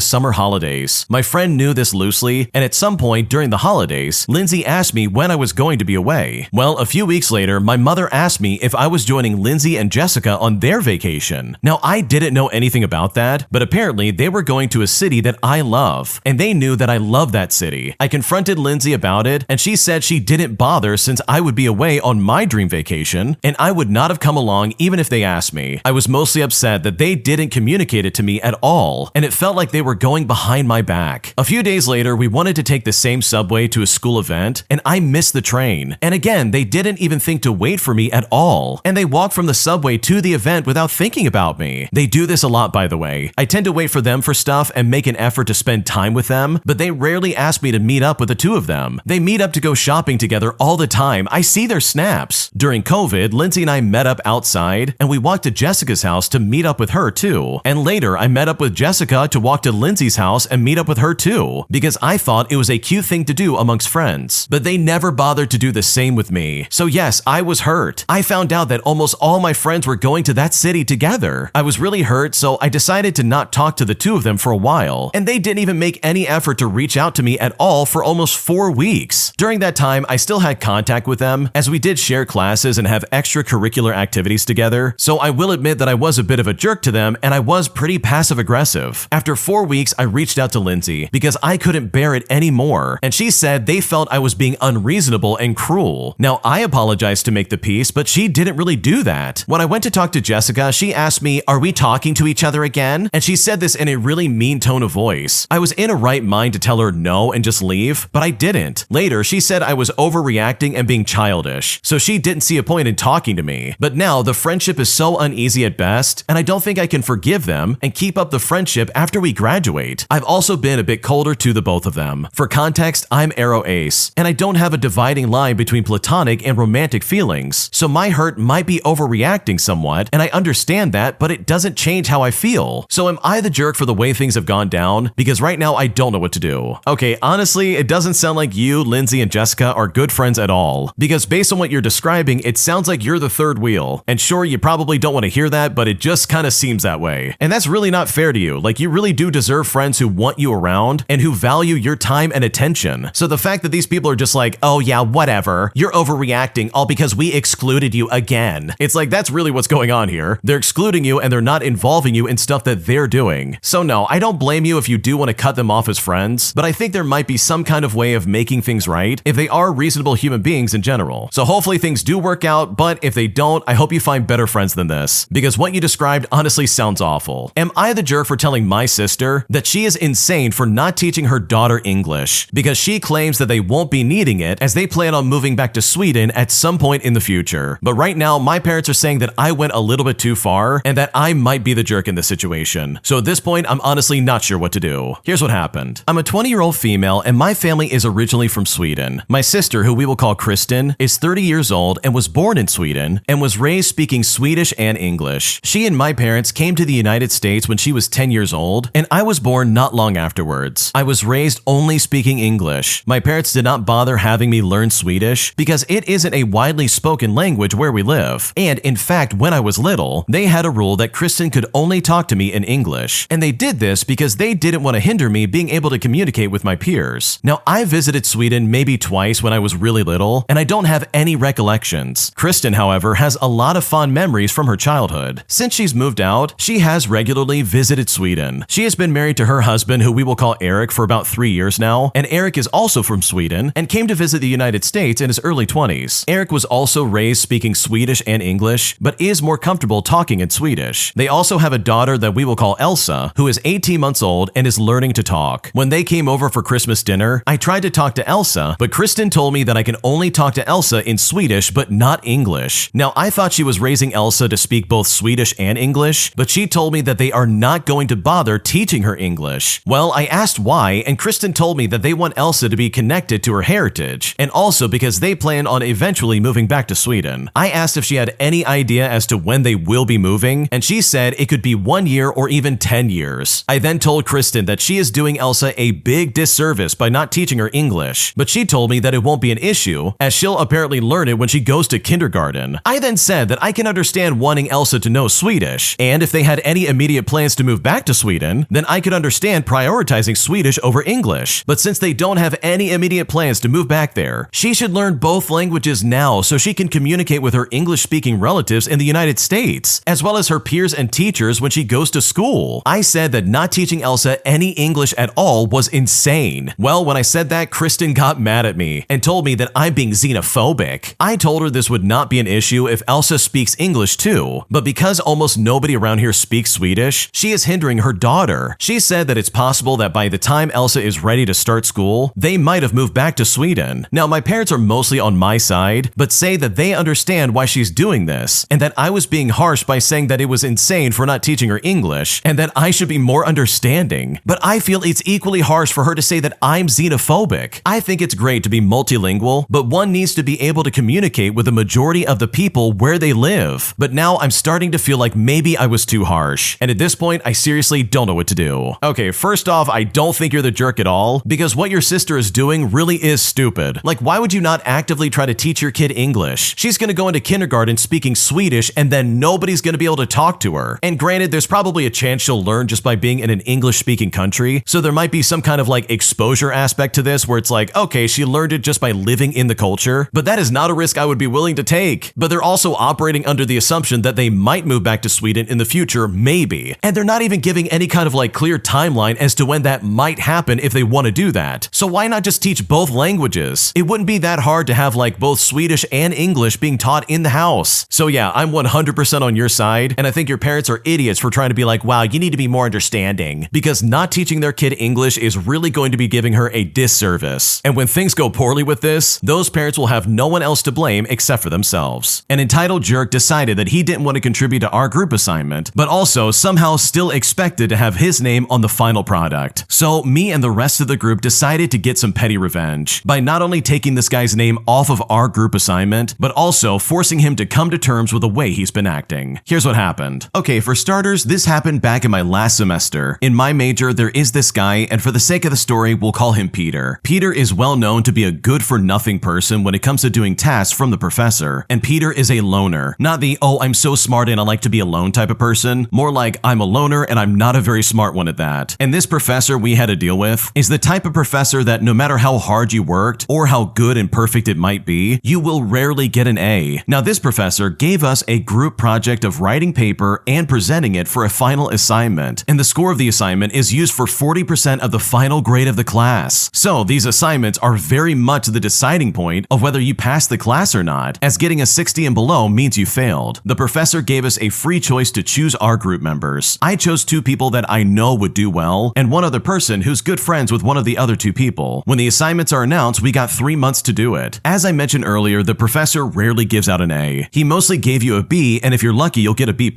summer holidays. My friend knew this loosely, and at some point during the holidays, Lindsay asked me when I was going to be away. Well, a few weeks later, my mother asked me if I was joining Lindsay and Jessica on their vacation. Now, I didn't know anything about that, but apparently they were going to a city that I love, and they knew that I love that city. I confronted Lindsay about it, and she said she didn't bother since I would be away on my dream vacation, and I would not have come along even if they asked me. I was mostly upset that they didn't communicate it to me at all, and it felt like they were going behind my back. A few days later, we wanted to take the same subway to a school event, and I missed the train. And again, they didn't even think to wait for me at all, and they walked from the subway to the event without thinking about me. They do this a lot, by the way. I tend to wait for them for stuff and make an effort to spend time with them, but they rarely ask me to meet up with the two of them. They meet up to go shopping together all the time. I see their snaps. During COVID, Lindsay and I met up outside, and we walked to Jessica's house to meet up with her too. And later, I met up with Jessica to walk to Lindsay's house and meet up with her too, because I thought it was a cute thing to do amongst friends. But they never bothered to do the same with me. So yes, I was hurt. I found out that almost all my friends were going to that city together. I was really hurt, so I decided to not talk to the two of them for a while, and they didn't even make any effort to reach out to me at all for almost 4 weeks. During that time, I still had contact with them, as we did share classes and have extracurricular activities together, so I will admit that I was a bit of a jerk to them, and I was pretty passive-aggressive. After 4 weeks, I reached out to Lindsay because I couldn't bear it anymore, and she said they felt I was being unreasonable and cruel. Now, I apologized to make the peace, but she didn't really do that. When I went to talk to Jessica, she asked me, "Are we talking to each other again?" And she said this in a really mean tone of voice. I was in a right mind to tell her no and just leave, but I didn't. Later, she said I was overreacting and being childish, so she didn't see a point in talking to me. But now, the friendship is so uneasy at best, and I don't think I can forgive them and keep up the friendship after we graduate. I've also been a bit colder to the both of them. For context, I'm Arrow Ace, and I don't have a dividing line between platonic and romantic feelings, so my hurt might be overreacting somewhat, and I understand that, but it doesn't change how I feel. So am I the jerk for the way things have gone down? Because right now, I don't know what to do. Okay, honestly, it doesn't sound like you, Lindsay, and Jessica are good friends at all, because based on what you're describing, it sounds like you're the third wheel. And sure, you probably don't want to hear that, but it just kind of seems that way. And that's really not fair to you. Like, you really do deserve friends who want you around and who value your time and attention. So the fact that these people are just like, "Oh yeah, whatever, you're overreacting all because we excluded you again." It's like, that's really what's going on here. They're excluding you and they're not involving you in stuff that they're doing. So no, I don't blame you if you do want to cut them off as friends, but I think there might be some kind of way of making things right if they are reasonable human beings in general. So hopefully things do work out, but if they don't, I hope you find better friends than this, because what you described honestly sounds awful. Am I the jerk for telling my sister that she is insane for not teaching her daughter English because she claims that they won't be needing it as they plan on moving back to Sweden at some point in the future? But right now, my parents are saying that I went a little bit too far and that I might be the jerk in this situation. So at this point, I'm honestly not sure what to do. Here's what happened. I'm a 20-year-old female and my family is originally from Sweden. My sister, who we will call Kristen, is 30 years old and was born in Sweden and was raised speaking Swedish and English. She and my parents came to the United States when she was 10 years old, and I was born not long afterwards. I was raised only speaking English. My parents did not bother having me learn Swedish because it isn't a widely spoken language where we live. And in fact, when I was little, they had a rule that Kristen could only talk to me in English. And they did this because they didn't want to hinder me being able to communicate with my peers. Now, I visited Sweden maybe twice when I was really little, and I don't have any recollections. Kristen, however, has a lot of fond memories from her childhood. Since she's moved out, she has regularly visited Sweden. She has been married to her husband, who we will call Eric, for about 3 years now, and Eric is also from Sweden and came to visit the United States in his early 20s. Eric was also raised speaking Swedish and English, but is more comfortable talking in Swedish. They also have a daughter that we will call Elsa, who is 18 months old and is learning to talk. When they came over for Christmas dinner, I tried to talk to Elsa, but Kristen told me that I can only talk to Elsa in Swedish but not English. Now, I thought she was raising Elsa to speak both Swedish and English, but she told me that they are not going to bother teaching her English. Well, I asked why, and Kristen told me that they want Elsa to be connected to her heritage, and also because they plan on eventually moving back to Sweden. I asked if she had any idea as to when they will be moving, and she said it could be 1 year or even 10 years. I then told Kristen that she is doing Elsa a big disservice by not teaching her English, but she told me that it won't be an issue, as she'll apparently learn it when she goes to kindergarten. I then said that I can understand wanting Elsa to know Swedish, and if they had any immediate plans to move back to Sweden, then I could understand prioritizing Swedish over English. But since they don't have any immediate plans to move back there, she should learn both languages now so she can communicate with her English-speaking relatives in the United States, as well as her peers and teachers when she goes to school. I said that not teaching Elsa any English at all was insane. Well, when I said that, Kristen got mad at me and told me that I'm being xenophobic. I told her this would not be an issue if Elsa speaks English too, but because almost nobody around here speaks Swedish, she is hindering her daughter. She said that it's possible that by the time Elsa is ready to start school, they might have moved back to Sweden. Now, my parents are mostly on my side, but say that they understand why she's doing this, and that I was being harsh by saying that it was insane for not teaching her English, and that I should be more understanding. But I feel it's equally harsh for her to say that I'm xenophobic. I think it's great to be multilingual, but one needs to be able to communicate with the majority of the people where they live. But now I'm starting to feel like maybe I was too harsh, and at this point, I seriously don't know what to do. Okay, first off, I don't think you're the jerk at all, because what your sister is doing really is stupid. Like, why would you not actively try to teach your kid English? She's gonna go into kindergarten speaking Swedish, and then nobody's gonna be able to talk to her. And granted, there's probably a chance she'll learn just by being in an English-speaking country, so there might be some kind of like exposure aspect to this where it's like, okay, she learned it just by living in the culture, but that is not a risk I would be willing to take. But they're also operating under the assumption that they might move back to Sweden in the future, maybe. And they're not even giving any kind of like clear timeline as to when that might happen if they want to do that. So why not just teach both languages? It wouldn't be that hard to have like both Swedish and English being taught in the house. So yeah, I'm 100% on your side, and I think your parents are idiots for trying to be like, wow, you need to be more understanding, because not teaching their kid English is really going to be giving her a disservice. And when things go poorly with this, those parents will have no one else to blame except for themselves. An entitled jerk decided that he didn't want to contribute to our group assignment, but also somehow still expected to have his name on the final product. So me and the rest of the group decided to get some petty revenge by not only taking this guy's name off of our group assignment, but also forcing him to come to terms with the way he's been acting. Here's what happened. Okay, for starters, this happened back in my last semester. In my major, there is this guy, and for the sake of the story, we'll call him Peter. Peter is well known to be a good-for-nothing person when it comes to doing tasks from the professor, and Peter is a loner. Not the, oh, I'm so smart and I like to be alone type of person, more like I'm a loner and I'm not a very smart one at that. And this professor we had to deal with is the type of professor that no matter how hard you worked or how good and perfect it might be, you will rarely get an A. Now, this professor gave us a group project of writing paper and presenting it for a final assignment, and the score of the assignment is used for 40% of the final grade of the class. So these assignments are very much the deciding point of whether you pass the class or not, as getting a 60 and below means you failed. The professor gave us a free choice to choose our group members. I chose 2 people that I know would do well, and one other person who's good friends with one of the other 2 people. When the assignments are announced, we got 3 months to do it. As I mentioned earlier, the professor rarely gives out an A. He mostly gave you a B, and if you're lucky, you'll get a B+.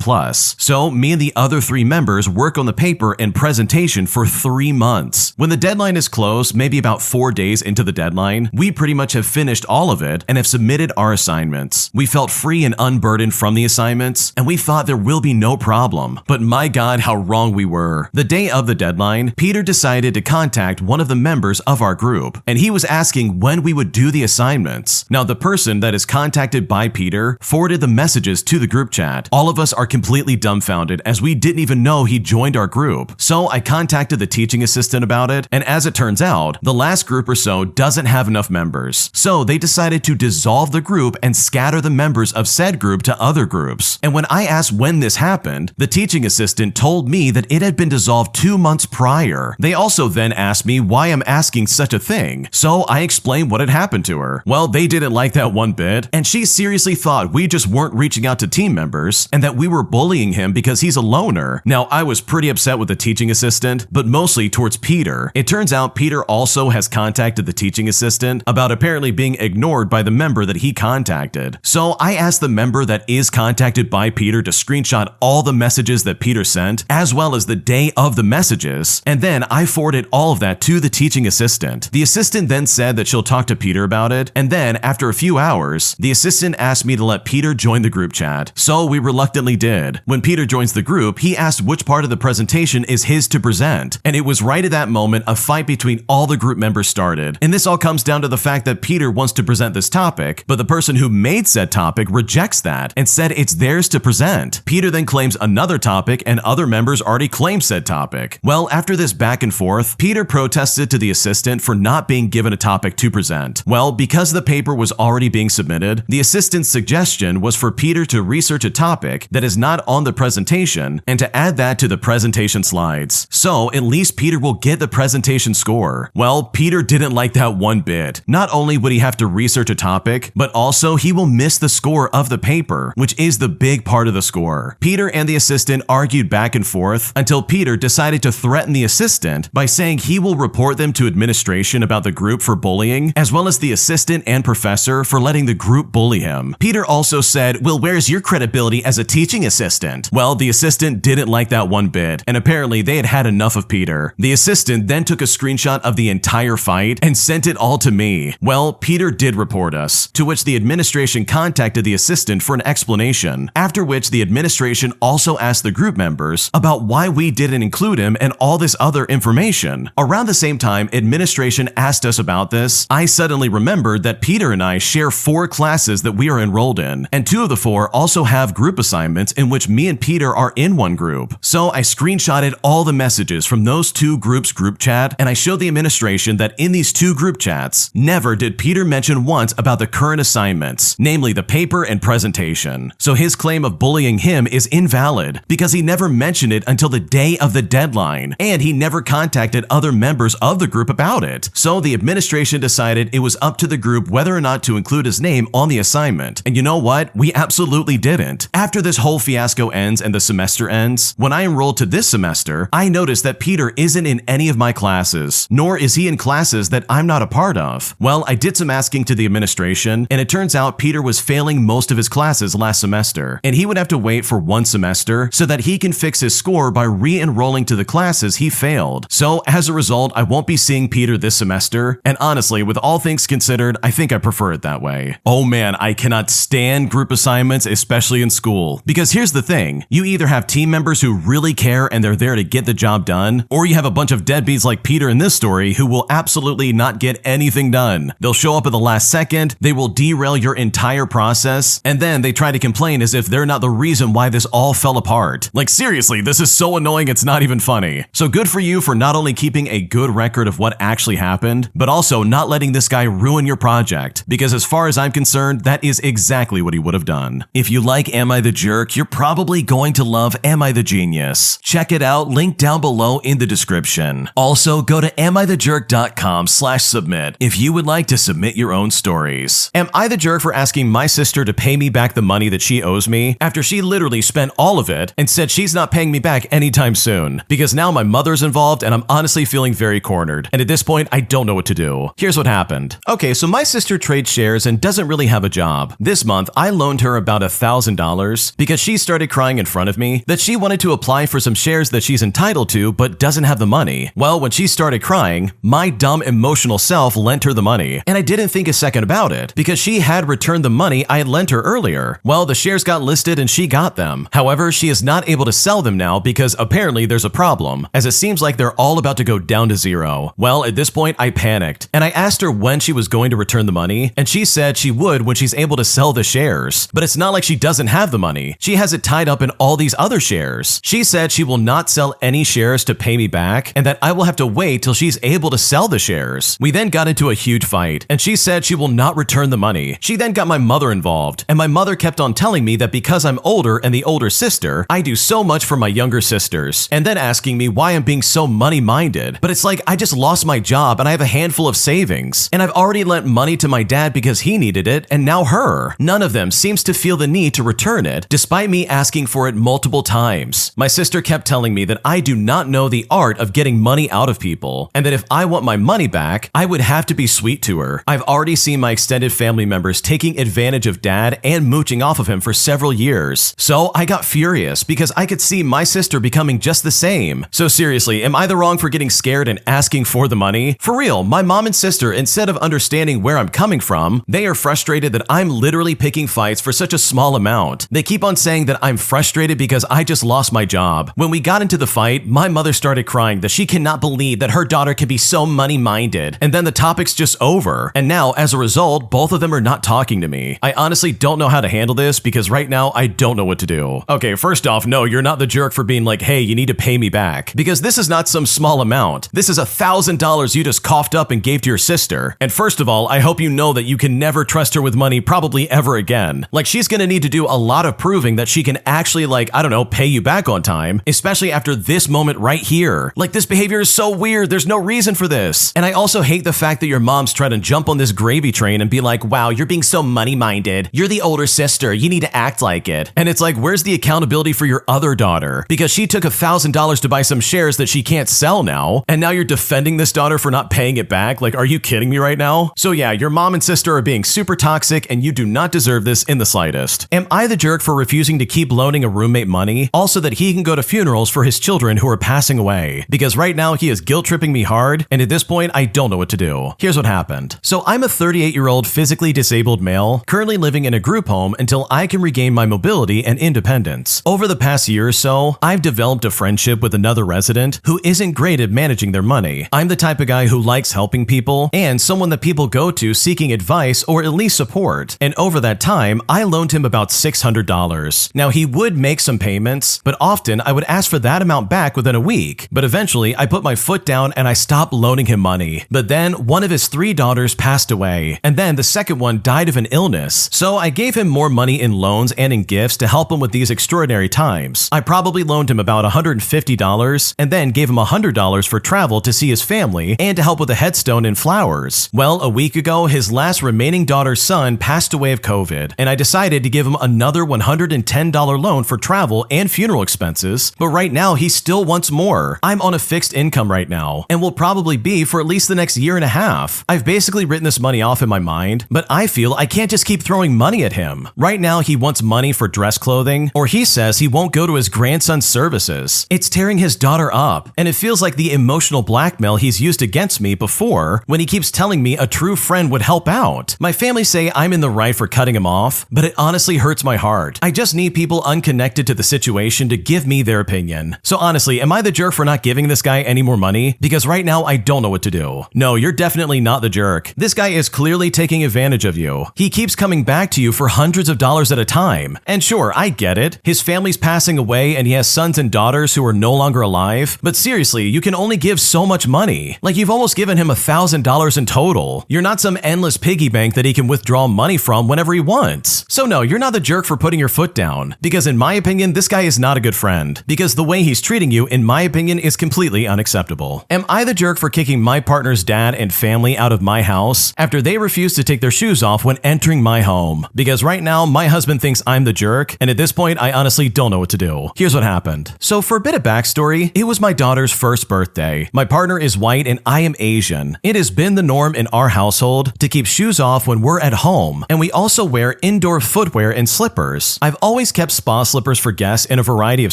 So me and the other 3 members work on the paper and presentation for 3 months. When the deadline is close, maybe about 4 days into the deadline, we pretty much have finished all of it and have submitted our assignments. We felt free and unburdened from the assignments, and we thought there will be no problem. But my God, how wrong we were. The day of the deadline, Peter decided to contact one of the members of our group, and he was asking when we would do the assignments. Now, the person that is contacted by Peter Peter, forwarded the messages to the group chat. All of us are completely dumbfounded as we didn't even know he joined our group. So I contacted the teaching assistant about it, and as it turns out, the last group or so doesn't have enough members. So they decided to dissolve the group and scatter the members of said group to other groups. And when I asked when this happened, the teaching assistant told me that it had been dissolved 2 months prior. They also then asked me why I'm asking such a thing, so I explained what had happened to her. Well, they didn't like that one bit, and she seriously thought we just weren't reaching out to team members and that we were bullying him because he's a loner. Now, I was pretty upset with the teaching assistant, but mostly towards Peter. It turns out Peter also has contacted the teaching assistant about apparently being ignored by the member that he contacted. So I asked the member that is contacted by Peter to screenshot all the messages that Peter sent, as well as the day of the messages, and then I forwarded all of that to the teaching assistant. The assistant then said that she'll talk to Peter about it, and then after a few hours, the assistant asked me to let Peter join the group chat. So we reluctantly did. When Peter joins the group, he asked which part of the presentation is his to present, and it was right at that moment a fight between all the group members started. And this all comes down to the fact that Peter wants to present this topic, but the person who made said topic rejects that and said it's theirs to present. Peter then claims another topic, and other members already claim said topic. Well, after this back and forth, Peter protested to the assistant for not being given a topic to present. Well, because the paper was already being submitted, the assistant's suggestion was for Peter to research a topic that is not on the presentation and to add that to the presentation slides. So at least Peter will get the presentation score. Well, Peter didn't like that one bit. Not only would he have to research a topic, but also he will miss the score of the paper, which is the big part of the score. Peter and the assistant argued back and forth until Peter decided to threaten the assistant by saying he will report them to administration about the group for bullying, as well as the assistant and professor for letting the group bully him. Peter also said, "Well, where's your credibility as a teaching assistant?" Well, the assistant didn't like that one bit, and apparently they had had enough of Peter. The assistant then took a screenshot of the entire fight and sent it all to me. Well, Peter did report us, to which the administration contacted the assistant for an explanation, after which the administration also asked the group members about why we didn't include him and all this other information. Around the same time administration asked us about this, I suddenly remembered that Peter and I share 4 classes that we are enrolled in, and 2 of the 4 also have group assignments in which me and Peter are in one group. So I screenshotted all the messages from those 2 groups' group chat, and I showed the administration that in these 2 group chats, never did Peter mention once about the current assignments, namely the paper and presentation. So his claim of bullying him is invalid because he never mentioned it until the day of the deadline, and he never contacted other members of the group about it. So the administration decided it was up to the group whether or not to include his name on the assignment. And you know what? We absolutely didn't. After this whole fiasco ends and the semester ends, when I enrolled to this semester, I noticed that Peter isn't in any of my classes, nor is he in classes that I'm not a part of. Well, I did some asking to the administration, and it turns out Peter was failing most of his classes last semester, and he would have to wait for 1 semester so that he can fix his score by re-enrolling to the classes he failed. So as a result, I won't be seeing Peter this semester, and honestly, with all things considered, I think I prefer it that way. Oh man, I cannot stand group assignments, especially in school. Because here's the thing, you either have team members who really care and they're there to get the job done, or you have a bunch of deadbeats like Peter in this story who will absolutely not get anything done. They'll show up at the last second, they will derail your entire process, and then they try to complain as if they're not the reason why this all fell apart. Like seriously, this is so annoying it's not even funny. So good for you for not only keeping a good record of what actually happened, but also not letting this guy ruin your project, because as far as I'm concerned, that is exactly what he would have done. If you like Am I the Jerk, you're probably going to love Am I the Genius. Check it out, link down below in the description. Also, go to amithejerk.com/submit if you would like to submit your own stories. Am I the jerk for asking my sister to pay me back the money that she owes me after she literally spent all of it and said she's not paying me back anytime soon? Because now my mother's involved and I'm honestly feeling very cornered, and at this point I don't know what to do. Here's what happened. Okay, so my sister trades shares and doesn't really have a job. This month I loaned her about $1,000 because she started crying in front of me that she wanted to apply for some shares that she's entitled to but doesn't have the money. Well, when she started crying, my dumb emotional self lent her the money, and I didn't think a second about it because she had returned the money I had lent her earlier. Well, the shares got listed and she got them. However, she is not able to sell them now because apparently there's a problem, as it seems like they're all about to go down to zero. Well, at this point I panicked and I asked her when she was going to return the money, and she said she would when she's able to sell the shares. But it's not like she doesn't have the money. She has it tied up in all these other shares. She said she will not sell any shares to pay me back and that I will have to wait till she's able to sell the shares. We then got into a huge fight and she said she will not return the money. She then got my mother involved and my mother kept on telling me that because I'm older and the older sister, I do so much for my younger sisters, and then asking me why I'm being so money-minded. But it's like I just lost my job and I have a handful of savings, and I've already lent money to my dad because he needed it, and now her. None of them seems to feel the need to return it, despite me asking for it multiple times. My sister kept telling me that I do not know the art of getting money out of people, and that if I want my money back, I would have to be sweet to her. I've already seen my extended family members taking advantage of dad and mooching off of him for several years. So I got furious because I could see my sister becoming just the same. So seriously, am I the wrong for getting scared and asking for the money? For real, my mom and sister, instead of understanding where I'm coming from, they are frustrated that I'm literally picking fights for such a small amount. They keep on saying that I'm frustrated because I just lost my job. When we got into the fight, my mother started crying that she cannot believe that her daughter can be so money-minded, and then the topic's just over. And now, as a result, both of them are not talking to me. I honestly don't know how to handle this because right now I don't know what to do. Okay, first off, no, you're not the jerk for being like, hey, you need to pay me back. Because this is not some small amount. This is $1,000 you just coughed up and gave to your sister. And first of all, I hope you know that you can never trust her with money probably ever again. Like, she's gonna need to do a lot of proving that she can actually, like, I don't know, pay you back on time, especially after this moment right here. Like, this behavior is so weird, there's no reason for this. And I also hate the fact that your mom's trying to jump on this gravy train and be like, wow, you're being so money-minded. You're the older sister, you need to act like it. And it's like, where's the accountability for your other daughter? Because she took $1,000 to buy some shares that she can't sell now, and now you're defending this daughter for not paying it back? Like, are you kidding me right now? So yeah, your mom and sister are being super toxic and you do not deserve this in the slightest. Am I the jerk for refusing to keep loaning a roommate money? Also that he can go to funerals for his children who are passing away. Because right now he is guilt-tripping me hard, and at this point I don't know what to do. Here's what happened. So I'm a 38-year-old physically disabled male, currently living in a group home until I can regain my mobility and independence. Over the past year or so, I've developed a friendship with another resident who isn't great at managing their money. I'm the type of guy who likes helping people and someone that people go to seeking advice or at least support. And over that time, I loaned him about $600. Now he would make some payments, but often I would ask for that amount back within a week. But eventually I put my foot down and I stopped loaning him money. But then one of his 3 daughters passed away, and then the second one died of an illness. So I gave him more money in loans and in gifts to help him with these extraordinary times. I probably loaned him about $150 and then gave him $100 for travel to see his family and to help with a headstone and flowers. Well, a week ago, his last remaining daughter's son passed away of COVID, and I decided to give him another $110 loan for travel and funeral expenses, but right now he still wants more. I'm on a fixed income right now, and will probably be for at least the next year and a half. I've basically written this money off in my mind, but I feel I can't just keep throwing money at him. Right now he wants money for dress clothing, or he says he won't go to his grandson's services. It's tearing his daughter up, and it feels like the emotional blackmail he's used against me before when he keeps telling me a true friend would help out. My family say I'm in the right for cutting him off, but it honestly hurts my heart. I just need people unconnected to the situation to give me their opinion. So honestly, am I the jerk for not giving this guy any more money? Because right now I don't know what to do. No, you're definitely not the jerk. This guy is clearly taking advantage of you. He keeps coming back to you for hundreds of dollars at a time. And sure, I get it. His family's passing away and he has sons and daughters who are no longer alive. But seriously, you can only give so much money. Like, you've almost given him $1,000 in total. You're not some endless piggy bank that he can withdraw money from whenever he wants. So no, you're not the jerk for putting your foot down. Because in my opinion, this guy is not a good friend. Because the way he's treating you, in my opinion, is completely unacceptable. Am I the jerk for kicking my partner's dad and family out of my house after they refuse to take their shoes off when entering my home? Because right now, my husband thinks I'm the jerk, and at this point, I honestly don't know what to do. Here's what happened. So for a bit of backstory, it was my daughter's first birthday. My partner is white and I am Asian. It has been the norm in our household to keep shoes off when we're at home, and we also wear indoor footwear and slippers. I've always kept spa slippers for guests in a variety of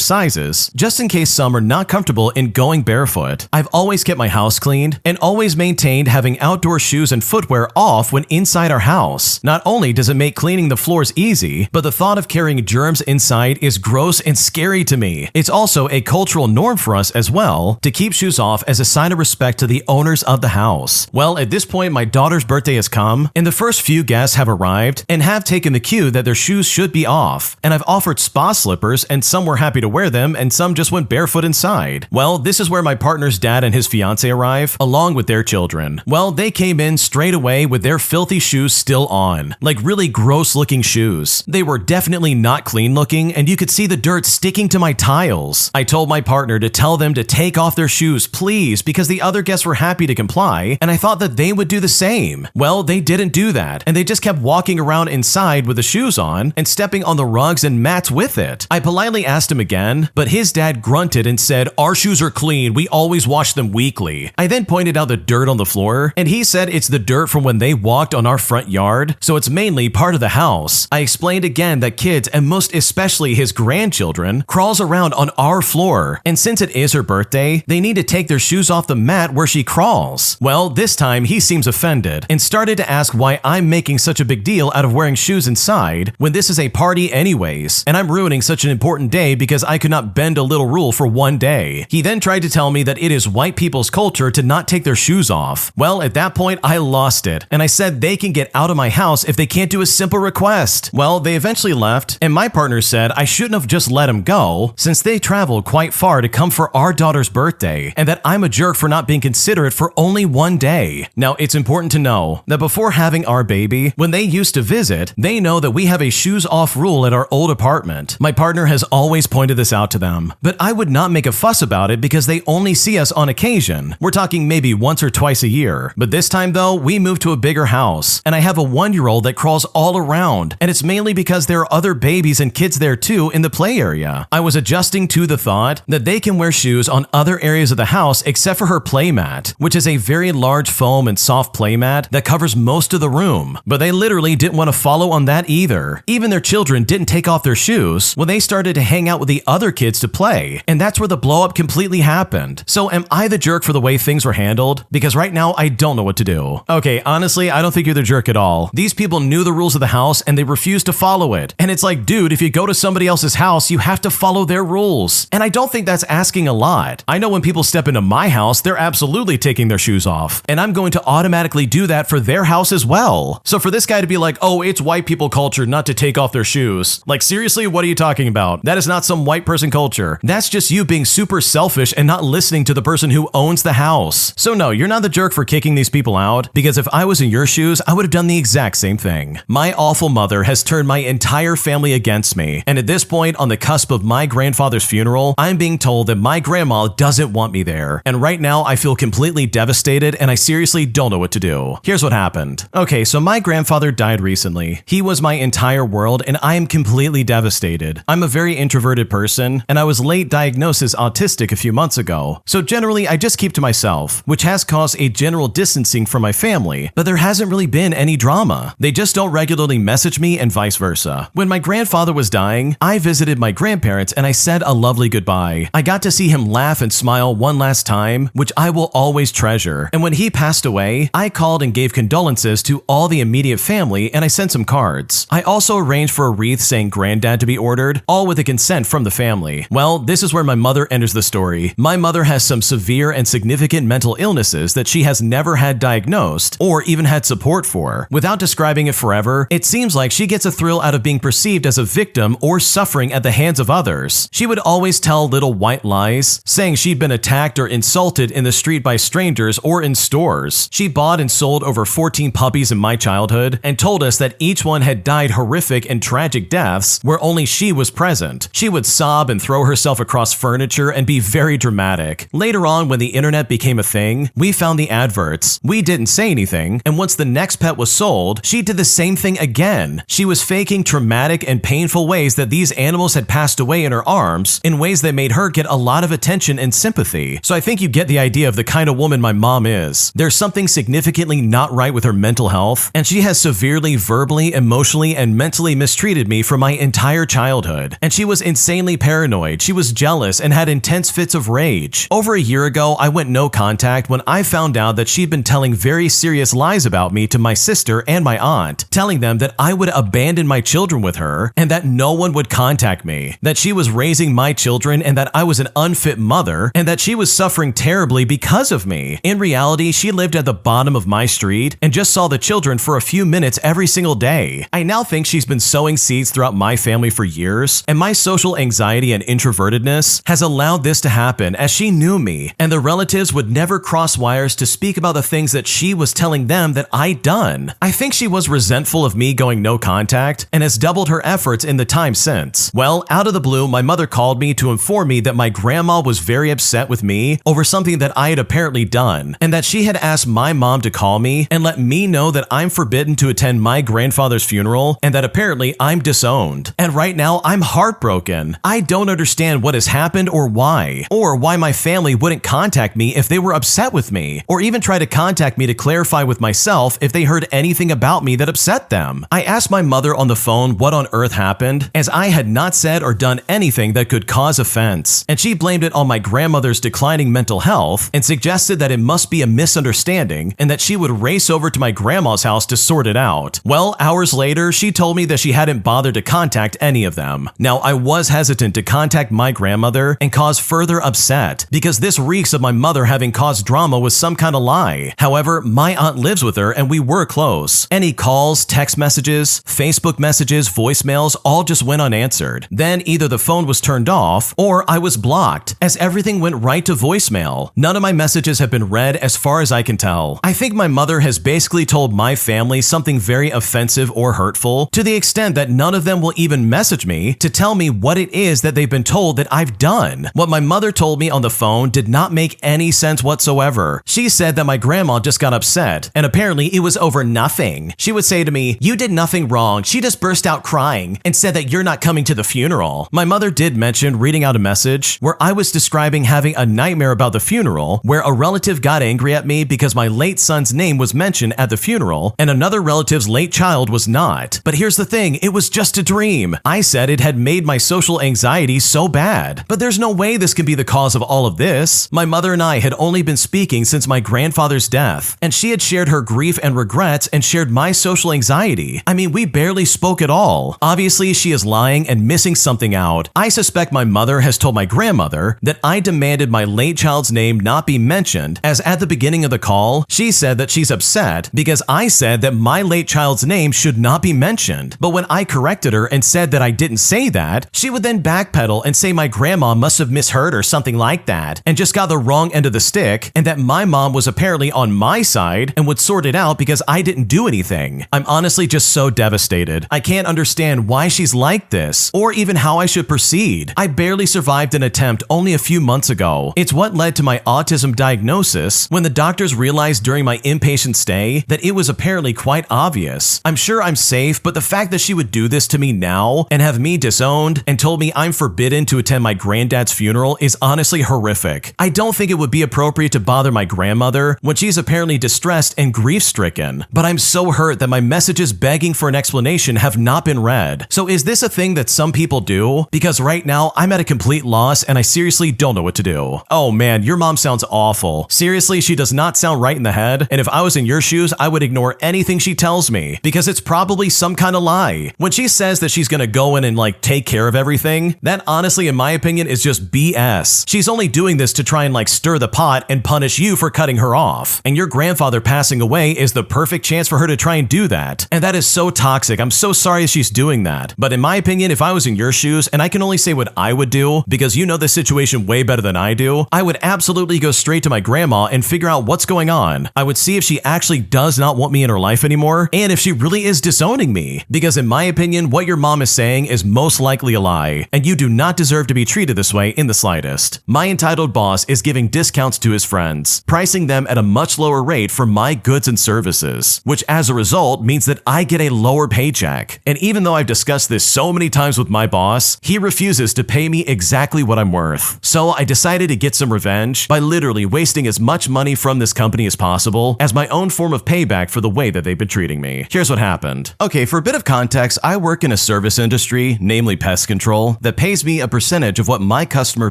sizes, just in case some are not comfortable in going barefoot. I've always kept my house cleaned and always maintained having outdoor shoes and footwear off when inside our house. Not only does it make cleaning the floors easy, but the thought of carrying germs inside is gross and scary to me. It's also a cultural norm for us as well to keep shoes off as a sign of respect to the owners of the house. Well, at this point, my daughter's birthday has come, and the first few guests have arrived, arrived and have taken the cue that their shoes should be off, and I've offered spa slippers and some were happy to wear them and some just went barefoot inside. Well, this is where my partner's dad and his fiance arrive, along with their children. Well, they came in straight away with their filthy shoes still on, like really gross looking shoes. They were definitely not clean looking and you could see the dirt sticking to my tiles. I told my partner to tell them to take off their shoes, please, because the other guests were happy to comply and I thought that they would do the same. Well, they didn't do that and they just kept walking around inside with the shoes on and stepping on the rugs and mats with it. I politely asked him again, but his dad grunted and said, "Our shoes are clean, we always wash them weekly." I then pointed out the dirt on the floor and he said it's the dirt from when they walked on our front yard, so it's mainly part of the house. I explained again that kids, and most especially his grandchildren, crawls around on our floor, and since it is her birthday, they need to take their shoes off the mat where she crawls. Well, this time he seems offended and started to ask why I'm making such a big deal out of wearing shoes inside when this is a party anyways, and I'm ruining such an important day because I could not bend a little rule for one day. He then tried to tell me that it is white people's culture to not take their shoes off. Well, at that point, I lost it, and I said they can get out of my house if they can't do a simple request. Well, they eventually left, and my partner said I shouldn't have just let them go since they traveled quite far to come for our daughter's birthday, and that I'm a jerk for not being considerate for only one day. Now, it's important to know that before having our baby, when they used to visit, they know that we have a shoes off rule at our old apartment. My partner has always pointed this out to them, but I would not make a fuss about it because they only see us on occasion. We're talking maybe once or twice a year. But this time though, we moved to a bigger house, and I have a 1-year-old that crawls all around, and it's mainly because there are other babies and kids there too in the play area. I was adjusting to the thought that they can wear shoes on other areas of the house except for her play mat, which is a very large foam and soft play mat that covers most of the room. But they literally didn't want to follow on that either. Even their children didn't take off their shoes when they started to hang out with the other kids to play, and that's where the blow up completely happened. So am I the jerk for the way things were handled? Because right now I don't know what to do. Okay, honestly, I don't think you're the jerk at all. These people knew the rules of the house and they refused to follow it. And it's like, dude, if you go to somebody else's house, you have to follow their rules. And I don't think that's asking a lot. I know when people step into my house, they're absolutely taking their shoes off, and I'm going to automatically do that for their house as well. So for this guy to be like, oh, it's white people culture not to take off their shoes. Like, seriously, what are you talking about? That is not some white person culture. That's just you being super selfish and not listening to the person who owns the house. So no, you're not the jerk for kicking these people out, because if I was in your shoes, I would have done the exact same thing. My awful mother has turned my entire family against me, and at this point, on the cusp of my grandfather's funeral, I'm being told that my grandma doesn't want me there. And right now, I feel completely devastated and I seriously don't know what to do. Here's what happened. Okay, so my grandfather died recently. He was my entire world and I am completely devastated. I'm a very introverted person and I was late diagnosed as autistic a few months ago. So generally, I just keep to myself, which has caused a general distancing from my family, but there hasn't really been any drama. They just don't regularly message me and vice versa. When my grandfather was dying, I visited my grandparents and I said a lovely goodbye. I got to see him laugh and smile one last time, which I will always treasure. And when he passed away, I called and gave condolences to all the immediate family and I sent some cards. I also arranged for a wreath saying granddad to be ordered, all with the consent from the family. Well, this is where my mother enters the story. My mother has some severe and significant mental illnesses that she has never had diagnosed or even had support for. Without describing it forever, it seems like she gets a thrill out of being perceived as a victim or suffering at the hands of others. She would always tell little white lies, saying she'd been attacked or insulted in the street by strangers or in stores. She bought and sold over 14 puppies in my childhood and told us that each one had died horrific and tragic deaths where only she was present. She would sob and throw herself across furniture and be very dramatic. Later on, when the internet became a thing, we found the adverts. We didn't say anything, and once the next pet was sold, she did the same thing again. She was faking traumatic and painful ways that these animals had passed away in her arms in ways that made her get a lot of attention and sympathy. So I think you get the idea of the kind of woman my mom is. There's something significantly not right with her mental health, and she has severely verbally, emotionally, and mentally mistreated me for my entire childhood. And she was insanely paranoid, she was jealous, and had intense fits of rage. Over a year ago, I went no contact when I found out that she'd been telling very serious lies about me to my sister and my aunt, telling them that I would abandon my children with her and that no one would contact me, that she was raising my children and that I was an unfit mother, and that she was suffering terribly because of me. In reality, she lived at the bottom of my street and just saw the children for a few minutes every every single day. I now think she's been sowing seeds throughout my family for years, and my social anxiety and introvertedness has allowed this to happen as she knew me, and the relatives would never cross wires to speak about the things that she was telling them that I'd done. I think she was resentful of me going no contact and has doubled her efforts in the time since. Well, out of the blue, my mother called me to inform me that my grandma was very upset with me over something that I had apparently done, and that she had asked my mom to call me and let me know that I'm forbidden to attend my grandfather's funeral and that apparently I'm disowned. And right now, I'm heartbroken. I don't understand what has happened or why my family wouldn't contact me if they were upset with me, or even try to contact me to clarify with myself if they heard anything about me that upset them. I asked my mother on the phone what on earth happened, as I had not said or done anything that could cause offense, and she blamed it on my grandmother's declining mental health and suggested that it must be a misunderstanding and that she would race over to my grandma's house to sort it out. Well, hours later, she told me that she hadn't bothered to contact any of them. Now, I was hesitant to contact my grandmother and cause further upset because this reeks of my mother having caused drama with some kind of lie. However, my aunt lives with her and we were close. Any calls, text messages, Facebook messages, voicemails all just went unanswered. Then either the phone was turned off or I was blocked, as everything went right to voicemail. None of my messages have been read as far as I can tell. I think my mother has basically told my family something very offensive or hurtful, to the extent that none of them will even message me to tell me what it is that they've been told that I've done. What my mother told me on the phone did not make any sense whatsoever. She said that my grandma just got upset, and apparently it was over nothing. She would say to me, "You did nothing wrong. She just burst out crying and said that you're not coming to the funeral." My mother did mention reading out a message where I was describing having a nightmare about the funeral, where a relative got angry at me because my late son's name was mentioned at the funeral and another relative's late child was not. But here's the thing, it was just a dream. I said it had made my social anxiety so bad. But there's no way this can be the cause of all of this. My mother and I had only been speaking since my grandfather's death, and she had shared her grief and regrets and shared my social anxiety. I mean, we barely spoke at all. Obviously, she is lying and missing something out. I suspect my mother has told my grandmother that I demanded my late child's name not be mentioned, as at the beginning of the call, she said that she's upset because I said that my late child's name should not be mentioned. But when I corrected her and said that I didn't say that, she would then backpedal and say my grandma must have misheard or something like that, and just got the wrong end of the stick, and that my mom was apparently on my side and would sort it out because I didn't do anything. I'm honestly just so devastated. I can't understand why she's like this, or even how I should proceed. I barely survived an attempt only a few months ago. It's what led to my autism diagnosis when the doctors realized during my inpatient stay that it was apparently quite obvious. I'm sure I'm safe, but the fact that she would do this to me now and have me disowned and told me I'm forbidden to attend my granddad's funeral is honestly horrific. I don't think it would be appropriate to bother my grandmother when she's apparently distressed and grief-stricken, but I'm so hurt that my messages begging for an explanation have not been read. So is this a thing that some people do? Because right now I'm at a complete loss and I seriously don't know what to do. Oh man, your mom sounds awful. Seriously, she does not sound right in the head, and if I was in your shoes, I would ignore anything she tells me because it's probably some kind of lie. When she says that she's gonna go in and take care of everything, that honestly in my opinion is just BS. She's only doing this to try and stir the pot and punish you for cutting her off. And your grandfather passing away is the perfect chance for her to try and do that. And that is so toxic. I'm so sorry she's doing that. But in my opinion, if I was in your shoes, and I can only say what I would do because you know the situation way better than I do, I would absolutely go straight to my grandma and figure out what's going on. I would see if she actually does not want me in her life anymore and if she really is disowning me. Because in my opinion, what your mom is saying is most likely a lie, and you do not deserve to be treated this way in the slightest. My entitled boss is giving discounts to his friends, pricing them at a much lower rate for my goods and services, which as a result means that I get a lower paycheck. And even though I've discussed this so many times with my boss, he refuses to pay me exactly what I'm worth. So I decided to get some revenge by literally wasting as much money from this company as possible as my own form of payback for the way that they've been treating me. Here's what happened. Okay, for a bit of context, I work in a service industry, namely pest control, that pays me a percentage of what my customer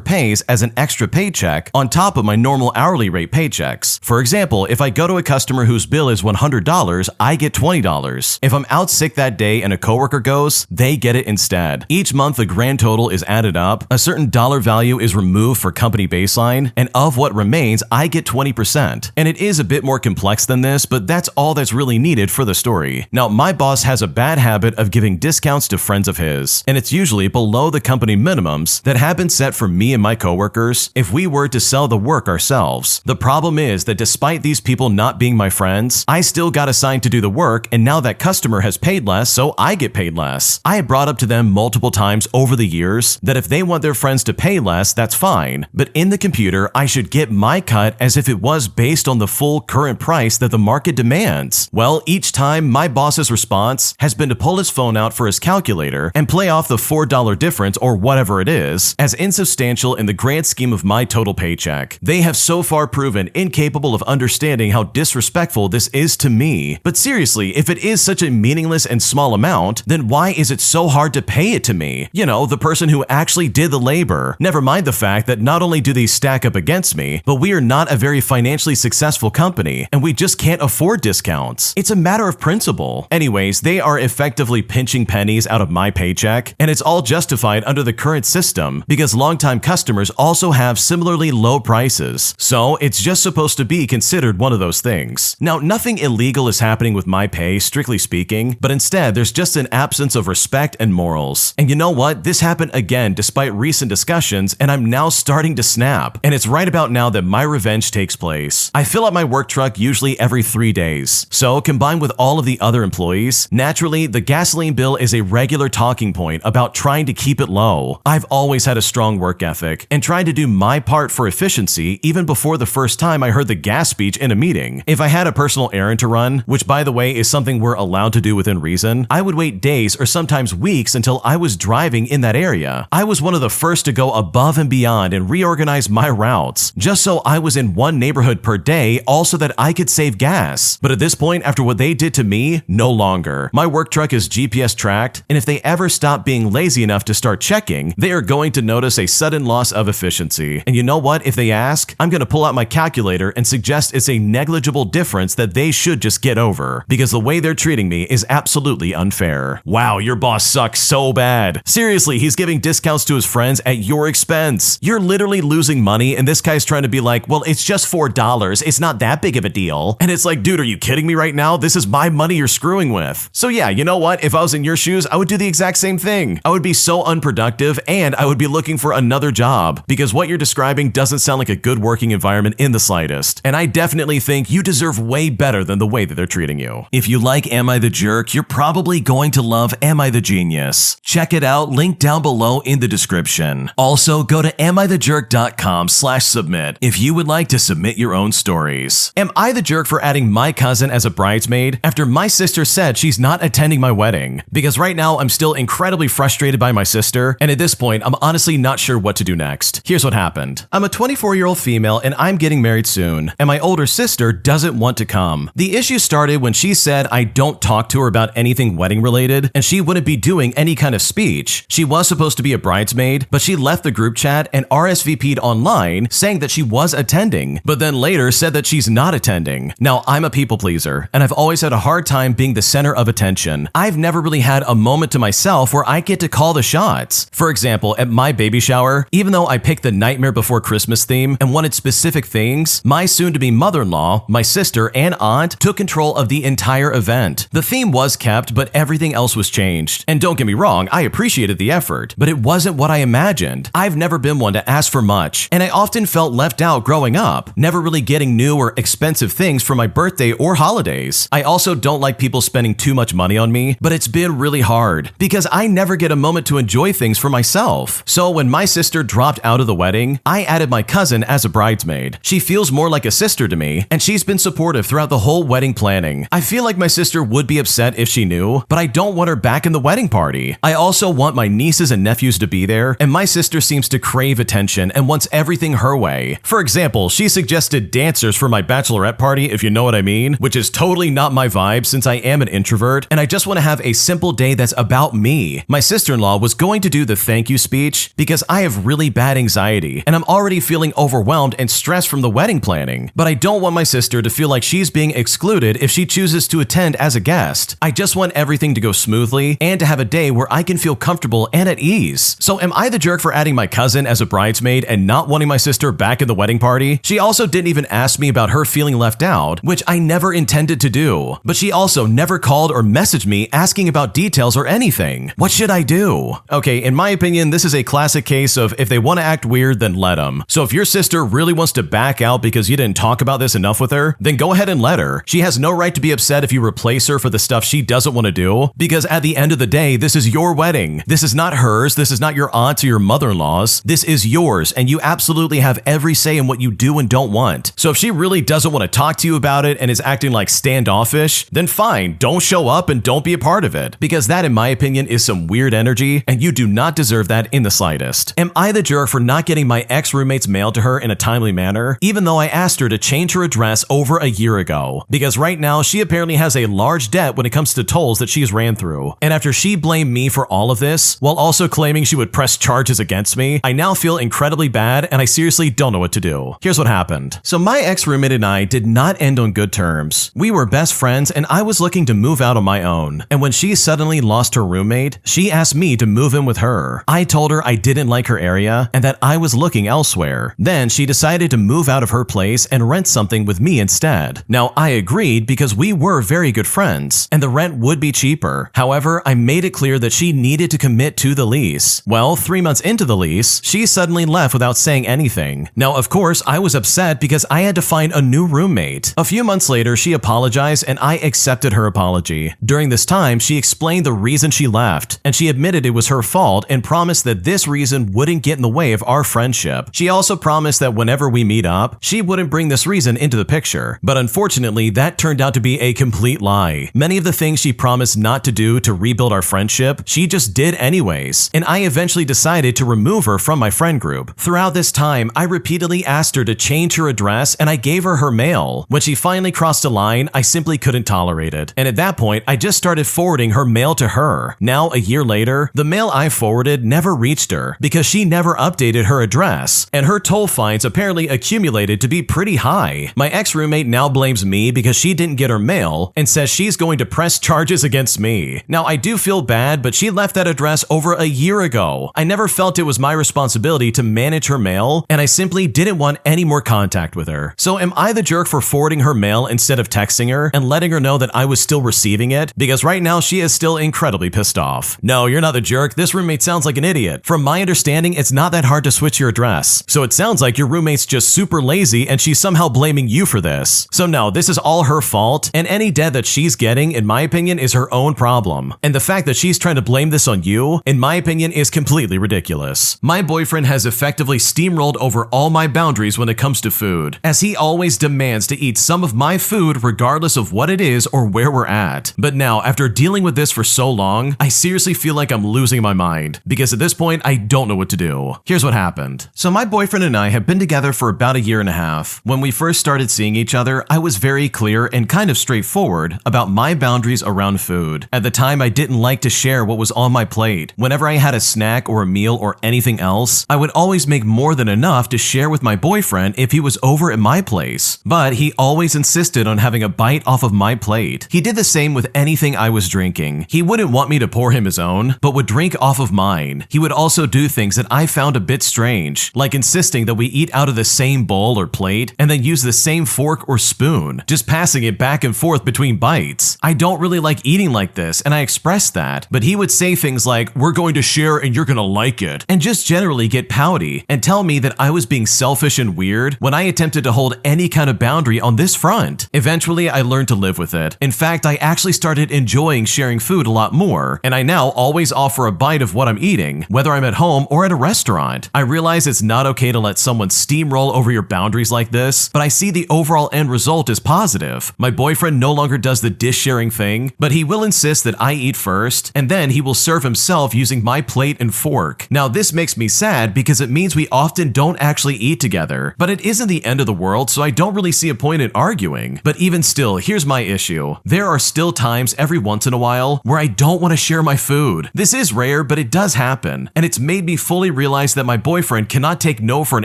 pays as an extra paycheck on top of my normal hourly rate paychecks. For example, if I go to a customer whose bill is $100, I get $20. If I'm out sick that day and a coworker goes, they get it instead. Each month the grand total is added up, a certain dollar value is removed for company baseline, and of what remains, I get 20%. And it is a bit more complex than this, but that's all that's really needed for the story. story. Now, my boss has a bad habit of giving discounts to friends of his, and it's usually below the company minimums that have been set for me and my coworkers if we were to sell the work ourselves. The problem is that despite these people not being my friends, I still got assigned to do the work, and now that customer has paid less, so I get paid less. I had brought up to them multiple times over the years that if they want their friends to pay less, that's fine, but in the computer, I should get my cut as if it was based on the full current price that the market demands. Well, each time, my boss's response has been to pull his phone out for his calculator and play off the $4 difference or whatever it is as insubstantial in the grand scheme of my total paycheck. They have so far proven incapable of understanding how disrespectful this is to me. But seriously, if it is such a meaningless and small amount, then why is it so hard to pay it to me? You know, the person who actually did the labor. Never mind the fact that not only do these stack up against me, but we are not a very financially successful company, and we just can't afford discounts. It's a matter of principle. Anyways, they are effectively pinching pennies out of my paycheck, and it's all justified under the current system because longtime customers also have similarly low prices. So it's just supposed to be considered one of those things. Now, nothing illegal is happening with my pay, strictly speaking, but instead there's just an absence of respect and morals. And you know what? This happened again despite recent discussions, and I'm now starting to snap. And it's right about now that my revenge takes place. I fill up my work truck usually every 3 days. So combined with all of the other employees, naturally the gasoline bill is a regular talking point about trying to keep it low. I've always had a strong work ethic and tried to do my part for efficiency even before the first time I heard the gas speech in a meeting. If I had a personal errand to run, which by the way is something we're allowed to do within reason, I would wait days or sometimes weeks until I was driving in that area. I was one of the first to go above and beyond and reorganize my routes, just so I was in one neighborhood per day, also that I could save gas. But at this point, after what they did to me, no longer. My work truck is GPS tracked, and if they ever stop being lazy enough to start checking, they are going to notice a sudden loss of efficiency. And you know what? If they ask, I'm going to pull out my calculator and suggest it's a negligible difference that they should just get over, because the way they're treating me is absolutely unfair. Wow, your boss sucks so bad. Seriously, he's giving discounts to his friends at your expense. You're literally losing money, and this guy's trying to be like, well, it's just $4. It's not that big of a deal. And it's like, dude, are you kidding me right now? This is my money you're screwing with. So yeah, you know what? If I was in your shoes, I would do the exact same thing. I would be so unproductive, and I would be looking for another job, because what you're describing doesn't sound like a good working environment in the slightest. And I definitely think you deserve way better than the way that they're treating you. If you like Am I the Jerk, you're probably going to love Am I the Genius. Check it out, link down below in the description. Also, go to amithejerk.com/submit if you would like to submit your own stories. Am I the jerk for adding my cousin as a bridesmaid after my sister said she's not attending my wedding? Because right now I'm still incredibly frustrated by my sister, and at this point I'm honestly not sure what to do next. Here's what happened. I'm a 24-year-old female and I'm getting married soon, and my older sister doesn't want to come. The issue started when she said I don't talk to her about anything wedding related, and she wouldn't be doing any kind of speech. She was supposed to be a bridesmaid, but she left the group chat and RSVP'd online saying that she was attending, but then later said that she's not attending. Now, I'm a people pleaser, and I've always had a hard time being the center of attention. I've never really had a moment to myself where I get to call the shots. For example, at my baby shower, even though I picked the Nightmare Before Christmas theme and wanted specific things, my soon-to-be mother-in-law, my sister, and aunt took control of the entire event. The theme was kept, but everything else was changed. And don't get me wrong, I appreciated the effort, but it wasn't what I imagined. I've never been one to ask for much, and I often felt left out growing up, never really getting new or expensive things for my birthday or holidays. I also don't like people spending too much money on me, but it's been really hard because I never get a moment to enjoy things for myself. So when my sister dropped out of the wedding, I added my cousin as a bridesmaid. She feels more like a sister to me, and she's been supportive throughout the whole wedding planning. I feel like my sister would be upset if she knew, but I don't want her back in the wedding party. I also want my nieces and nephews to be there, and my sister seems to crave attention and wants everything her way. For example, she suggested dancers for my bachelorette party, if you know what I mean, which is totally not my vibe since I am an introvert, and I just want to have a simple day that's about me. My sister-in-law was going to do the thank you speech because I have really bad anxiety, and I'm already feeling overwhelmed and stressed from the wedding planning, but I don't want my sister to feel like she's being excluded if she chooses to attend as a guest. I just want everything to go smoothly and to have a day where I can feel comfortable and at ease. So am I the jerk for adding my cousin as a bridesmaid and not wanting my sister back in the wedding party? She also didn't even ask me about her feeling left out, which I never intended to do, but she she also never called or messaged me asking about details or anything. What should I do? Okay, in my opinion, this is a classic case of if they want to act weird, then let them. So if your sister really wants to back out because you didn't talk about this enough with her, then go ahead and let her. She has no right to be upset if you replace her for the stuff she doesn't want to do, because at the end of the day, this is your wedding. This is not hers. This is not your aunt's or your mother-in-law's. This is yours, and you absolutely have every say in what you do and don't want. So if she really doesn't want to talk to you about it and is acting like standoffish, then fine, don't show up and don't be a part of it, because that, in my opinion, is some weird energy, and you do not deserve that in the slightest. Am I the jerk for not getting my ex-roommate's mail to her in a timely manner, even though I asked her to change her address over a year ago? Because right now, she apparently has a large debt when it comes to tolls that she's ran through. And after she blamed me for all of this, while also claiming she would press charges against me, I now feel incredibly bad, and I seriously don't know what to do. Here's what happened. So my ex-roommate and I did not end on good terms. We were best friends, and I was looking to move out on my own. And when she suddenly lost her roommate, she asked me to move in with her. I told her I didn't like her area and that I was looking elsewhere. Then she decided to move out of her place and rent something with me instead. Now, I agreed because we were very good friends, and the rent would be cheaper. However, I made it clear that she needed to commit to the lease. Well, 3 months into the lease, she suddenly left without saying anything. Now, of course, I was upset because I had to find a new roommate. A few months later, she apologized and I accepted her apology. During this time, she explained the reason she left, and she admitted it was her fault and promised that this reason wouldn't get in the way of our friendship. She also promised that whenever we meet up, she wouldn't bring this reason into the picture. But unfortunately, that turned out to be a complete lie. Many of the things she promised not to do to rebuild our friendship, she just did anyways, and I eventually decided to remove her from my friend group. Throughout this time, I repeatedly asked her to change her address, and I gave her her mail. When she finally crossed a line, I simply couldn't tolerate it, and at that point, I just started forwarding her mail to her. Now, a year later, the mail I forwarded never reached her because she never updated her address, and her toll fines apparently accumulated to be pretty high. My ex-roommate now blames me because she didn't get her mail and says she's going to press charges against me. Now, I do feel bad, but she left that address over a year ago. I never felt it was my responsibility to manage her mail, and I simply didn't want any more contact with her. So am I the jerk for forwarding her mail instead of texting her and letting her know that I was still receiving it? Because right now she is still incredibly pissed off. No, you're not the jerk. This roommate sounds like an idiot. From my understanding, it's not that hard to switch your address. So it sounds like your roommate's just super lazy and she's somehow blaming you for this. So no, this is all her fault, and any debt that she's getting, in my opinion, is her own problem. And the fact that she's trying to blame this on you, in my opinion, is completely ridiculous. My boyfriend has effectively steamrolled over all my boundaries when it comes to food, as he always demands to eat some of my food regardless of what it is or where we're at. But now, after dealing with this for so long, I seriously feel like I'm losing my mind, because at this point, I don't know what to do. Here's what happened. So my boyfriend and I have been together for about a year and a half. When we first started seeing each other, I was very clear and kind of straightforward about my boundaries around food. At the time, I didn't like to share what was on my plate. Whenever I had a snack or a meal or anything else, I would always make more than enough to share with my boyfriend if he was over at my place. But he always insisted on having a bite off of my plate. He did the same with anything I was drinking. He wouldn't want me to pour him his own, but would drink off of mine. He would also do things that I found a bit strange, like insisting that we eat out of the same bowl or plate and then use the same fork or spoon, just passing it back and forth between bites. I don't really like eating like this, and I expressed that, but he would say things like, "We're going to share and you're gonna like it," and just generally get pouty and tell me that I was being selfish and weird when I attempted to hold any kind of boundary on this front. Eventually, I learned to live with it. In fact, I actually started enjoying sharing food a lot more, and I now always offer a bite of what I'm eating, whether I'm at home or at a restaurant. I realize it's not okay to let someone steamroll over your boundaries like this, but I see the overall end result as positive. My boyfriend no longer does the dish sharing thing, but he will insist that I eat first, and then he will serve himself using my plate and fork. Now, this makes me sad because it means we often don't actually eat together, but it isn't the end of the world, so I don't really see a point in arguing. But even still, here's my issue. There are still times every once in a while where I don't want to share my food. This is rare, but it does happen, and it's made me fully realize that my boyfriend cannot take no for an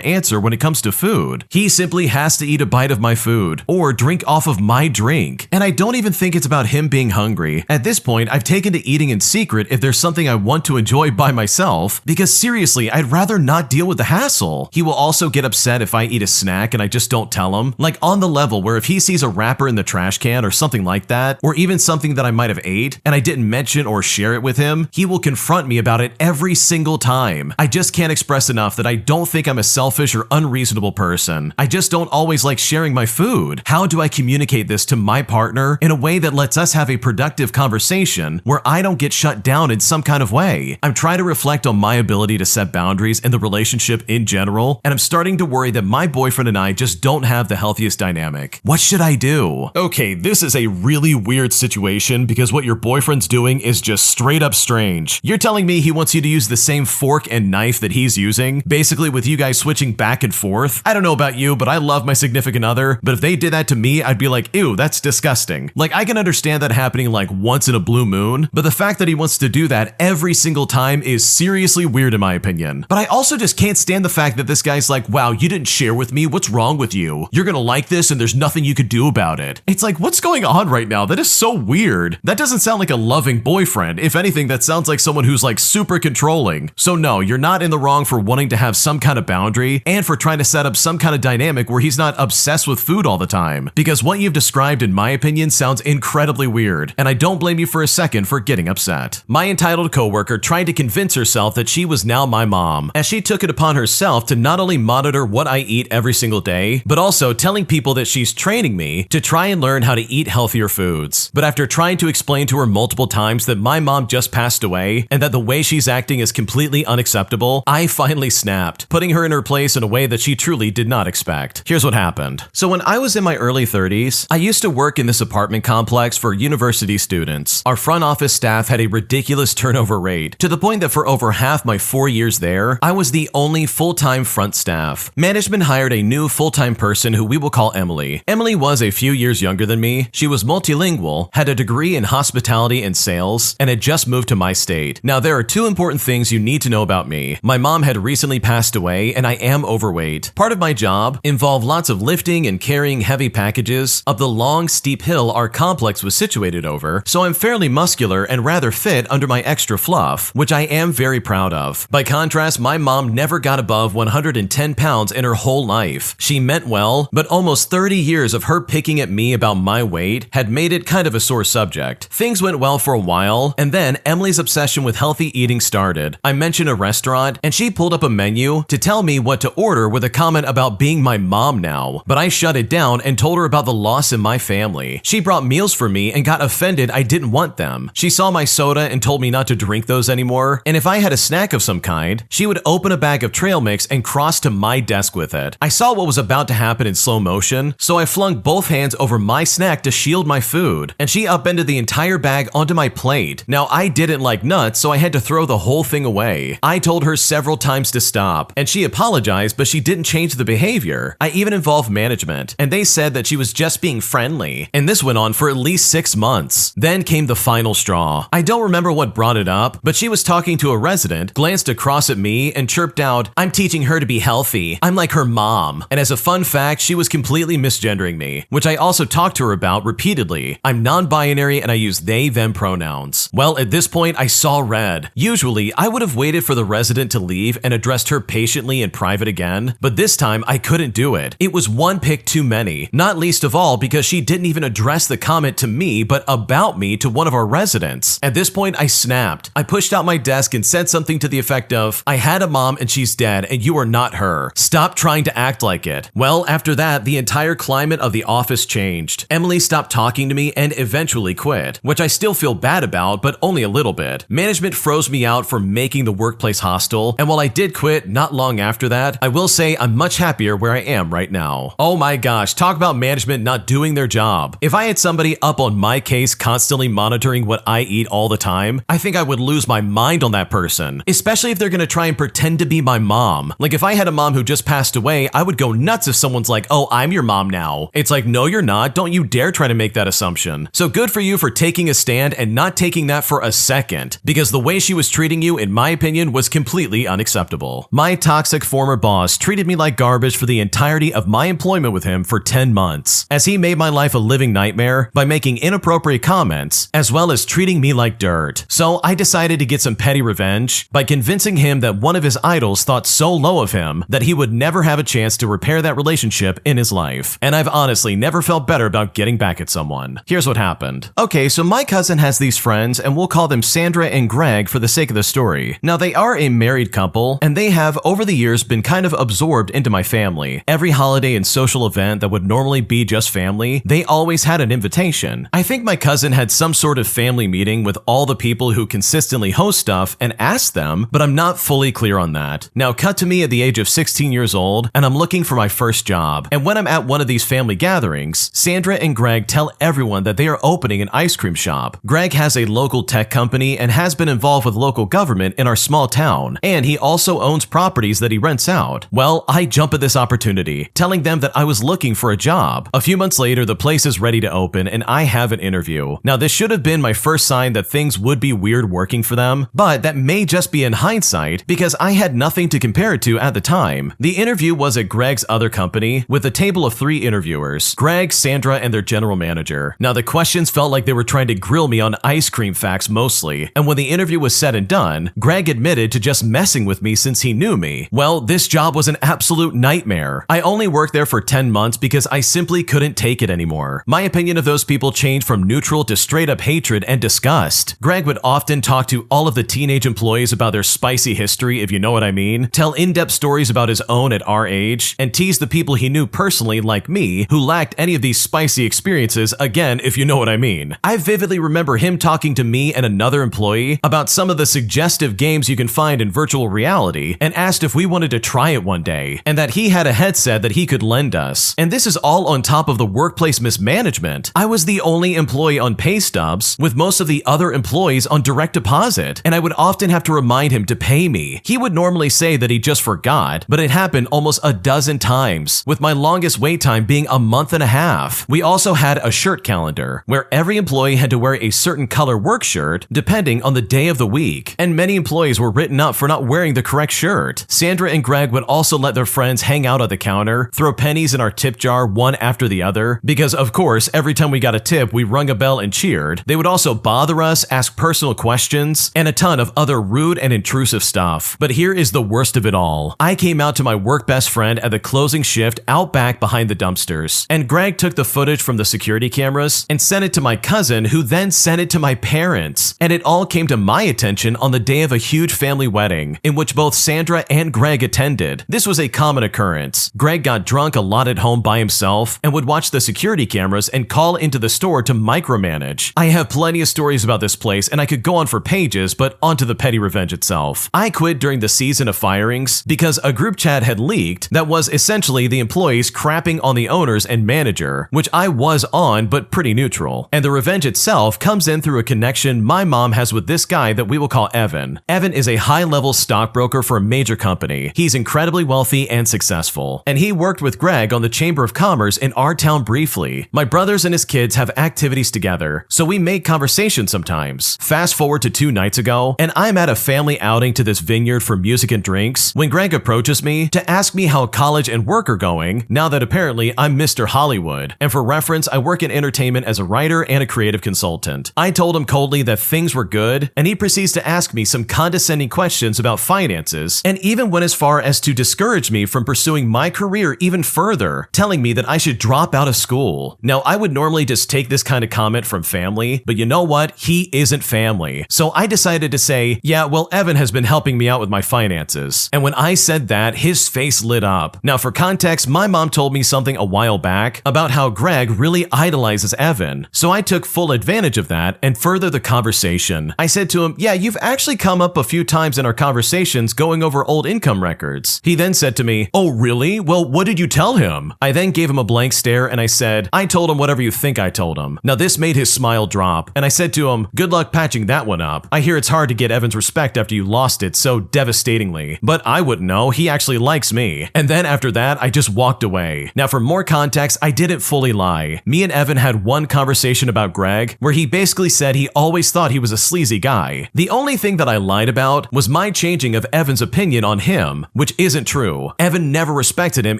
answer when it comes to food. He simply has to eat a bite of my food or drink off of my drink, and I don't even think it's about him being hungry. At this point, I've taken to eating in secret if there's something I want to enjoy by myself, because seriously, I'd rather not deal with the hassle. He will also get upset if I eat a snack and I just don't tell him, like on the level where if he sees a wrapper in the trash can or something something like that, or even something that I might have ate, and I didn't mention or share it with him, he will confront me about it every single time. I just can't express enough that I don't think I'm a selfish or unreasonable person. I just don't always like sharing my food. How do I communicate this to my partner in a way that lets us have a productive conversation where I don't get shut down in some kind of way? I'm trying to reflect on my ability to set boundaries in the relationship in general, and I'm starting to worry that my boyfriend and I just don't have the healthiest dynamic. What should I do? Okay, this is a really weird situation because what your boyfriend's doing is just straight up strange. You're telling me he wants you to use the same fork and knife that he's using, basically with you guys switching back and forth? I don't know about you, but I love my significant other, but if they did that to me, I'd be like, ew, that's disgusting. Like, I can understand that happening like once in a blue moon, but the fact that he wants to do that every single time is seriously weird in my opinion. But I also just can't stand the fact that this guy's like, wow, you didn't share with me, what's wrong with you? You're gonna like this and there's nothing you could do about it. It's like, what's going on right now? That is so weird. That doesn't sound like a loving boyfriend. If anything, that sounds like someone who's like super controlling. So no, you're not in the wrong for wanting to have some kind of boundary and for trying to set up some kind of dynamic where he's not obsessed with food all the time. Because what you've described, in my opinion, sounds incredibly weird, and I don't blame you for a second for getting upset. My entitled coworker tried to convince herself that she was now my mom, as she took it upon herself to not only monitor what I eat every single day, but also telling people that she's training me to try and learn how to eat healthier foods. But after trying to explain to her multiple times that my mom just passed away and that the way she's acting is completely unacceptable, I finally snapped, putting her in her place in a way that she truly did not expect. Here's what happened. So when I was in my early 30s, I used to work in this apartment complex for university students. Our front office staff had a ridiculous turnover rate, to the point that for over half my 4 years there, I was the only full-time front staff. Management hired a new full-time person who we will call Emily. Emily was a few years younger than me. She was multilingual, had a degree in hospitality and sales, and had just moved to my state. Now, there are two important things you need to know about me. My mom had recently passed away, and I am overweight. Part of my job involved lots of lifting and carrying heavy packages up the long, steep hill our complex was situated over, so I'm fairly muscular and rather fit under my extra fluff, which I am very proud of. By contrast, my mom never got above 110 pounds in her whole life. She meant well, but almost 30 years of her picking at me about my weight had made it kind of a sore subject. Things went well for a while, and then Emily's obsession with healthy eating started. I mentioned a restaurant, and she pulled up a menu to tell me what to order with a comment about being my mom now, but I shut it down and told her about the loss in my family. She brought meals for me and got offended I didn't want them. She saw my soda and told me not to drink those anymore, and if I had a snack of some kind, she would open a bag of trail mix and cross to my desk with it. I saw what was about to happen in slow motion, so I flung both hands over my snack to shield my food, and she upended the entire bag onto my plate. Now, I didn't like nuts, so I had to throw the whole thing away. I told her several times to stop, and she apologized, but she didn't change the behavior. I even involved management, and they said that she was just being friendly, and this went on for at least 6 months. Then came the final straw. I don't remember what brought it up, but she was talking to a resident, glanced across at me, and chirped out, "I'm teaching her to be healthy. I'm like her mom." And as a fun fact, she was completely misgendering me, which I also talked to her about repeatedly. I'm non-binary and I use they, them pronouns. Well, at this point, I saw red. Usually, I would have waited for the resident to leave and addressed her patiently in private again, but this time I couldn't do it. It was one pick too many, not least of all because she didn't even address the comment to me, but about me to one of our residents. At this point, I snapped. I pushed out my desk and said something to the effect of, "I had a mom and she's dead and you are not her. Stop trying to act like it." Well, after that, the entire climate of the office changed. Emily stopped talking to me and eventually quit, which I still feel bad about, but only a little bit. Management froze me out for making the workplace hostile, and while I did quit not long after that, I will say I'm much happier where I am right now. Oh my gosh, talk about management not doing their job. If I had somebody up on my case constantly monitoring what I eat all the time, I think I would lose my mind on that person, especially if they're gonna try and pretend to be my mom. Like if I had a mom who just passed away, I would go nuts if someone's like, "Oh, I'm your mom now." It's like, no, you're not. Don't you dare try to make that assumption. So good for you for taking a stand and not taking that for a second, because the way she was treating you, in my opinion, was completely unacceptable. My toxic former boss treated me like garbage for the entirety of my employment with him for 10 months, as he made my life a living nightmare by making inappropriate comments, as well as treating me like dirt. So I decided to get some petty revenge by convincing him that one of his idols thought so low of him that he would never have a chance to repair that relationship in his life. And I've honestly never felt better about getting back back at someone. Here's what happened. Okay, so my cousin has these friends, and we'll call them Sandra and Greg for the sake of the story. Now, they are a married couple, and they have, over the years, been kind of absorbed into my family. Every holiday and social event that would normally be just family, they always had an invitation. I think my cousin had some sort of family meeting with all the people who consistently host stuff and asked them, but I'm not fully clear on that. Now, cut to me at the age of 16 years old, and I'm looking for my first job. And when I'm at one of these family gatherings, Sandra and Greg tell everyone that they are opening an ice cream shop. Greg has a local tech company and has been involved with local government in our small town, and he also owns properties that he rents out. Well, I jump at this opportunity, telling them that I was looking for a job. A few months later, the place is ready to open, and I have an interview. Now, this should have been my first sign that things would be weird working for them, but that may just be in hindsight because I had nothing to compare it to at the time. The interview was at Greg's other company with a table of 3 interviewers: Greg, Sandra, and their general manager. Now, the questions felt like they were trying to grill me on ice cream facts mostly, and when the interview was said and done, Greg admitted to just messing with me since he knew me. Well, this job was an absolute nightmare. I only worked there for 10 months because I simply couldn't take it anymore. My opinion of those people changed from neutral to straight up hatred and disgust. Greg would often talk to all of the teenage employees about their spicy history, if you know what I mean, tell in-depth stories about his own at our age, and tease the people he knew personally like me who lacked any of these spicy experiences, again, if you know what I mean. I vividly remember him talking to me and another employee about some of the suggestive games you can find in virtual reality and asked if we wanted to try it one day, and that he had a headset that he could lend us. And this is all on top of the workplace mismanagement. I was the only employee on pay stubs, with most of the other employees on direct deposit, and I would often have to remind him to pay me. He would normally say that he just forgot, but it happened almost a dozen times, with my longest wait time being a month and a half. We also had a shirt calendar, where every employee had to wear a certain color work shirt depending on the day of the week, and many employees were written up for not wearing the correct shirt. Sandra and Greg would also let their friends hang out at the counter, throw pennies in our tip jar one after the other, because of course, every time we got a tip, we rung a bell and cheered. They would also bother us, ask personal questions, and a ton of other rude and intrusive stuff. But here is the worst of it all. I came out to my work best friend at the closing shift out back behind the dumpsters, and Greg took the footage from the security cameras and sent it to my cousin, who then sent it to my parents. And it all came to my attention on the day of a huge family wedding, in which both Sandra and Greg attended. This was a common occurrence. Greg got drunk a lot at home by himself and would watch the security cameras and call into the store to micromanage. I have plenty of stories about this place, and I could go on for pages, but onto the petty revenge itself. I quit during the season of firings because a group chat had leaked that was essentially the employees crapping on the owners and manager, which I was on, but pretty neutral. And the revenge itself comes in through a connection my mom has with this guy that we will call Evan. Evan is a high-level stockbroker for a major company. He's incredibly wealthy and successful, and he worked with Greg on the Chamber of Commerce in our town briefly. My brothers and his kids have activities together, so we make conversation sometimes. Fast forward to 2 nights ago, and I'm at a family outing to this vineyard for music and drinks when Greg approaches me to ask me how college and work are going, now that apparently I'm Mr. Hollywood. And for reference, I work in entertainment as a writer and a creative consultant. I told him coldly that things were good, and he proceeds to ask me some condescending questions about finances, and even went as far as to discourage me from pursuing my career even further, telling me that I should drop out of school. Now, I would normally just take this kind of comment from family, but you know what? He isn't family. So I decided to say, yeah, well, Evan has been helping me out with my finances. And when I said that, his face lit up. Now, for context, my mom told me something a while back about how Greg really idolizes Evan. So I took full advantage of that and furthered the conversation. I said to him, yeah, you've actually come up a few times in our conversations going over old income records. He then said to me, oh, really? Well, what did you tell him? I then gave him a blank stare and I said, I told him whatever you think I told him. Now, this made his smile drop, and I said to him, good luck patching that one up. I hear it's hard to get Evan's respect after you lost it so devastatingly, but I wouldn't know. He actually likes me. And then after that, I just walked away. Now, for more context, I didn't fully lie. Me and Evan had one conversation about Greg where he basically said he always thought he was a sleazy guy. The only thing that I lied about was my changing of Evan's opinion on him, which isn't true. Evan never respected him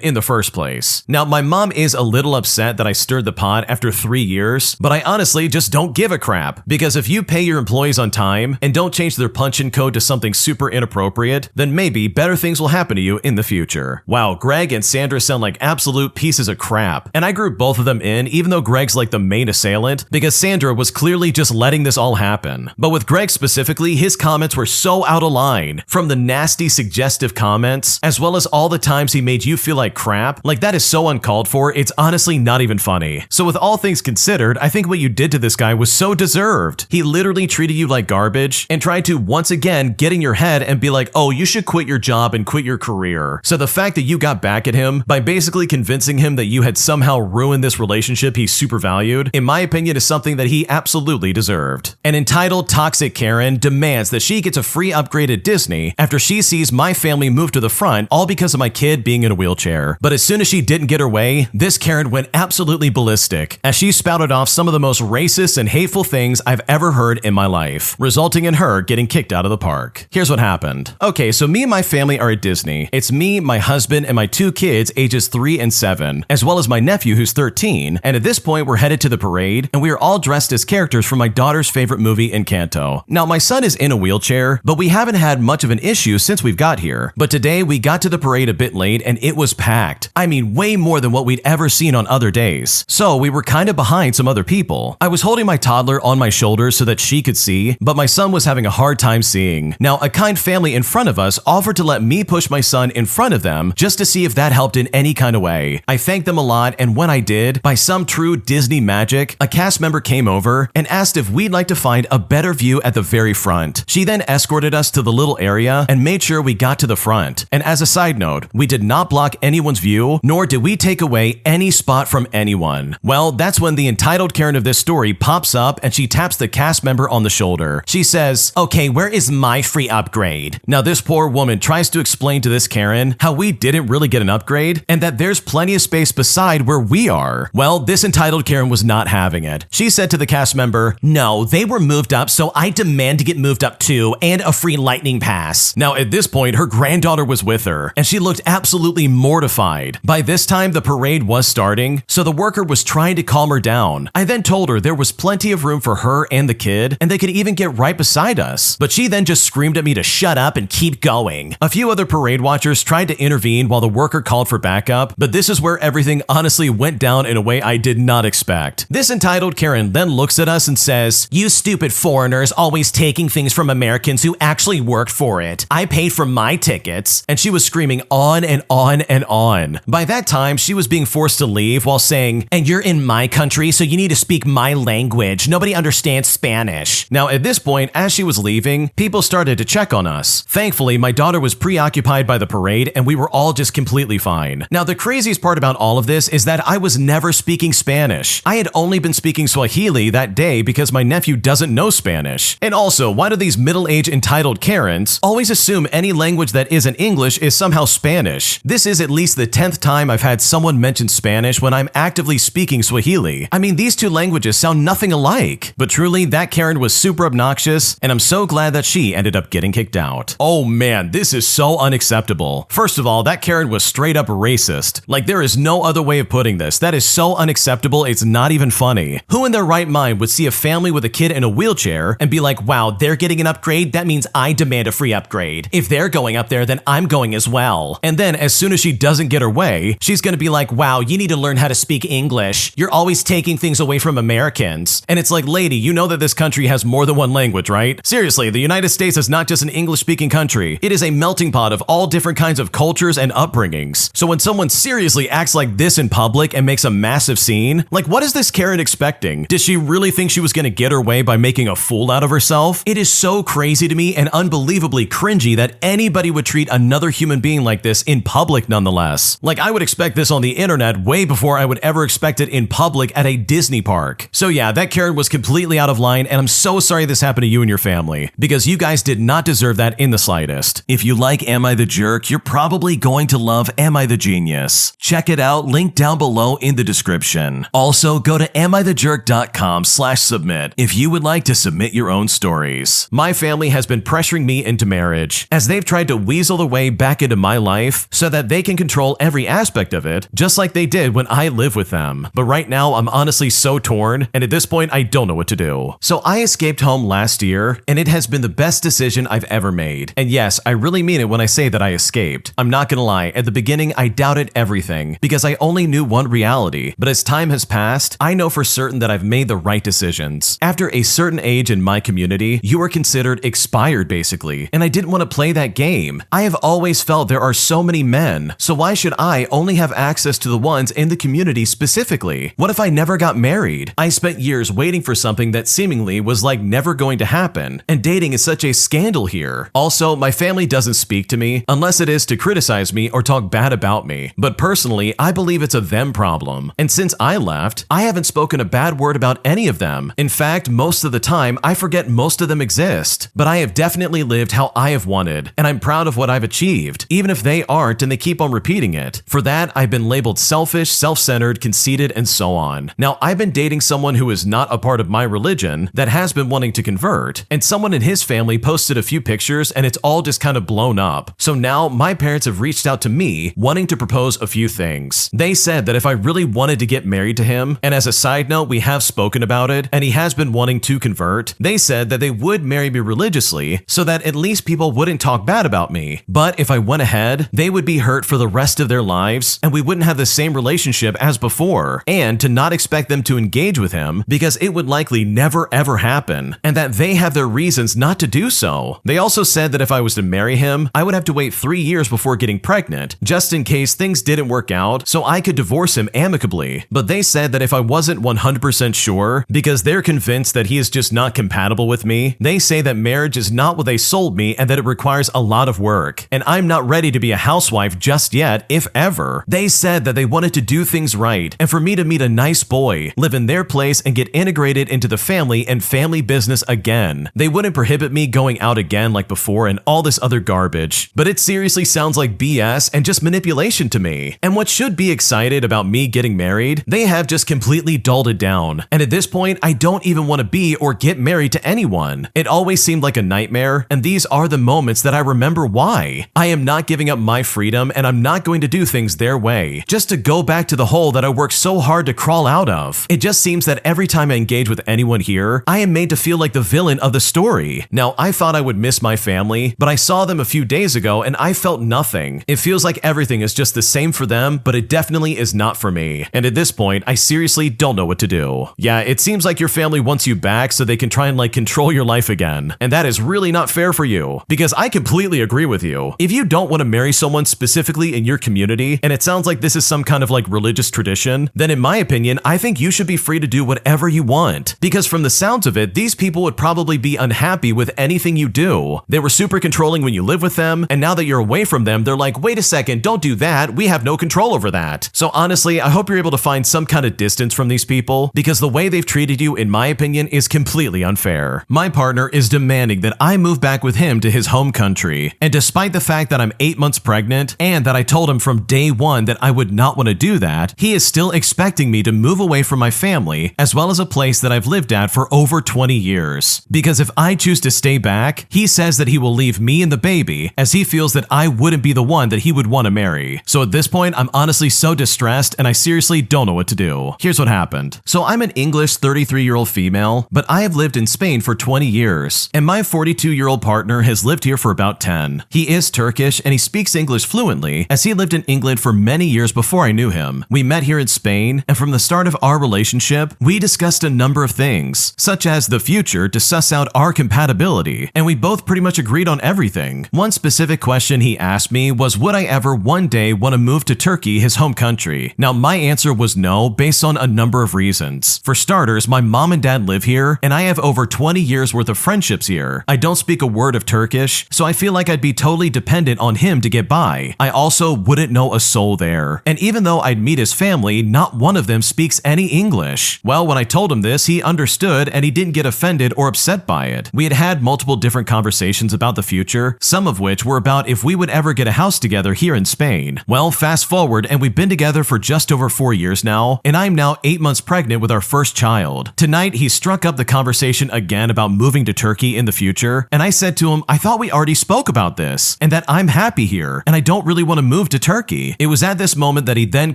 in the first place. Now, my mom is a little upset that I stirred the pot after 3 years, but I honestly just don't give a crap, because if you pay your employees on time and don't change their punch-in code to something super inappropriate, then maybe better things will happen to you in the future. Wow, Greg and Sandra sound like absolute pieces of crap, and I grouped both of them in even even though Greg's like the main assailant, because Sandra was clearly just letting this all happen. But with Greg specifically, his comments were so out of line, from the nasty suggestive comments, as well as all the times he made you feel like crap. Like, that is so uncalled for, it's honestly not even funny. So with all things considered, I think what you did to this guy was so deserved. He literally treated you like garbage and tried to once again get in your head and be like, oh, you should quit your job and quit your career. So the fact that you got back at him by basically convincing him that you had somehow ruined this relationship he super valued, in my opinion, is something that he absolutely deserved. An entitled toxic Karen demands that she gets a free upgrade at Disney after she sees my family move to the front, all because of my kid being in a wheelchair. But as soon as she didn't get her way, this Karen went absolutely ballistic as she spouted off some of the most racist and hateful things I've ever heard in my life, resulting in her getting kicked out of the park. Here's what happened. Okay, so me and my family are at Disney. It's me, my husband, and my 2 kids ages 3 and 7, as well as my nephew who's 13, and at this point we're headed to the parade, and we are all dressed as characters from my daughter's favorite movie, Encanto. Now, my son is in a wheelchair, but we haven't had much of an issue since we've got here. But today we got to the parade a bit late and it was packed. I mean, way more than what we'd ever seen on other days. So we were kind of behind some other people. I was holding my toddler on my shoulders so that she could see, but my son was having a hard time seeing. Now, a kind family in front of us offered to let me push my son in front of them just to see if that helped in any kind of way. I thanked them a lot, and when I did, by some true Disney magic, a cast member came over and asked if we'd like to find a better view at the very front. She then escorted us to the little area and made sure we got to the front. And as a side note, we did not block anyone's view, nor did we take away any spot from anyone. Well, that's when the entitled Karen of this story pops up and she taps the cast member on the shoulder. She says, "Okay, where is my free upgrade?" Now, this poor woman tries to explain to this Karen how we didn't really get an upgrade and that there's plenty of space beside where we are. Well, this entitled Karen was not having it. She said to the cast member, "No, they were moved up, so I demand to get moved up too, and a free lightning pass." Now, at this point, her granddaughter was with her, and she looked absolutely mortified. By this time, the parade was starting, so the worker was trying to calm her down. I then told her there was plenty of room for her and the kid, and they could even get right beside us. But she then just screamed at me to shut up and keep going. A few other parade watchers tried to intervene while the worker called for backup, but this is where everything honestly went down in a way I did not expect. This entitled Karen then looks at us and says, "You stupid foreigners always taking things from Americans who actually worked for it. I paid for my tickets." And she was screaming on and on and on. By that time, she was being forced to leave while saying, "And you're in my country, so you need to speak my language. Nobody understands Spanish." Now, at this point, as she was leaving, people started to check on us. Thankfully, my daughter was preoccupied by the parade and we were all just completely fine. Now, the craziest part about all of this is that I was never speaking Spanish. I had only been speaking Swahili that day because my nephew doesn't know Spanish. And also, why do these middle-aged entitled Karens always assume any language that isn't English is somehow Spanish? This is at least the 10th time I've had someone mention Spanish when I'm actively speaking Swahili. I mean, these two languages sound nothing alike. But truly, that Karen was super obnoxious, and I'm so glad that she ended up getting kicked out. Oh man, this is so unacceptable. First of all, that Karen was straight up racist. Like, there is no other way of putting this. That is so unacceptable, it's not even funny. Who in their right mind would see a family with a kid in a wheelchair and be like, "Wow, they're getting an upgrade? That means I demand a free upgrade. If they're going up there, then I'm going as well." And then as soon as she doesn't get her way, she's gonna be like, "Wow, you need to learn how to speak English. You're always taking things away from Americans." And it's like, lady, you know that this country has more than one language, right? Seriously, the United States is not just an English-speaking country. It is a melting pot of all different kinds of cultures and upbringings. So when someone seriously acts like this in public and makes a massive scene, like, what is this Karen expecting? Did she really think she was gonna get her way by making a fool out of herself? It is so crazy to me and unbelievably cringy that anybody would treat another human being like this in public nonetheless. Like, I would expect this on the internet way before I would ever expect it in public at a Disney park. So yeah, that Karen was completely out of line, and I'm so sorry this happened to you and your family, because you guys did not deserve that in the slightest. If you like Am I the Jerk, you're probably going to love Am I the Genius. Check it out, link down below in the description. Also, go to amithejerk.com/submit if you would like to submit your own stories. My family has been pressuring me into marriage, as they've tried to weasel their way back into my life so that they can control every aspect of it, just like they did when I lived with them. But right now, I'm honestly so torn, and at this point, I don't know what to do. So I escaped home last year, and it has been the best decision I've ever made. And yes, I really mean it when I say that I escaped. I'm not gonna lie, at the beginning, I doubted everything, because I only knew one reality. But as time has passed, I know for certain that I've made the right decisions. After a certain age in my community, you are considered expired basically, and I didn't want to play that game. I have always felt there are so many men, so why should I only have access to the ones in the community specifically? What if I never got married? I spent years waiting for something that seemingly was like never going to happen, and dating is such a scandal here. Also, my family doesn't speak to me unless it is to criticize me or talk bad about me, but personally, I believe it's a them problem. And since I left, I haven't spoken a bad word about any of them. In fact, most of the time, I forget most of them exist. But I have definitely lived how I have wanted, and I'm proud of what I've achieved, even if they aren't and they keep on repeating it. For that, I've been labeled selfish, self-centered, conceited, and so on. Now, I've been dating someone who is not a part of my religion that has been wanting to convert, and someone in his family posted a few pictures and it's all just kind of blown up. So now my parents have reached out to me wanting to propose a few things. They said that if I really wanted to get married to him, and as a side note, we have spoken about it, and he has been wanting to convert, they said that they would marry me religiously so that at least people wouldn't talk bad about me. But if I went ahead, they would be hurt for the rest of their lives, and we wouldn't have the same relationship as before, and to not expect them to engage with him because it would likely never ever happen, and that they have their reasons not to do so. They also said that if I was to marry him, I would have to wait 3 years before getting pregnant, just in case things didn't work out, so I could divorce him amicably. But they said that if I wasn't 100% sure, because they're convinced that he is just not compatible with me, they say that marriage is not what they sold me and that it requires a lot of work, and I'm not ready to be a housewife just yet, if ever. They said that they wanted to do things right, and for me to meet a nice boy, live in their place, and get integrated into the family and family business again. They wouldn't prohibit me going out again like before and all this other garbage, but it seriously sounds like BS and just manipulation to me. And what should be excited about me getting married, they have just completely dulled it down. And at this point, I don't even want to be or get married to anyone. It always seemed like a nightmare, and these are the moments that I remember why. I am not giving up my freedom, and I'm not going to do things their way, just to go back to the hole that I worked so hard to crawl out of. It just seems that every time I engage with anyone here, I am made to feel like the villain of the story. Now, I thought I would miss my family, but I saw them a few days ago and I felt nothing. It feels like everything is just the same for them, but it definitely is not for me. And at this point, I seriously don't know what to do. Yeah, it seems like your family wants you back so they can try and like control your life again. And that is really not fair for you, because I completely agree with you. If you don't want to marry someone specifically in your community, and it sounds like this is some kind of like religious tradition, then in my opinion, I think you should be free to do whatever you want. Because from the sounds of it, these people would probably be unhappy with anything you do. They were super controlling when you live with them, and now that you're away from them, they're like, wait a second, don't do that, we have no control over that. So honestly, I hope you're able to find some kind of distance from these people, because the way they've treated you, in my opinion, is completely unfair. My partner is demanding that I move back with him to his home country, and despite the fact that I'm 8 months pregnant, and that I told him from day one that I would not want to do that, he is still expecting me to move away from my family, as well as a place that I've lived at for over 20 years. Because if I choose to stay back, he says that he will leave me and the baby, as he feels that I wouldn't be the one that he would want to marry. So at this point, I'm honestly so distressed, and I seriously don't know what to do. Here's what happened. So I'm an English 33-year-old female, but I have lived in Spain for 20 years, and my 42-year-old partner has lived here for about 10. He is Turkish, and he speaks English fluently, as he lived in England for many years before I knew him. We met here in Spain, and from the start of our relationship, we discussed a number of things, such as the future to suss out our compatibility, and we both pretty much agreed on everything. One specific question he asked me was, would I ever one day want to move to Turkey, his home country? Now, my answer was no, based on a number of reasons. For starters, my mom and dad live here, and I have over 20 years worth of friendships here. I don't speak a word of Turkish, so I feel like I'd be totally dependent on him to get by. I also wouldn't know a soul there. And even though I'd meet his family, not one of them speaks any English. Well, when I told him this, he understood and he didn't get offended or upset by it. We had had multiple different conversations about the future, some of which were about if we would ever get a house together here in Spain. Well, fast forward, and we've been together for just over 4 years now, and I'm now 8 months pregnant with our first child. Tonight, he struck up the conversation again about moving to Turkey in the future, and I said to him, I thought we already spoke about this, and that I'm happy here, and I don't really want to move to Turkey. It was at this moment that he then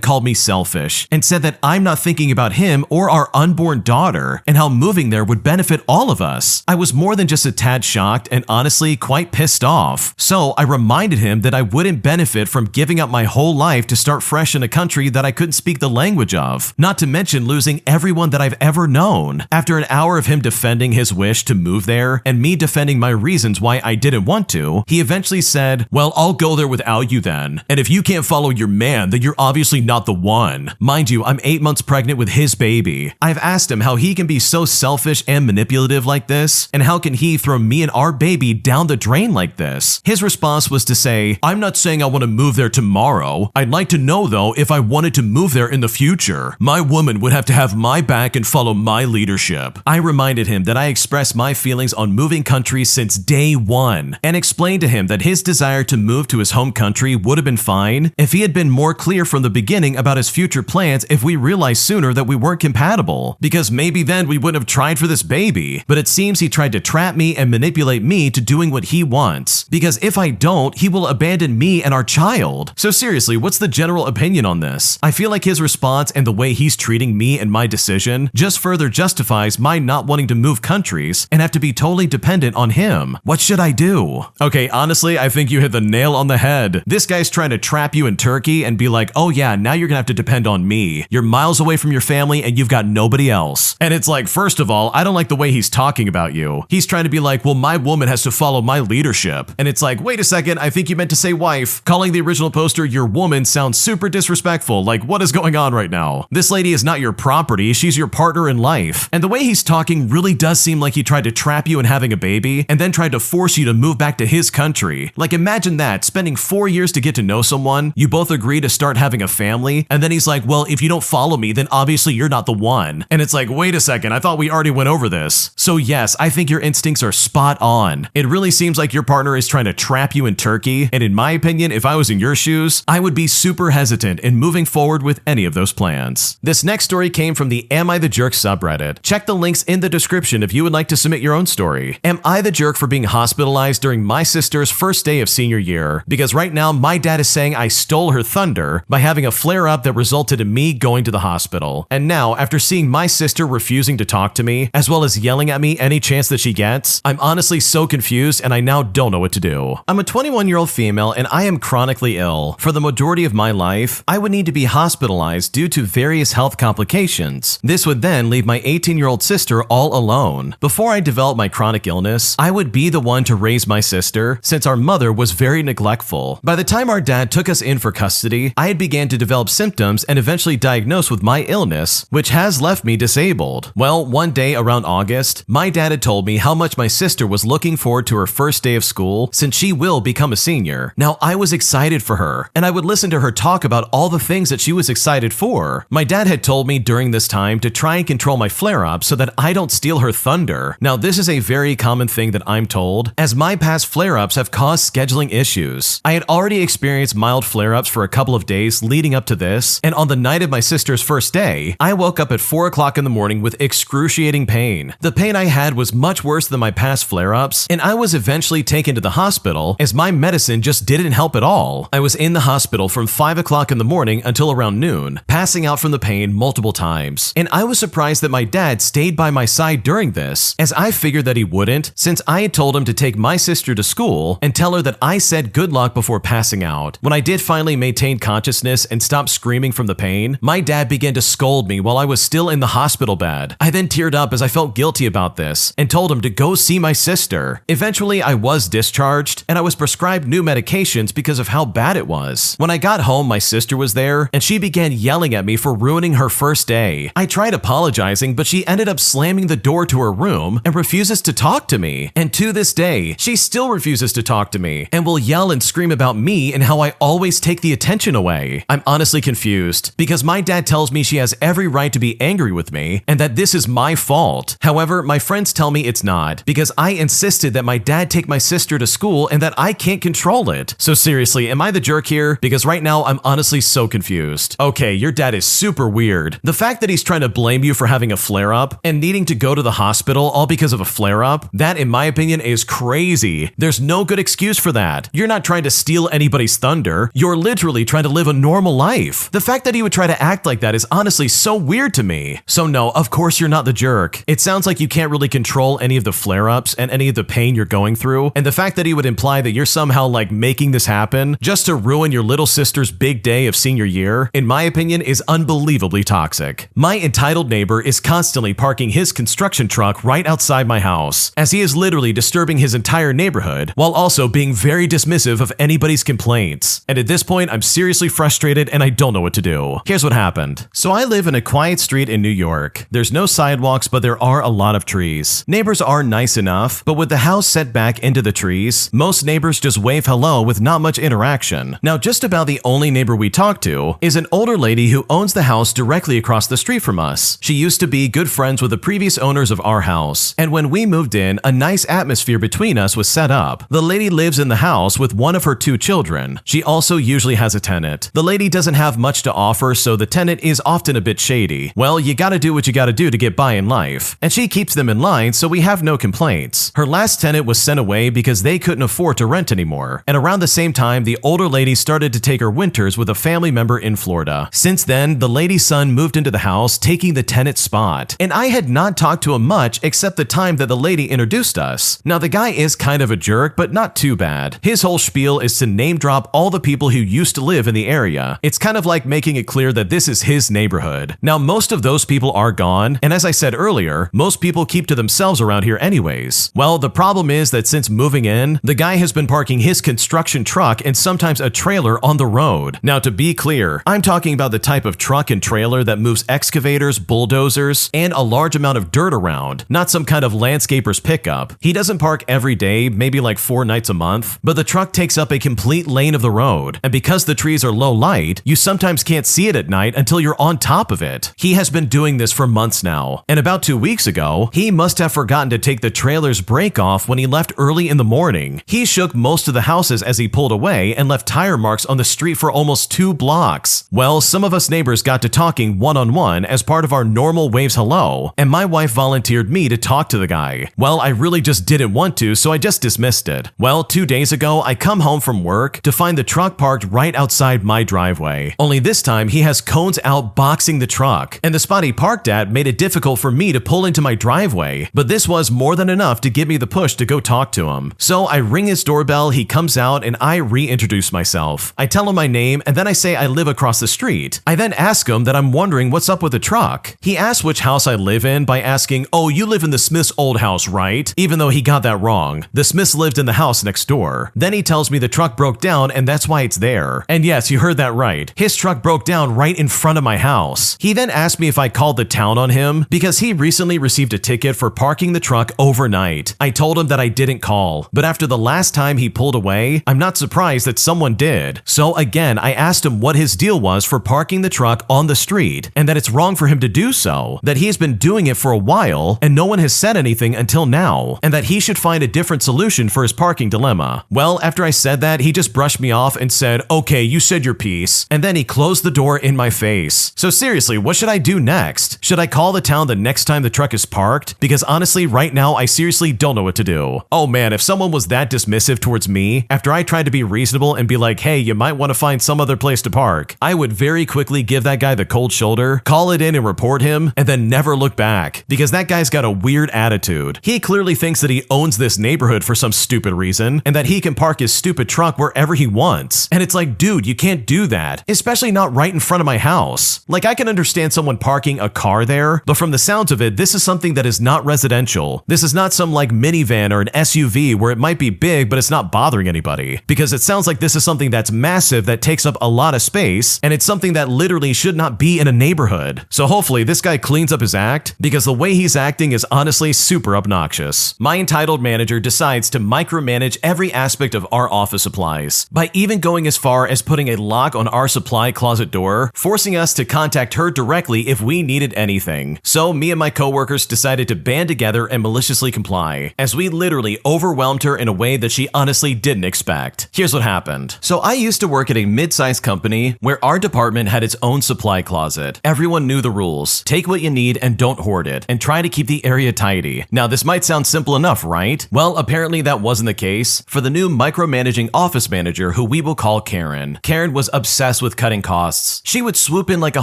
called me selfish, and said that I'm not thinking about him or our unborn daughter, and how moving there would benefit all of us. I was more than just a tad shocked, and honestly quite pissed off. So I reminded him that I wouldn't benefit from giving up my whole life to start fresh in a country that I couldn't speak the language language of, not to mention losing everyone that I've ever known. After an hour of him defending his wish to move there and me defending my reasons why I didn't want to, he eventually said, "Well, I'll go there without you then. And if you can't follow your man, then you're obviously not the one." Mind you, I'm 8 months pregnant with his baby. I've asked him how he can be so selfish and manipulative like this, and how can he throw me and our baby down the drain like this? His response was to say, "I'm not saying I want to move there tomorrow. I'd like to know though if I wanted to move there in the future. My woman would have to have my back and follow my leadership." I reminded him that I expressed my feelings on moving countries since day one, and explained to him that his desire to move to his home country would have been fine if he had been more clear from the beginning about his future plans if we realized sooner that we weren't compatible, because maybe then we wouldn't have tried for this baby. But it seems he tried to trap me and manipulate me to doing what he wants, because if I don't, he will abandon me and our child. So seriously, what's the general opinion on this? I feel like his response and the way he's treating me and my decision just further justifies my not wanting to move countries and have to be totally dependent on him. What should I do? Okay, honestly, I think you hit the nail on the head. This guy's trying to trap you in Turkey and be like, "Oh yeah, now you're gonna have to depend on me. You're miles away from your family and you've got nobody else." And it's like, first of all, I don't like the way he's talking about you. He's trying to be like, "Well, my woman has to follow my leadership." And it's like, wait a second, I think you meant to say wife. Calling the original poster your woman sounds super disrespectful. Like, what is going on right now? This lady is not your property, she's your partner in life. And the way he's talking really does seem like he tried to trap you in having a baby and then tried to force you to move back to his country. Like, imagine that, spending 4 years to get to know someone, you both agree to start having a family, and then he's like, "Well, if you don't follow me, then obviously you're not the one." And it's like, wait a second, I thought we already went over this. So yes, I think your instincts are spot on. It really seems like your partner is trying to trap you in Turkey, and in my opinion, if I was in your shoes, I would be super hesitant in moving forward with any of those plans. This next story came from the Am I the Jerk subreddit. Check the links in the description if you would like to submit your own story. Am I the jerk for being hospitalized during my sister's first day of senior year? Because right now, my dad is saying I stole her thunder by having a flare-up that resulted in me going to the hospital. And now, after seeing my sister refusing to talk to me, as well as yelling at me any chance that she gets, I'm honestly so confused and I now don't know what to do. I'm a 21-year-old female and I am chronically ill. For the majority of my life, I would need to be hospitalized due to various health complications. This would then leave my 18-year-old sister all alone. Before I developed my chronic illness, I would be the one to raise my sister since our mother was very neglectful. By the time our dad took us in for custody, I had began to develop symptoms and eventually diagnosed with my illness, which has left me disabled. Well, one day around August, my dad had told me how much my sister was looking forward to her first day of school since she will become a senior. Now, I was excited for her, and I would listen to her talk about all the things that she was excited for. My dad had told me during this time to try and control my flare-ups so that I don't steal her thunder. Now, this is a very common thing that I'm told, as my past flare-ups have caused scheduling issues. I had already experienced mild flare-ups for a couple of days leading up to this, and on the night of my sister's first day, I woke up at 4 o'clock in the morning with excruciating pain. The pain I had was much worse than my past flare-ups, and I was eventually taken to the hospital as my medicine just didn't help at all. I was in the hospital from 5 o'clock in the morning until around noon, passing out from the pain multiple times. And I was surprised that my dad stayed by my side during this, as I figured that he wouldn't, since I had told him to take my sister to school and tell her that I said good luck before passing out. When I did finally maintain consciousness and stop screaming from the pain, my dad began to scold me while I was still in the hospital bed. I then teared up as I felt guilty about this and told him to go see my sister. Eventually, I was discharged and I was prescribed new medications because of how bad it was. When I got home, my sister was there and she began yelling at me for ruining her first day. I tried apologizing, but she ended up slamming the door to her room and refuses to talk to me. And to this day, she still refuses to talk to me and will yell and scream about me and how I always take the attention away. I'm honestly confused because my dad tells me she has every right to be angry with me and that this is my fault. However, my friends tell me it's not because I insisted that my dad take my sister to school and that I can't control it. So seriously, am I the jerk here? Because right now I'm honestly so confused. Okay, your dad is super weird. The fact that he's trying to blame you for having a flare-up and needing to go to the hospital all because of a flare-up, that in my opinion is crazy. There's no good excuse for that. You're not trying to steal anybody's thunder. You're literally trying to live a normal life. The fact that he would try to act like that is honestly so weird to me. So no, of course you're not the jerk. It sounds like you can't really control any of the flare-ups and any of the pain you're going through, and the fact that he would imply that you're somehow like making this happen just to ruin your little sister's big day of senior year, in my opinion, is is unbelievably toxic. My entitled neighbor is constantly parking his construction truck right outside my house, as he is literally disturbing his entire neighborhood while also being very dismissive of anybody's complaints. And at this point, I'm seriously frustrated and I don't know what to do. Here's what happened. So I live in a quiet street in New York. There's no sidewalks, but there are a lot of trees. Neighbors are nice enough, but with the house set back into the trees, most neighbors just wave hello with not much interaction. Now, just about the only neighbor we talk to is an older lady who owns the house directly across the street from us. She used to be good friends with the previous owners of our house, and when we moved in, a nice atmosphere between us was set up. The lady lives in the house with one of her 2 children. She also usually has a tenant. The lady doesn't have much to offer, so the tenant is often a bit shady. Well, you gotta do what you gotta do to get by in life, and she keeps them in line, so we have no complaints. Her last tenant was sent away because they couldn't afford to rent anymore, and around the same time, the older lady started to take her winters with a family member in Florida. Since then, the lady's son moved into the house, taking the tenant's spot, and I had not talked to him much except the time that the lady introduced us. Now, the guy is kind of a jerk, but not too bad. His whole spiel is to name drop all the people who used to live in the area. It's kind of like making it clear that this is his neighborhood. Now, most of those people are gone, and as I said earlier, most people keep to themselves around here anyways. Well, the problem is that since moving in, the guy has been parking his construction truck and sometimes a trailer on the road. Now, to be clear, I'm talking about the type of truck and trailer that moves excavators, bulldozers, and a large amount of dirt around, not some kind of landscaper's pickup. He doesn't park every day, maybe like 4 nights a month, but the truck takes up a complete lane of the road, and because the trees are low light, you sometimes can't see it at night until you're on top of it. He has been doing this for months now, and about 2 weeks ago, he must have forgotten to take the trailer's brake off when he left early in the morning. He shook most of the houses as he pulled away and left tire marks on the street for almost 2 blocks. Well, some of us neighbors got to talking one-on-one as part of our normal waves hello, and my wife volunteered me to talk to the guy. Well, I really just didn't want to, so I just dismissed it. Well, 2 days ago, I come home from work to find the truck parked right outside my driveway. Only this time, he has cones out boxing the truck, and the spot he parked at made it difficult for me to pull into my driveway, but this was more than enough to give me the push to go talk to him. So I ring his doorbell, he comes out, and I reintroduce myself. I tell him my name, and then I say I live across the street. I then ask him that I'm wondering what's up with the truck. He asks which house I live in by asking, "Oh, you live in the Smith's old house, right?" Even though he got that wrong. The Smiths lived in the house next door. Then he tells me the truck broke down and that's why it's there. And yes, you heard that right. His truck broke down right in front of my house. He then asked me if I called the town on him because he recently received a ticket for parking the truck overnight. I told him that I didn't call, but after the last time he pulled away, I'm not surprised that someone did. So again, I asked him what his deal was for parking the truck on the street and that it's wrong for him to do so, that he has been doing it for a while and no one has said anything until now, and that he should find a different solution for his parking dilemma. Well, after I said that, he just brushed me off and said, "Okay, you said your piece," and then he closed the door in my face. So seriously, what should I do next? Should I call the town the next time the truck is parked? Because honestly, right now, I seriously don't know what to do. Oh man, if someone was that dismissive towards me, after I tried to be reasonable and be like, "Hey, you might want to find some other place to park," I would very quickly give that guy the cold shoulder, call it in and report him, and then never look back. Because that guy's got a weird attitude. He clearly thinks that he owns this neighborhood for some stupid reason, and that he can park his stupid truck wherever he wants. And it's like, dude, you can't do that. Especially not right in front of my house. Like, I can understand someone parking a car there, but from the sounds of it, this is something that is not residential. This is not some like minivan or an SUV where it might be big, but it's not bothering anybody. Because it sounds like this is something that's massive that takes up a lot of space, and it's something that literally should not be in a neighborhood. So hopefully this guy cleans up his act, because the way he's acting is honestly super obnoxious. My entitled manager decides to micromanage every aspect of our office supplies, by even going as far as putting a lock on our supply closet door, forcing us to contact her directly if we needed anything. So me and my coworkers decided to band together and maliciously comply, as we literally overwhelmed her in a way that she honestly didn't expect. Here's what happened. So I used to work at a mid-sized company where our department had its own supply closet. Everyone knew the rules. Take what you need and don't hoard it, and try to keep the area tidy. Now this might sound simple enough, right? Well, apparently that wasn't the case for the new micromanaging office manager, who we will call Karen. Karen was obsessed with cutting costs. She would swoop in like a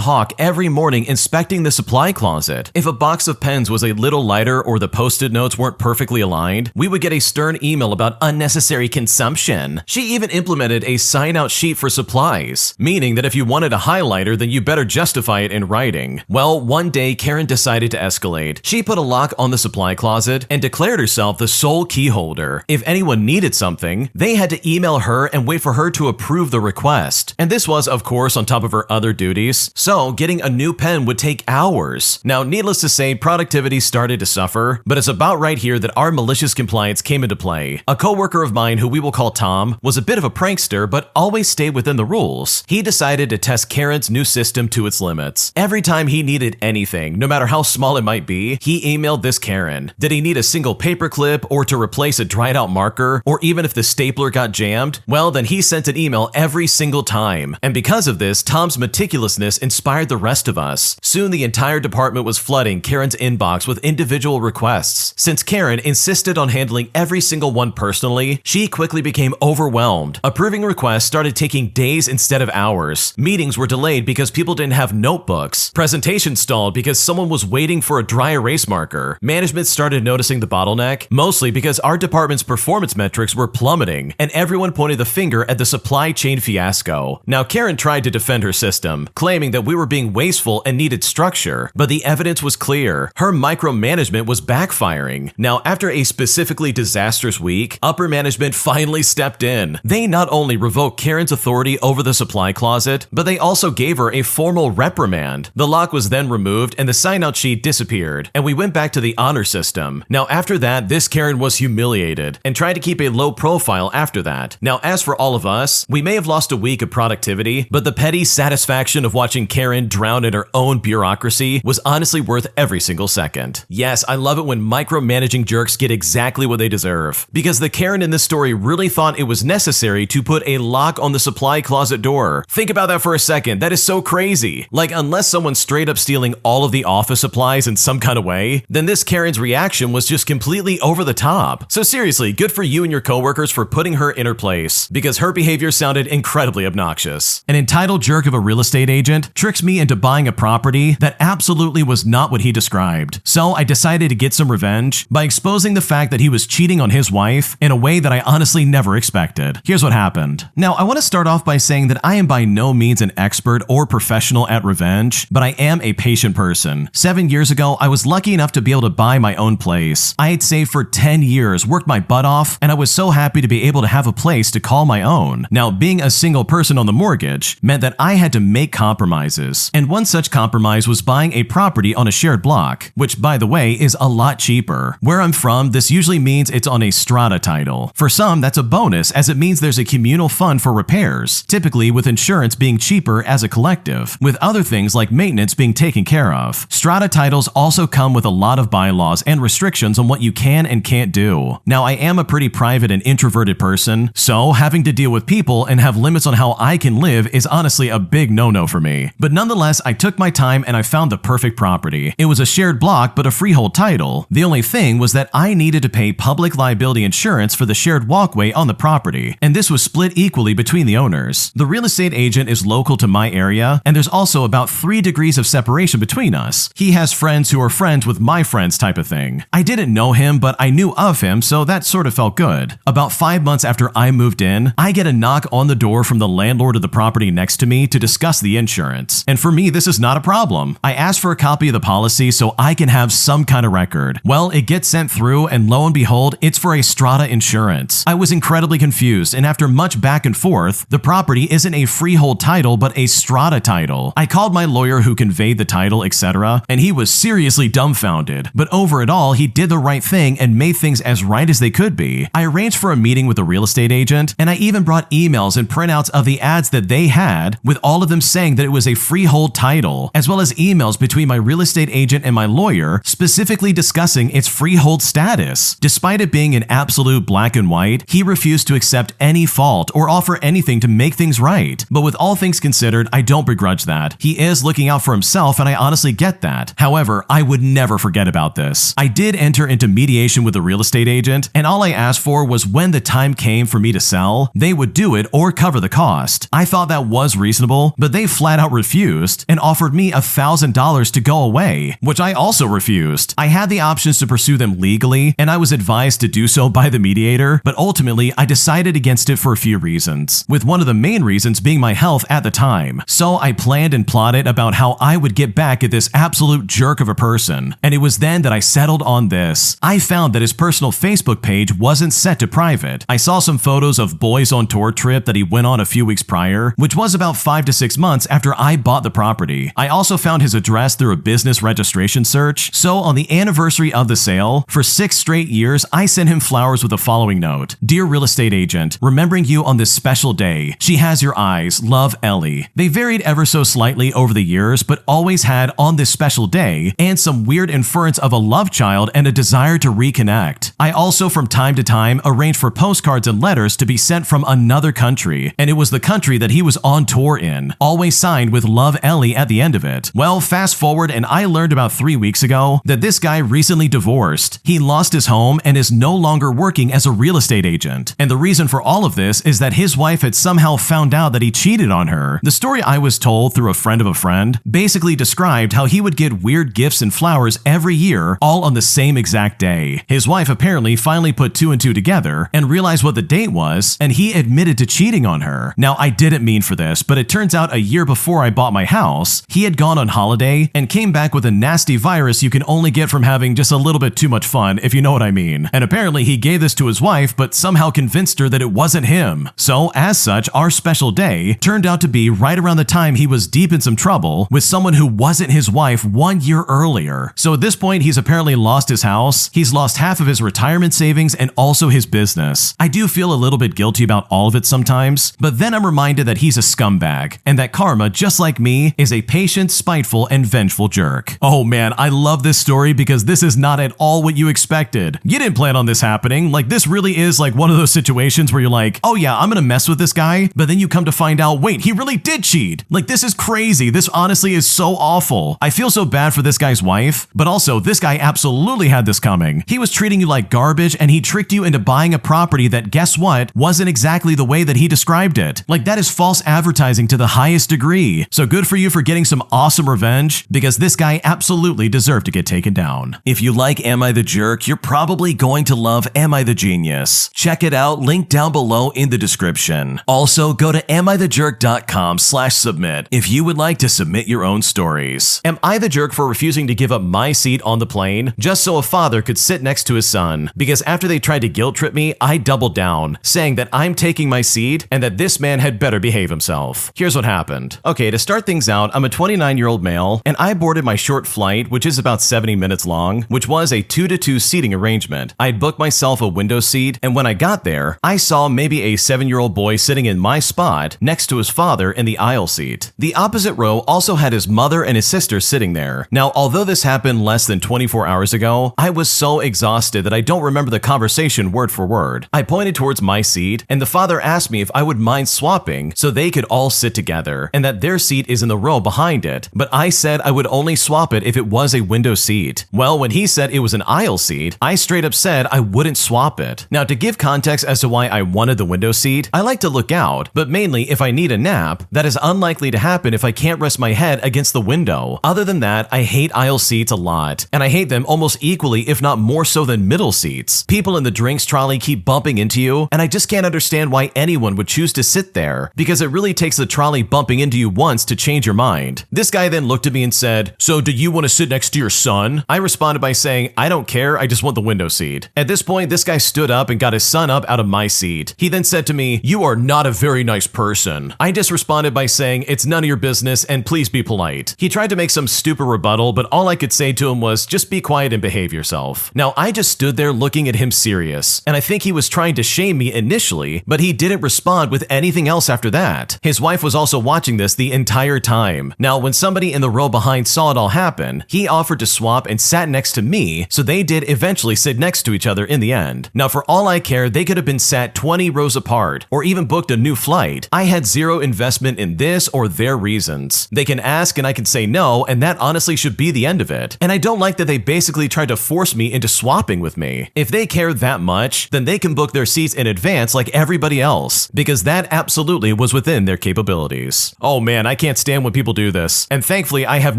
hawk every morning inspecting the supply closet. If a box of pens was a little lighter or the post-it notes weren't perfectly aligned, we would get a stern email about unnecessary consumption. She even implemented a sign-out sheet for supplies, meaning that if you wanted a highlighter tighter, then you better justify it in writing. Well, one day Karen decided to escalate. She put a lock on the supply closet and declared herself the sole key holder. If anyone needed something, they had to email her and wait for her to approve the request. And this was, of course, on top of her other duties, so getting a new pen would take hours. Now, needless to say, productivity started to suffer, but it's about right here that our malicious compliance came into play. A coworker of mine, who we will call Tom, was a bit of a prankster, but always stayed within the rules. He decided to test Karen's new system to its limits. Every time he needed anything, no matter how small it might be, he emailed this Karen. Did he need a single paperclip, or to replace a dried out marker, or even if the stapler got jammed? Well, then he sent an email every single time. And because of this, Tom's meticulousness inspired the rest of us. Soon the entire department was flooding Karen's inbox with individual requests. Since Karen insisted on handling every single one personally, she quickly became overwhelmed. Approving requests started taking days instead of hours. Meetings were delayed because people didn't have notebooks. Presentations stalled because someone was waiting for a dry erase marker. Management started noticing the bottleneck, mostly because our department's performance metrics were plummeting, and everyone pointed the finger at the supply chain fiasco. Now, Karen tried to defend her system, claiming that we were being wasteful and needed structure, but the evidence was clear. Her micromanagement was backfiring. Now, after a specifically disastrous week, upper management finally stepped in. They not only revoked Karen's authority over the supply closet, but they also gave her a formal reprimand. The lock was then removed and the sign-out sheet disappeared, and we went back to the honor system. Now, after that, this Karen was humiliated and tried to keep a low profile after that. Now, as for all of us, we may have lost a week of productivity, but the petty satisfaction of watching Karen drown in her own bureaucracy was honestly worth every single second. Yes, I love it when micromanaging jerks get exactly what they deserve, because the Karen in this story really thought it was necessary to put a lock on the supply closet door. Think about that for a second. That is so crazy. Like, unless someone's straight up stealing all of the office supplies in some kind of way, then this Karen's reaction was just completely over the top. So seriously, good for you and your coworkers for putting her in her place, because her behavior sounded incredibly obnoxious. An entitled jerk of a real estate agent tricks me into buying a property that absolutely was not what he described. So I decided to get some revenge by exposing the fact that he was cheating on his wife in a way that I honestly never expected. Here's what happened. Now, I want to start off by saying that I am by no means an expert or professional at revenge, but I am a patient person. 7 years ago, I was lucky enough to be able to buy my own place. I had saved for 10 years, worked my butt off, and I was so happy to be able to have a place to call my own. Now, being a single person on the mortgage meant that I had to make compromises, and one such compromise was buying a property on a shared block, which, by the way, is a lot cheaper. Where I'm from, this usually means it's on a strata title. For some, that's a bonus, as it means there's a communal fund for repairs, typically with insurance being cheaper as a collective, with other things like maintenance being taken care of. Strata titles also come with a lot of bylaws and restrictions on what you can and can't do. Now, I am a pretty private and introverted person, so having to deal with people and have limits on how I can live is honestly a big no-no for me. But nonetheless, I took my time and I found the perfect property. It was a shared block but a freehold title. The only thing was that I needed to pay public liability insurance for the shared walkway on the property, and this was split equally between the owners. The real estate agent is local to my area, and there's also about 3 degrees of separation between us. He has friends who are friends with my friends type of thing. I didn't know him, but I knew of him, so that sort of felt good. About 5 months after I moved in, I get a knock on the door from the landlord of the property next to me to discuss the insurance. And for me, this is not a problem. I asked for a copy of the policy so I can have some kind of record. Well, it gets sent through, and lo and behold, it's for a strata insurance. I was incredibly confused, and after much back and forth, the property isn't a freehold title but a strata title. I called my lawyer who conveyed the title, etc., and he was seriously dumbfounded. But over it all, he did the right thing and made things as right as they could be. I arranged for a meeting with a real estate agent, and I even brought emails and printouts of the ads that they had, with all of them saying that it was a freehold title, as well as emails between my real estate agent and my lawyer specifically discussing its freehold status. Despite it being an absolute black and white, he refused to accept any fault or offer anything to make things right. But with all things considered, I don't begrudge that. He is looking out for himself, and I honestly get that. However, I would never forget about this. I did enter into mediation with a real estate agent, and all I asked for was when the time came for me to sell, they would do it or cover the cost. I thought that was reasonable, but they flat out refused and offered me $1,000 to go away, which I also refused. I had the options to pursue them legally, and I was advised to do so by the mediator, but ultimately I decided against it for a few reasons, with one of the main reasons being my health at the time. So I planned and plotted about how I would get back at this absolute jerk of a person. And it was then that I settled on this. I found that his personal Facebook page wasn't set to private. I saw some photos of boys on tour trip that he went on a few weeks prior, which was about 5 to 6 months after I bought the property. I also found his address through a business registration search. So on the anniversary of the sale, for 6 straight years, I sent him flowers with the following note: "Dear real estate agent, remembering you on this special day. She has your eyes. Love, Ellie." They varied ever so slightly over the years, but always had "on this special day" and some weird inference of a love child and a desire to reconnect. I also from time to time arranged for postcards and letters to be sent from another country, and it was the country that he was on tour in, always signed with "Love, Ellie" at the end of it. Well, fast forward and I learned about 3 weeks ago that this guy recently divorced. He lost his home and is no longer working as a real estate agent. And the reason for all of this is that his wife had somehow found out that he cheated on her. The story I was told through a friend of a friend basically described how he would get weird gifts and flowers every year, all on the same exact day. His wife apparently finally put 2 and 2 together and realized what the date was, and he admitted to cheating on her. Now, I didn't mean for this, but it turns out a year before I bought my house, he had gone on holiday and came back with a nasty virus you can only get from having just a little bit too much fun, if you know what I mean. And apparently he gave this to his wife, but somehow convinced her that it wasn't him. So as such, our special day turned out to be right around the time he was deep in some trouble with someone who wasn't his wife 1 year earlier. So at this point, he's apparently lost his house, he's lost half of his retirement savings, and also his business. I do feel a little bit guilty about all of it sometimes, but then I'm reminded that he's a scumbag, and that karma, just like me, is a patient, spiteful, and vengeful jerk. Oh man, I love this story because this is not at all what you expected. You didn't plan on this happening. Like, this really is like one of those situations where you're like, oh yeah, I'm gonna mess with this guy, but then you come to find out, wait, he really did cheat. Like, this is crazy. This honestly is so awful. I feel so bad for this guy's wife, but also this guy absolutely had this coming. He was treating you like garbage, and he tricked you into buying a property that, guess what, wasn't exactly the way that he described it. Like, that is false advertising to the highest degree. So good for you for getting some awesome revenge, because this guy absolutely deserved to get taken down. If you like Am I the Jerk, you're probably going to love Am I the Genius. Check it out, link down below in the description. Also, go to AmITheJerk.com/submit if you would like to submit your own stories. Am I the jerk for refusing to give up my seat on the plane just so a father could sit next to his son? Because after they tried to guilt trip me, I doubled down, saying that I'm taking my seat and that this man had better behave himself. Here's what happened. Okay, to start things out, I'm a 29-year-old male, and I boarded my short flight, which is about 70 minutes long, which was a 2-to-2 seating arrangement. I'd booked myself a window seat, and when I got there, I saw maybe a 7-year-old boy sitting in my spot next to his father in the aisle seat. The opposite row also had his mother and his sister sitting there. Now, although this happened less than 24 hours ago, I was so exhausted that I don't remember the conversation word for word. I pointed towards my seat, and the father asked me if I would mind swapping so they could all sit together, and that their seat is in the row behind it, but I said I would only swap it if it was a window seat. Well, when he said it was an aisle seat, I straight up said I wouldn't swap it. Now, to give context as to why I wanted the window seat, I like to look out, but mainly if I need a nap, that is unlikely to happen if I can't rest my head against the window. Other than that, I hate aisle seats a lot, and I hate them almost equally, if not more so than middle seats. People in the drinks trolley keep bumping into you, and I just can't understand why anyone would choose to sit there, because it really takes the trolley bumping into you once to change your mind. This guy then looked at me and said, "So do you want to sit next to your son?" I responded by saying, "I don't care, I just want the window seat." At this point, this guy stood up and got his son up out of my seat. He then said to me, "You are not a very nice person." I just responded by saying, "It's none of your business and please be polite." He tried to make some stupid rebuttal, but all I could say to him was, just be quiet and behave yourself. Now, I just stood there looking at him serious, and I think he was trying to shame me initially, but he didn't respond with anything else after that. His wife was also watching this the entire time. Now, when somebody in the row behind saw it all happen, he offered to swap and sat next to me, so they did eventually sit next to each other in the end. Now, for all I care, they could have been sat 20 rows apart, or even booked a new flight. I had zero investment in this or their reasons. They can ask and I can say no, and that honestly should be the end of it. And I don't like that they basically tried to force me into swapping with me. If they care that much, then they can book their seats in advance like everybody else, because that absolutely was within their capabilities. Oh man, I can't stand when people do this. And thankfully, I have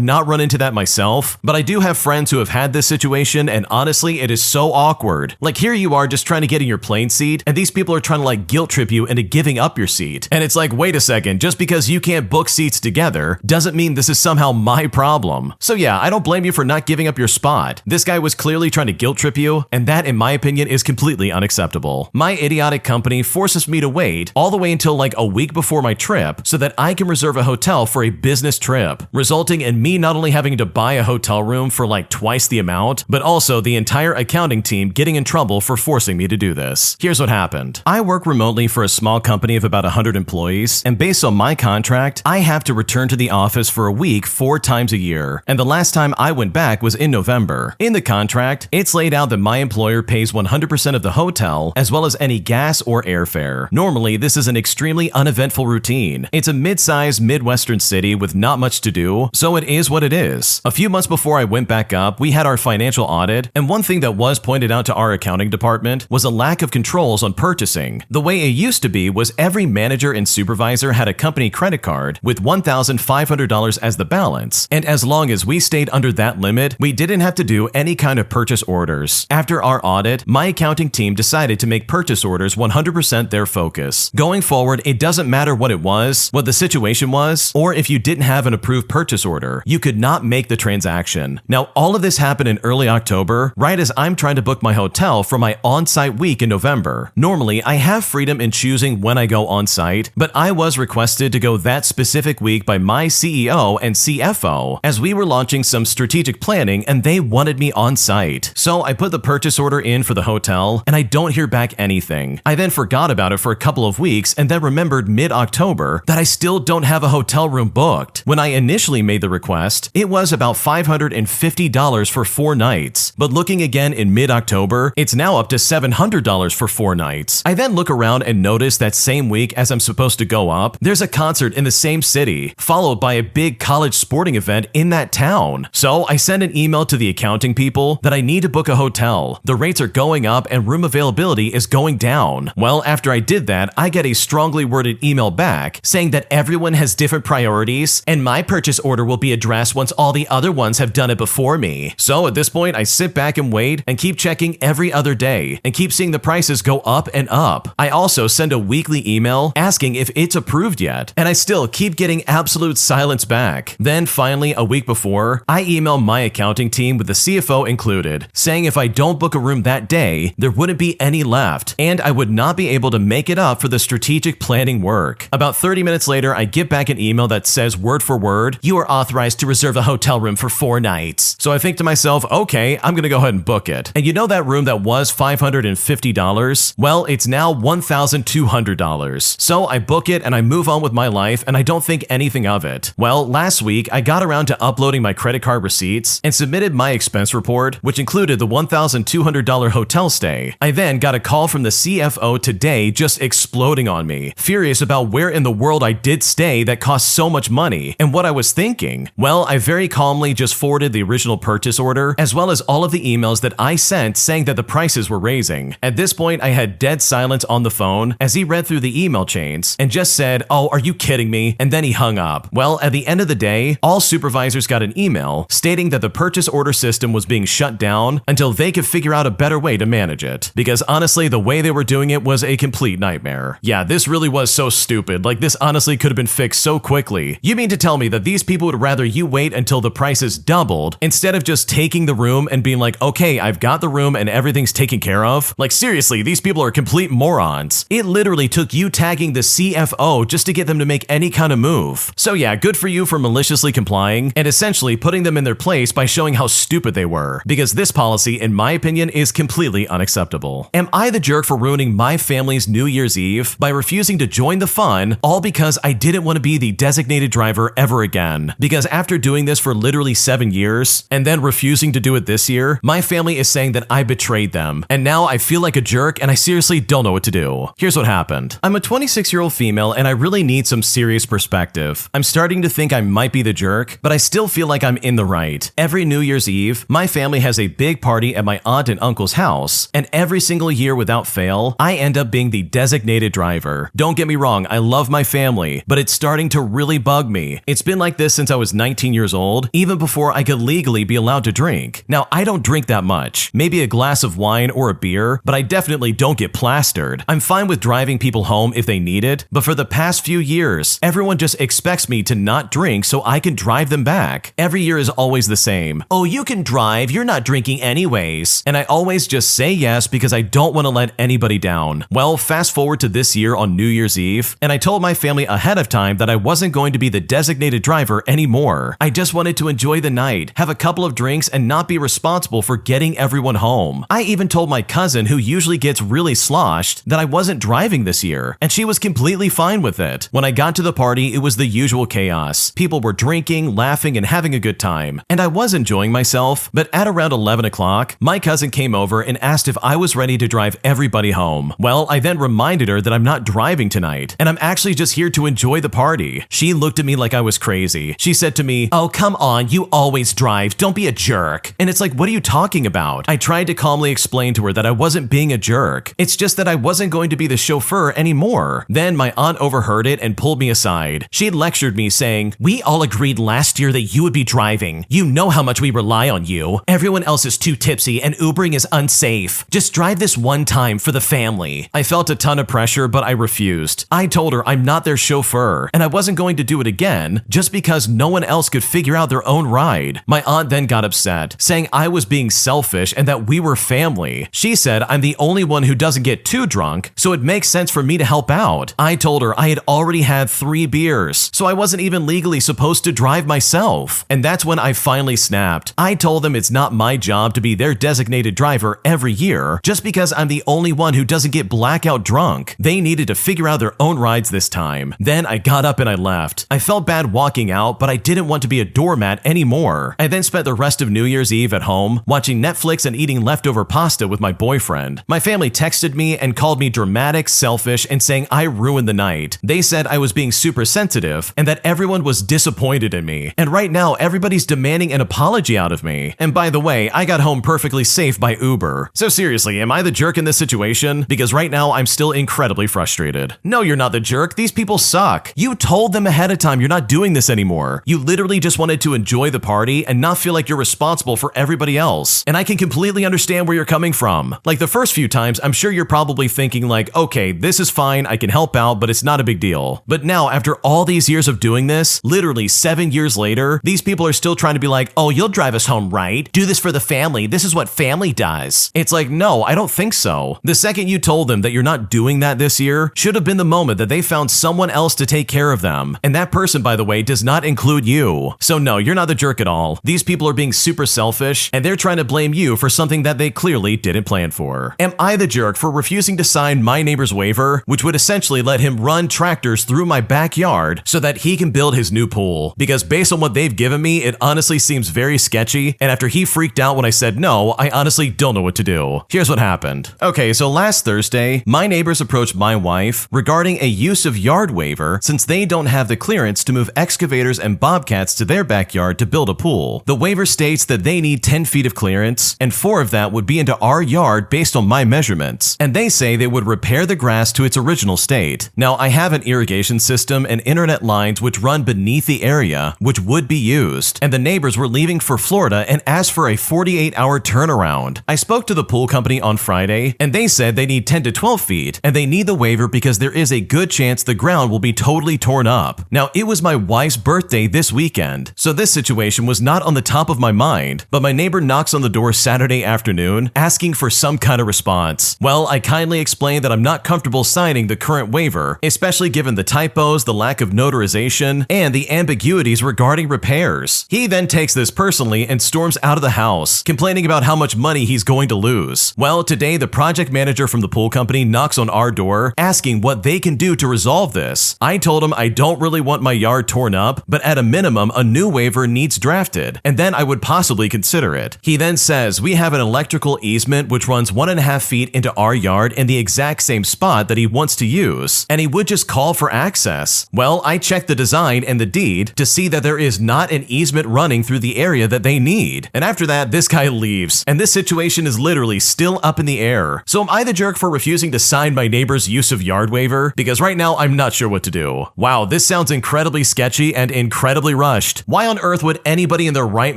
not run into that myself, but I do have friends who have had this situation, and honestly, it is so awkward. Like, here you are just trying to get in your plane seat, and these people are trying to like guilt trip you into giving up your seat. And it's like, wait a second, just because you you can't book seats together doesn't mean this is somehow my problem. So yeah, I don't blame you for not giving up your spot. This guy was clearly trying to guilt trip you, and that, in my opinion, is completely unacceptable. My idiotic company forces me to wait all the way until like a week before my trip so that I can reserve a hotel for a business trip, resulting in me not only having to buy a hotel room for like twice the amount, but also the entire accounting team getting in trouble for forcing me to do this. Here's what happened. I work remotely for a small company of about 100 employees, and based on my contract, I have to return to the office for a week 4 times a year, and the last time I went back was in November. In the contract, it's laid out that my employer pays 100% of the hotel as well as any gas or airfare. Normally, this is an extremely uneventful routine. It's a mid-sized Midwestern city with not much to do, so it is what it is. A few months before I went back up, we had our financial audit, and one thing that was pointed out to our accounting department was a lack of controls on purchasing. The way it used to be was every manager and supervisor had a company credit card with $1,500 as the balance, and as long as we stayed under that limit, we didn't have to do any kind of purchase orders. After our audit, my accounting team decided to make purchase orders 100% their focus. Going forward, it doesn't matter what it was, what the situation was, or if you didn't have an approved purchase order, you could not make the transaction. Now, all of this happened in early October, right as I'm trying to book my hotel for my on-site week in November. Normally, I have freedom in choosing when I go on-site, but I was requested to go that specific week by my CEO and CFO as we were launching some strategic planning and they wanted me on-site. So I put the purchase order in for the hotel and I don't hear back anything. I then forgot about it for a couple of weeks and then remembered mid-October that I still don't have a hotel room booked. When I initially made the request, it was about $550 for 4 nights, but looking again in mid-October, it's now up to $700 for 4 nights. I then look around and notice that same week as I'm supposed to go up, there's a concert in the same city, followed by a big college sporting event in that town. So I send an email to the accounting people that I need to book a hotel. The rates are going up and room availability is going down. Well, after I did that, I get a strongly worded email back saying that everyone has different priorities and my purchase order will be addressed once all the other ones have done it before me. So at this point, I sit back and wait and keep checking every other day and keep seeing the prices go up and up. I also send a weekly email asking if it's approved yet, and I still keep getting absolute silence back. Then finally, a week before, I email my accounting team with the CFO included, saying if I don't book a room that day, there wouldn't be any left, and I would not be able to make it up for the strategic planning work. About 30 minutes later, I get back an email that says word for word, "You are authorized to reserve a hotel room for 4 nights." So I think to myself, okay, I'm gonna go ahead and book it. And you know that room that was $550? Well, it's now $1,200. So I book it and I move on with my life and I don't think anything of it. Well, last week, I got around to uploading my credit card receipts and submitted my expense report, which included the $1,200 hotel stay. I then got a call from the CFO today just exploding on me, furious about where in the world I did stay that cost so much money and what I was thinking. Well, I very calmly just forwarded the original purchase order as well as all of the emails that I sent saying that the prices were raising. At this point, I had dead silence on the phone as he read through the email chains and just said, "Oh, are you kidding me?" And then he hung up. Well, at the end of the day, all supervisors got an email stating that the purchase order system was being shut down until they could figure out a better way to manage it. Because honestly, the way they were doing it was a complete nightmare. Yeah, this really was so stupid. Like, this honestly could have been fixed so quickly. You mean to tell me that these people would rather you wait until the prices doubled instead of just taking the room and being like, okay, I've got the room and everything's taken care of? Like, seriously, these people are complete morons. It literally took you tagging the CFO just to get them to make any kind of move. So yeah, good for you for maliciously complying and essentially putting them in their place by showing how stupid they were, because this policy, in my opinion, is completely unacceptable. Am I the jerk for ruining my family's New Year's Eve by refusing to join the fun, all because I didn't want to be the designated driver ever again? Because after doing this for literally 7 years and then refusing to do it this year, my family is saying that I betrayed them, and now I feel like a jerk and I seriously don't know what to do. Here's what happened. I'm a 26-year-old female and I really need some serious perspective. I'm starting to think I might be the jerk, but I still feel like I'm in the right. Every New Year's Eve, my family has a big party at my aunt and uncle's house, and every single year without fail, I end up being the designated driver. Don't get me wrong, I love my family, but it's starting to really bug me. It's been like this since I was 19 years old, even before I could legally be allowed to drink. Now, I don't drink that much, maybe a glass of wine or a beer, but I definitely don't get plastered. I'm fine with driving people home if they need it, but for the past few years, years. Everyone just expects me to not drink so I can drive them back. Every year is always the same. Oh, you can drive, you're not drinking anyways. And I always just say yes because I don't want to let anybody down. Well, fast forward to this year on New Year's Eve, and I told my family ahead of time that I wasn't going to be the designated driver anymore. I just wanted to enjoy the night, have a couple of drinks, and not be responsible for getting everyone home. I even told my cousin, who usually gets really sloshed, that I wasn't driving this year, and she was completely fine with it. When I got to the party, it was the usual chaos. People were drinking, laughing, and having a good time, and I was enjoying myself, but at around 11 o'clock, my cousin came over and asked if I was ready to drive everybody home. Well, I then reminded her that I'm not driving tonight, and I'm actually just here to enjoy the party. She looked at me like I was crazy. She said to me, "Oh, come on, you always drive. Don't be a jerk." And it's like, what are you talking about? I tried to calmly explain to her that I wasn't being a jerk. It's just that I wasn't going to be the chauffeur anymore. Then my aunt overheard it and pulled me aside. She lectured me saying, "We all agreed last year that you would be driving. You know how much we rely on you. Everyone else is too tipsy and Ubering is unsafe. Just drive this one time for the family." I felt a ton of pressure, but I refused. I told her I'm not their chauffeur, and I wasn't going to do it again just because no one else could figure out their own ride. My aunt then got upset, saying I was being selfish and that we were family. She said I'm the only one who doesn't get too drunk, so it makes sense for me to help out. I told her I had already had 3 beers, so I wasn't even legally supposed to drive myself. And that's when I finally snapped. I told them it's not my job to be their designated driver every year, just because I'm the only one who doesn't get blackout drunk. They needed to figure out their own rides this time. Then I got up and I left. I felt bad walking out, but I didn't want to be a doormat anymore. I then spent the rest of New Year's Eve at home, watching Netflix and eating leftover pasta with my boyfriend. My family texted me and called me dramatic, selfish, and saying I ruined the night. They said I was being super sensitive and that everyone was disappointed in me. And right now, everybody's demanding an apology out of me. And by the way, I got home perfectly safe by Uber. So seriously, am I the jerk in this situation? Because right now, I'm still incredibly frustrated. No, you're not the jerk. These people suck. You told them ahead of time you're not doing this anymore. You literally just wanted to enjoy the party and not feel like you're responsible for everybody else. And I can completely understand where you're coming from. Like the first few times, I'm sure you're probably thinking like, okay, this is fine, I can help out, but it's not a big deal. But now, after all these years of doing this, literally 7 years later, these people are still trying to be like, oh, you'll drive us home, right? Do this for the family. This is what family does. It's like, no, I don't think so. The second you told them that you're not doing that this year should have been the moment that they found someone else to take care of them. And that person, by the way, does not include you. So no, you're not the jerk at all. These people are being super selfish, and they're trying to blame you for something that they clearly didn't plan for. Am I the jerk for refusing to sign my neighbor's waiver, which would essentially let him run tractors through my backyard so that he can build his new pool? Because based on what they've given me, it honestly seems very sketchy, and after he freaked out when I said no, I honestly don't know what to do. Here's what happened. Okay, so last Thursday, my neighbors approached my wife regarding a use of yard waiver since they don't have the clearance to move excavators and bobcats to their backyard to build a pool. The waiver states that they need 10 feet of clearance, and 4 of that would be into our yard based on my measurements. And they say they would repair the grass to its original state. Now, I have an irrigation system and internet lines which run beneath the area, which would be used. And the neighbors were leaving for Florida and asked for a 48-hour turnaround. I spoke to the pool company on Friday, and they said they need 10 to 12 feet, and they need the waiver because there is a good chance the ground will be totally torn up. Now, it was my wife's birthday this weekend, so this situation was not on the top of my mind, but my neighbor knocks on the door Saturday afternoon asking for some kind of response. Well, I kindly explained that I'm not comfortable signing the current waiver, especially given the typos, the lack of notarization, and the ambiguities regarding repairs. He then takes this personally and storms out of the house, complaining about how much money he's going to lose. Well, today the project manager from the pool company knocks on our door asking what they can do to resolve this. I told him I don't really want my yard torn up, but at a minimum a new waiver needs drafted, and then I would possibly consider it. He then says we have an electrical easement which runs 1.5 feet into our yard in the exact same spot that he wants to use, and he would just call for access. Well, I checked the design and the deed to see that there is not an easement running through the area that they need. And after that, this guy leaves, and this situation is literally still up in the air. So am I the jerk for refusing to sign my neighbor's use of yard waiver? Because right now, I'm not sure what to do. Wow, this sounds incredibly sketchy and incredibly rushed. Why on earth would anybody in their right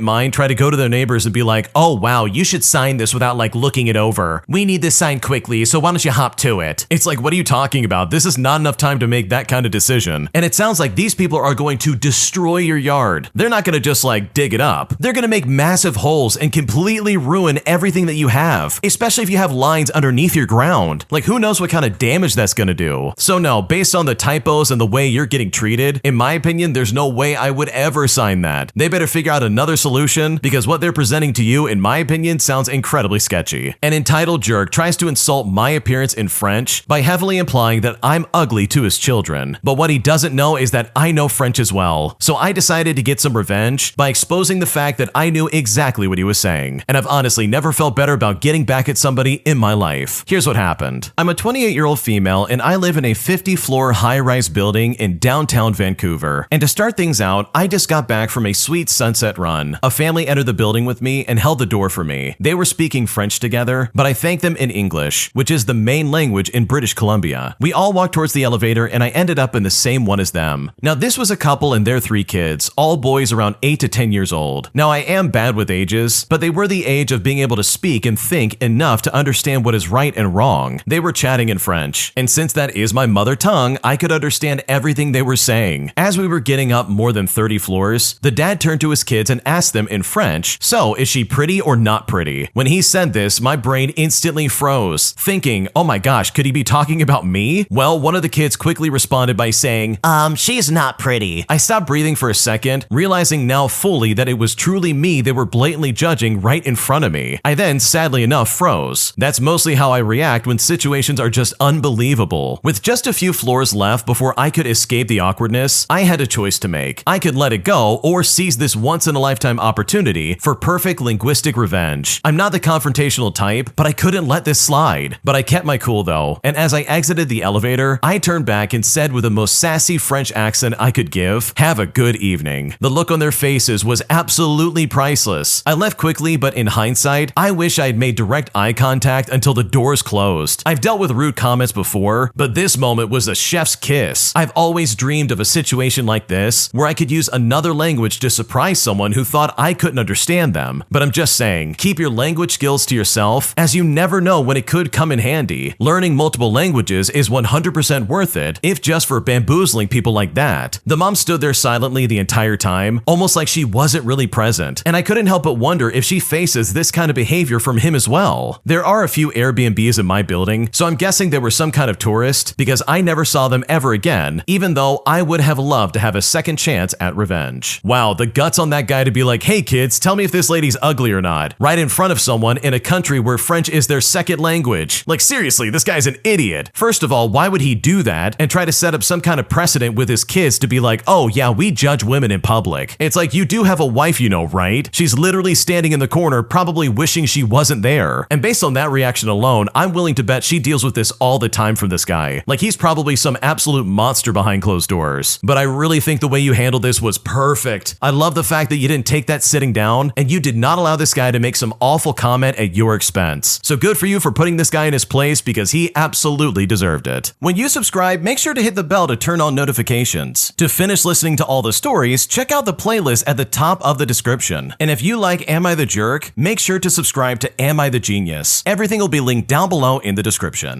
mind try to go to their neighbors and be like, oh wow, you should sign this without like looking it over. We need this signed quickly, so why don't you hop to it? It's like, what are you talking about? This is not enough time to make that kind of decision. And it sounds like these people are going to destroy your yard. They're not going to just like dig it up. They're going to make massive holes and completely ruin everything that you have, especially if you have lines underneath your ground. Like, who knows what kind of damage that's going to do. So no, based on the typos and the way you're getting treated, in my opinion, there's no way I would ever sign that. They better figure out another solution, because what they're presenting to you, in my opinion, sounds incredibly sketchy. An entitled jerk tries to insult my appearance in French by heavily implying that I'm ugly to his children. But what he doesn't know is that I know French as well. So I decided to get some revenge by exposing the fact that I knew exactly what he was saying. And I've honestly never felt better about getting back at somebody in my life. Here's what happened. I'm a 28-year-old female and I live in a 50-floor high-rise building in downtown Vancouver. And to start things out, I just got back from a sweet sunset run. A family entered the building with me and held the door for me. They were speaking French together, but I thanked them in English, which is the main language in British Columbia. We all walked towards the elevator and I ended up in the same one as them. Now this was a couple and their 3 kids, all boys around 8 to 10 years old. Now I am bad with ages, but they were the age of being able to speak and think enough to understand what is right and wrong. They were chatting in French, and since that is my mother tongue, I could understand everything they were saying. As we were getting up more than 30 floors, the dad turned to his kids and asked them in French, "So, is she pretty or not pretty?" When he said this, my brain instantly froze, thinking, oh my gosh, could he be talking about me? Well, one of the kids quickly responded by saying, she's not pretty. I stopped breathing for a second, realizing now fully that it was truly me they were blatantly judging right in front of me. I then, sadly enough, froze. That's mostly how I react when situations are just unbelievable. With just a few floors left before I could escape the awkwardness, I had a choice to make. I could let it go or seize this once-in-a-lifetime opportunity for perfect linguistic revenge. I'm not the confrontational type, but I couldn't let this slide. But I kept my cool though, and as I exited the elevator, I turned back and said with the most sassy French accent I could give, "Have a good evening." The look on their faces was absolutely priceless. I left quickly, but in hindsight, I wish I had made direct eye contact until the doors closed. I've dealt with rude comments before, but this moment was a chef's kiss. I've always dreamed of a situation like this, where I could use another language to surprise someone who thought I couldn't understand them. But I'm just saying, keep your language skills to yourself, as you never know when it could come in handy. Learning multiple languages is 100% worth it, if just for bamboozling people like that. The mom stood there silently the entire time, almost like she wasn't really present, and I couldn't help but wonder if she faces this kind of behavior from him as well. There are a few Airbnbs in my building, so I'm guessing they were some kind of tourist, because I never saw them ever again, even though I would have loved to have a second chance at revenge. Wow, the guts on that guy to be like, "Hey kids, tell me if this lady's ugly or not," right in front of someone in a country where French is their second language. Like seriously, this guy's an idiot. First of all, why would he do that and try to set up some kind of precedent with his kids to be like, "Oh yeah, we judge women in public"? It's like, you do have a wife, you know, right? She's literally standing in the corner, probably wishing she wasn't there. And based on that reaction alone, I'm willing to bet she deals with this all the time from this guy. Like he's probably some absolute monster behind closed doors. But I really think the way you handled this was perfect. I love the fact that you didn't take that sitting down and you did not allow this guy to make some awful comment at your expense. So good for you for putting this guy in his place, because he absolutely deserved it. When you subscribe, make sure to hit the bell to turn on notifications. To finish listening to all the stories, check out the playlist at the top of the description. And if you like Am I the Jerk, make sure to subscribe to Am I the Genius. Everything will be linked down below in the description.